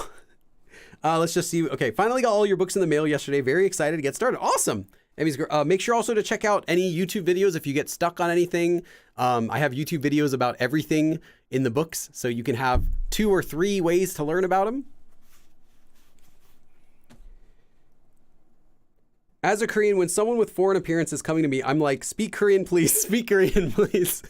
Speaker 1: Let's just see. Okay, finally got all your books in the mail yesterday. Very excited to get started. Awesome. Make sure also to check out any YouTube videos if you get stuck on anything. I have YouTube videos about everything in the books, so you can have 2 or 3 ways to learn about them. As a Korean, when someone with foreign appearance is coming to me, I'm like, speak Korean, please. Speak Korean, please.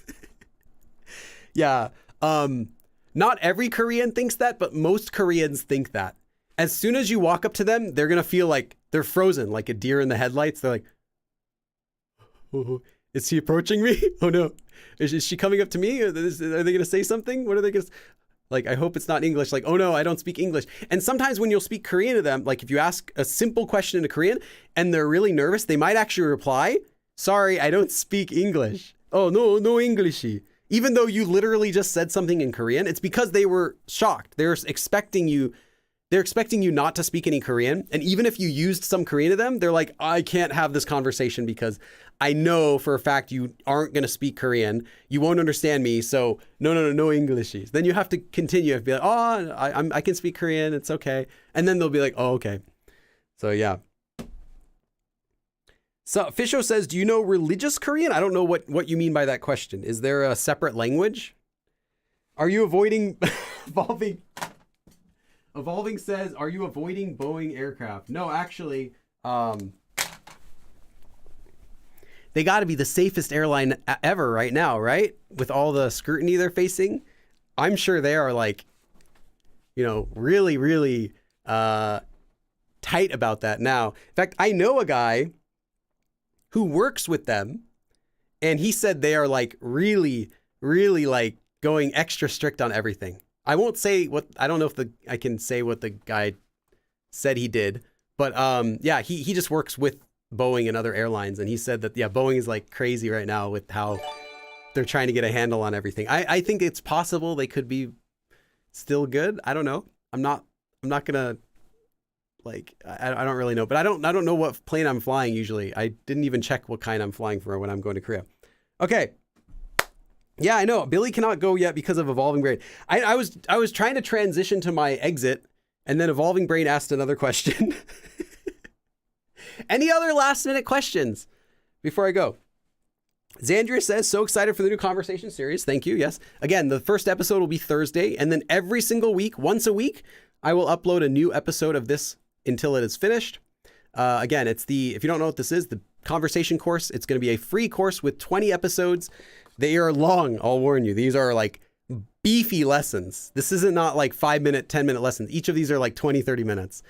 Speaker 1: Yeah. Not every Korean thinks that, but most Koreans think that. As soon as you walk up to them, they're going to feel like they're frozen, like a deer in the headlights. They're like, oh, is he approaching me? Oh no. Is she coming up to me? Are they going to say something? What are they going to Like, I hope it's not English. Like, oh no, I don't speak English. And sometimes when you'll speak Korean to them, like if you ask a simple question in Korean and they're really nervous, they might actually reply, sorry, I don't speak English. Oh, no English. Even though you literally just said something in Korean, it's because they were shocked. They're expecting you not to speak any Korean. And even if you used some Korean to them, they're like, I can't have this conversation because I know for a fact you aren't going to speak Korean. You won't understand me. So no English. Then you have to continue and be like, oh, I can speak Korean. It's okay. And then they'll be like, oh, okay. So yeah. So Fisho says, do you know religious Korean? I don't know what you mean by that question. Is there a separate language? Are you avoiding Evolving says, are you avoiding Boeing aircraft? No, actually, they got to be the safest airline ever right now, right? With all the scrutiny they're facing. I'm sure they are like, really, really tight about that now. In fact, I know a guy who works with them, and he said they are like really, really like going extra strict on everything. I won't say I don't know if I can say what the guy said he did, but yeah, he just works with Boeing and other airlines, and he said that, yeah, Boeing is like crazy right now with how they're trying to get a handle on everything. I think it's possible they could be still good. I don't know. I'm not gonna like, I don't really know, but I don't know what plane I'm flying usually. I didn't even check what kind I'm flying for when I'm going to Korea. Okay. Yeah, I know. Billy cannot go yet because of Evolving Brain. I was trying to transition to my exit, and then Evolving Brain asked another question. Any other last minute questions before I go? Xandria says, so excited for the new conversation series. Thank you. Yes. Again, the first episode will be Thursday, and then every single week, once a week, I will upload a new episode of this until it is finished. Again, if you don't know what this is, the conversation course. It's going to be a free course with 20 episodes. They are long, I'll warn you. These are like beefy lessons. This isn't not like 5-minute, 10-minute lessons. Each of these are like 20, 30 minutes.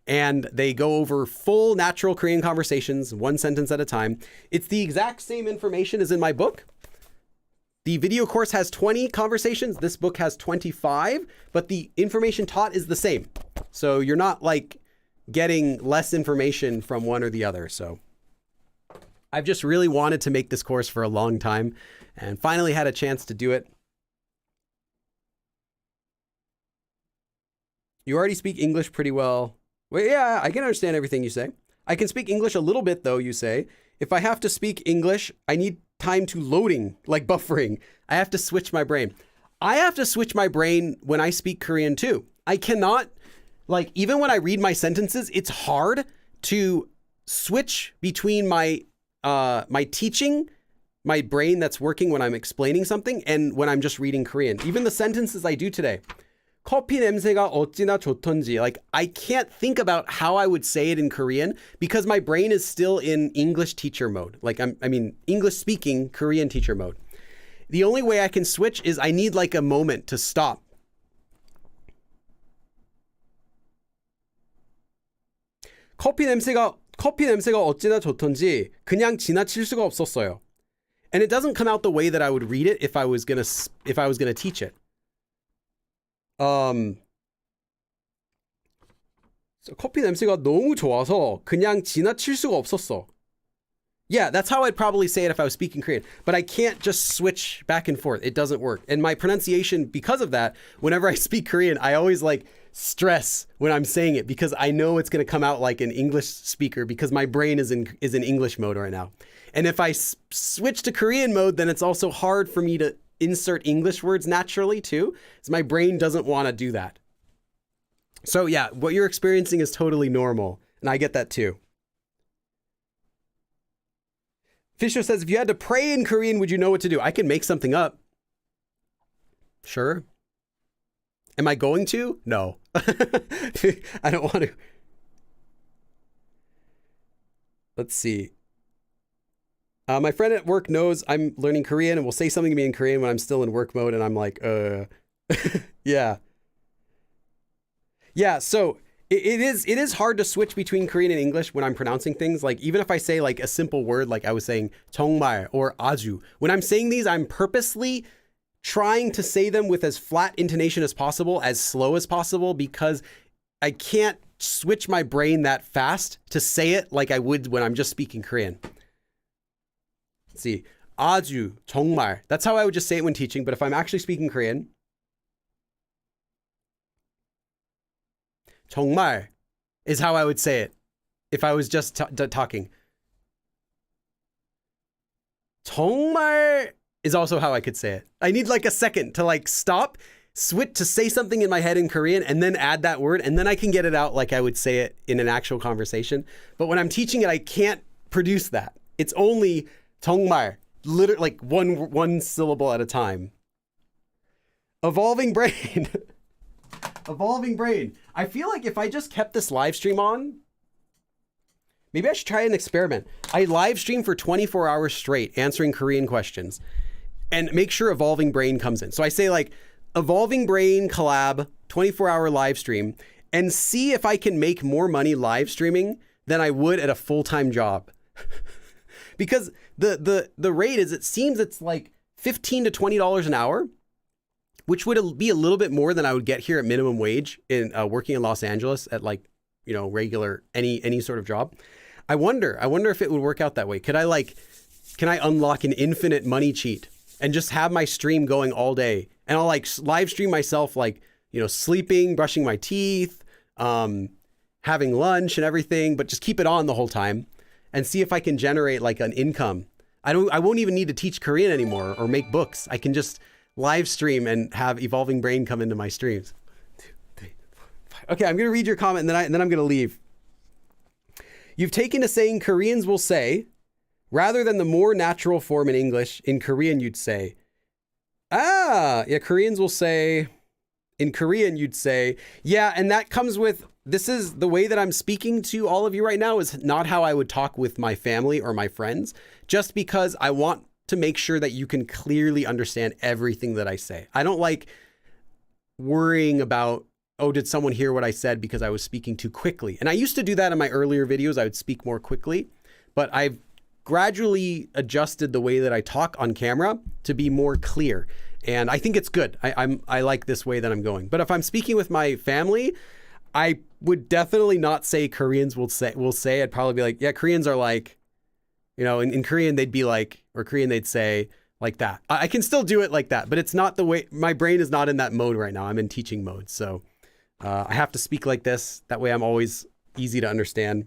Speaker 1: And they go over full natural Korean conversations, one sentence at a time. It's the exact same information as in my book. The video course has 20 conversations. This book has 25, but the information taught is the same. So you're not like getting less information from one or the other. So I've just really wanted to make this course for a long time and finally had a chance to do it. You already speak English pretty well. Well, yeah, I can understand everything you say. I can speak English a little bit, though, you say. If I have to speak English, I need time to loading, like buffering. I have to switch my brain. I have to switch my brain when I speak Korean, too. I cannot, like, even when I read my sentences, it's hard to switch between my teaching, my brain that's working when I'm explaining something, and when I'm just reading Korean. Even the sentences I do today. 커피 냄새가 어찌나 좋던지. Like, I can't think about how I would say it in Korean because my brain is still in English teacher mode. Like, English speaking Korean teacher mode. The only way I can switch is I need like a moment to stop 커피 냄새가 어찌나 좋던지 그냥 지나칠 수가 없었어요. And it doesn't come out the way that I would read it if I was gonna teach it. 커피 냄새가 너무 좋아서 그냥 지나칠 수가 없었어. Yeah, that's how I'd probably say it if I was speaking Korean. But I can't just switch back and forth. It doesn't work. And my pronunciation, because of that, whenever I speak Korean, I always like stress when I'm saying it because I know it's going to come out like an English speaker because my brain is in English mode right now. And if I switch to Korean mode, then it's also hard for me to insert English words naturally too, because my brain doesn't want to do that. So yeah, what you're experiencing is totally normal. And I get that too. Fisher says, if you had to pray in Korean, would you know what to do? I can make something up. Sure. Am I going to? No. I don't want to. Let's see. My friend at work knows I'm learning Korean and will say something to me in Korean when I'm still in work mode. And I'm like, yeah. Yeah, so it is hard to switch between Korean and English when I'm pronouncing things. Like even if I say like a simple word, like I was saying 정말 or 아주, when I'm saying these, I'm purposely trying to say them with as flat intonation as possible, as slow as possible, because I can't switch my brain that fast to say it like I would when I'm just speaking Korean. Let's see, 아주, 정말. That's how I would just say it when teaching. But if I'm actually speaking Korean, 정말 is how I would say it if I was just talking. 정말 is also how I could say it. I need like a second to like stop, switch to say something in my head in Korean and then add that word and then I can get it out like I would say it in an actual conversation. But when I'm teaching it, I can't produce that. It's only 정말, literally like one syllable at a time. Evolving brain. Evolving brain. I feel like if I just kept this live stream on, maybe I should try an experiment. I live stream for 24 hours straight, answering Korean questions, and make sure Evolving Brain comes in. So I say like, Evolving Brain collab, 24-hour live stream, and see if I can make more money live streaming than I would at a full-time job. Because the rate is, it seems it's like $15 to $20 an hour, which would be a little bit more than I would get here at minimum wage in working in Los Angeles at like, you know, regular, any sort of job. I wonder if it would work out that way. Can I unlock an infinite money cheat and just have my stream going all day? And I'll like live stream myself, like, you know, sleeping, brushing my teeth, having lunch and everything, but just keep it on the whole time and see if I can generate like an income. I won't even need to teach Korean anymore or make books. I can just live stream and have Evolving Brain come into my streams. 2, 3, 4, 5. Okay, I'm gonna read your comment and then I'm gonna leave. You've taken to saying Koreans will say, rather than the more natural form in English, in Korean you'd say, Koreans will say, in Korean you'd say, yeah, and that comes with, this is the way that I'm speaking to all of you right now is not how I would talk with my family or my friends, just because I want to make sure that you can clearly understand everything that I say. I don't like worrying about, oh, did someone hear what I said because I was speaking too quickly? And I used to do that in my earlier videos. I would speak more quickly, but I've gradually adjusted the way that I talk on camera to be more clear. And I think it's good. I like this way that I'm going. But if I'm speaking with my family, I would definitely not say Koreans will say. I'd probably be like, yeah, Koreans are like, you know, in Korean, they'd be like, or Korean, they'd say like that. I can still do it like that, but it's not the way, my brain is not in that mode right now. I'm in teaching mode. So I have to speak like this. That way I'm always easy to understand.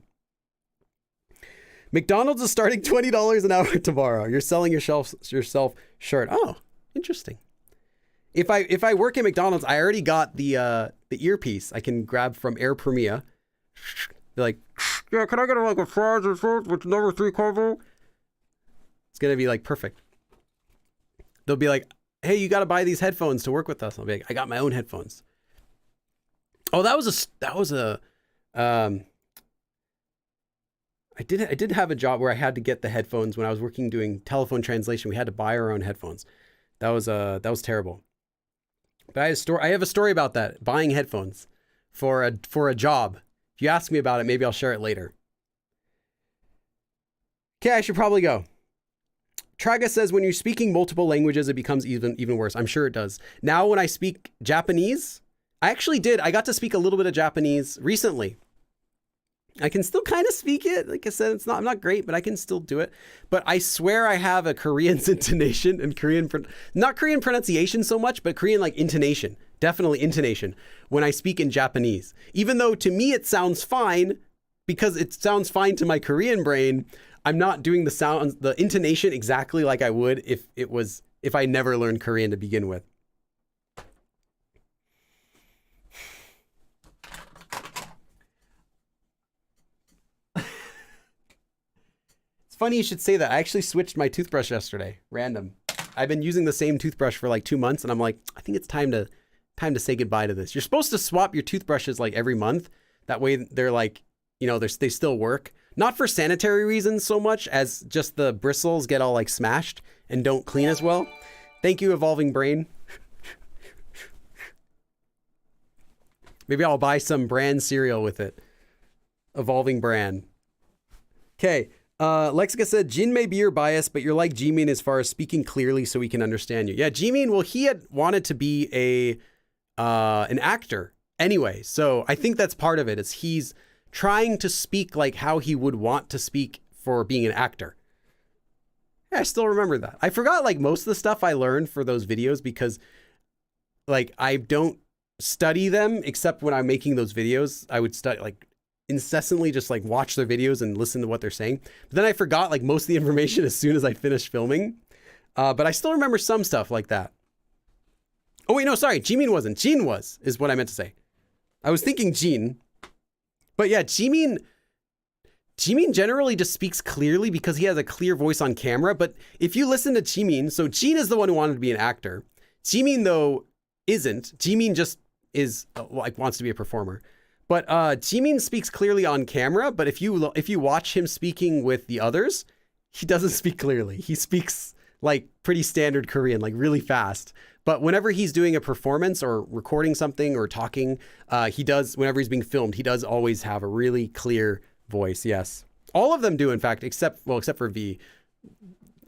Speaker 1: McDonald's is starting $20 an hour tomorrow. You're selling yourself shirt. Oh, interesting. If I work at McDonald's, I already got the earpiece I can grab from Air Premia. They're like, yeah, can I get like a fries or something with number 3 combo? It's gonna be like perfect. They'll be like, hey, you got to buy these headphones to work with us. I'll be like, I got my own headphones. Oh, I did have a job where I had to get the headphones when I was working doing telephone translation. We had to buy our own headphones. That was terrible. But I have a story about that, buying headphones for a job. If If you ask me about it, maybe I'll share it later. Okay, I should probably go. Traga says, when you're speaking multiple languages, it becomes even worse. I'm sure it does. Now, when I speak Japanese, I got to speak a little bit of Japanese recently. I can still kind of speak it. Like I said, I'm not great, but I can still do it. But I swear I have a Korean intonation and not Korean pronunciation so much, but Korean like intonation. Definitely intonation when I speak in Japanese. Even though to me it sounds fine, because it sounds fine to my Korean brain, I'm not doing the intonation exactly like I would if I never learned Korean to begin with. Funny you should say that. I actually switched my toothbrush yesterday. Random. I've been using the same toothbrush for like 2 months, and I'm like, I think it's time to say goodbye to this. You're supposed to swap your toothbrushes like every month. That way they're like, they still work. Not for sanitary reasons so much as just the bristles get all like smashed and don't clean as well. Thank you, Evolving Brain. Maybe I'll buy some brand cereal with it. Evolving Brand. Okay. Lexica said, Jin may be your bias, but you're like Jimin as far as speaking clearly so we can understand you. Yeah, Jimin, well, he had wanted to be an actor anyway. So I think that's part of it, is he's trying to speak like how he would want to speak for being an actor. Yeah, I still remember that. I forgot like most of the stuff I learned for those videos because like I don't study them except when I'm making those videos. I would study like incessantly just like watch their videos and listen to what they're saying. But then I forgot like most of the information as soon as I finished filming. But I still remember some stuff like that. Oh wait, no, sorry. Jimin wasn't. Jin was, is what I meant to say. I was thinking Jin. But yeah, Jimin generally just speaks clearly because he has a clear voice on camera. But if you listen to Jimin, so Jin is the one who wanted to be an actor. Jimin though isn't. Jimin just is like wants to be a performer. But Jimin speaks clearly on camera, but if you watch him speaking with the others, he doesn't speak clearly. He speaks like pretty standard Korean, like really fast. But whenever he's doing a performance or recording something or talking, whenever he's being filmed, he does always have a really clear voice. Yes. All of them do, in fact, except for V.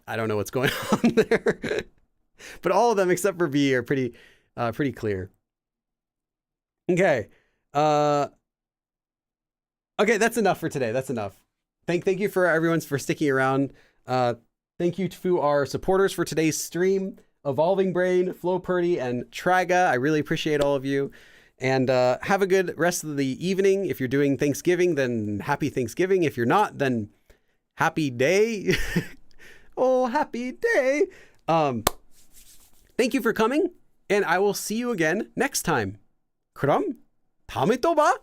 Speaker 1: I don't know what's going on there. But all of them except for V are pretty clear. Okay. Okay, that's enough for today. That's enough. Thank you for everyone for sticking around. Thank you to our supporters for today's stream, Evolving Brain, Flo Purdy, and Traga. I really appreciate all of you. And have a good rest of the evening. If you're doing Thanksgiving, then happy Thanksgiving. If you're not, then happy day. Oh, happy day. Thank you for coming, and I will see you again next time. 그럼 다음에 또 봐.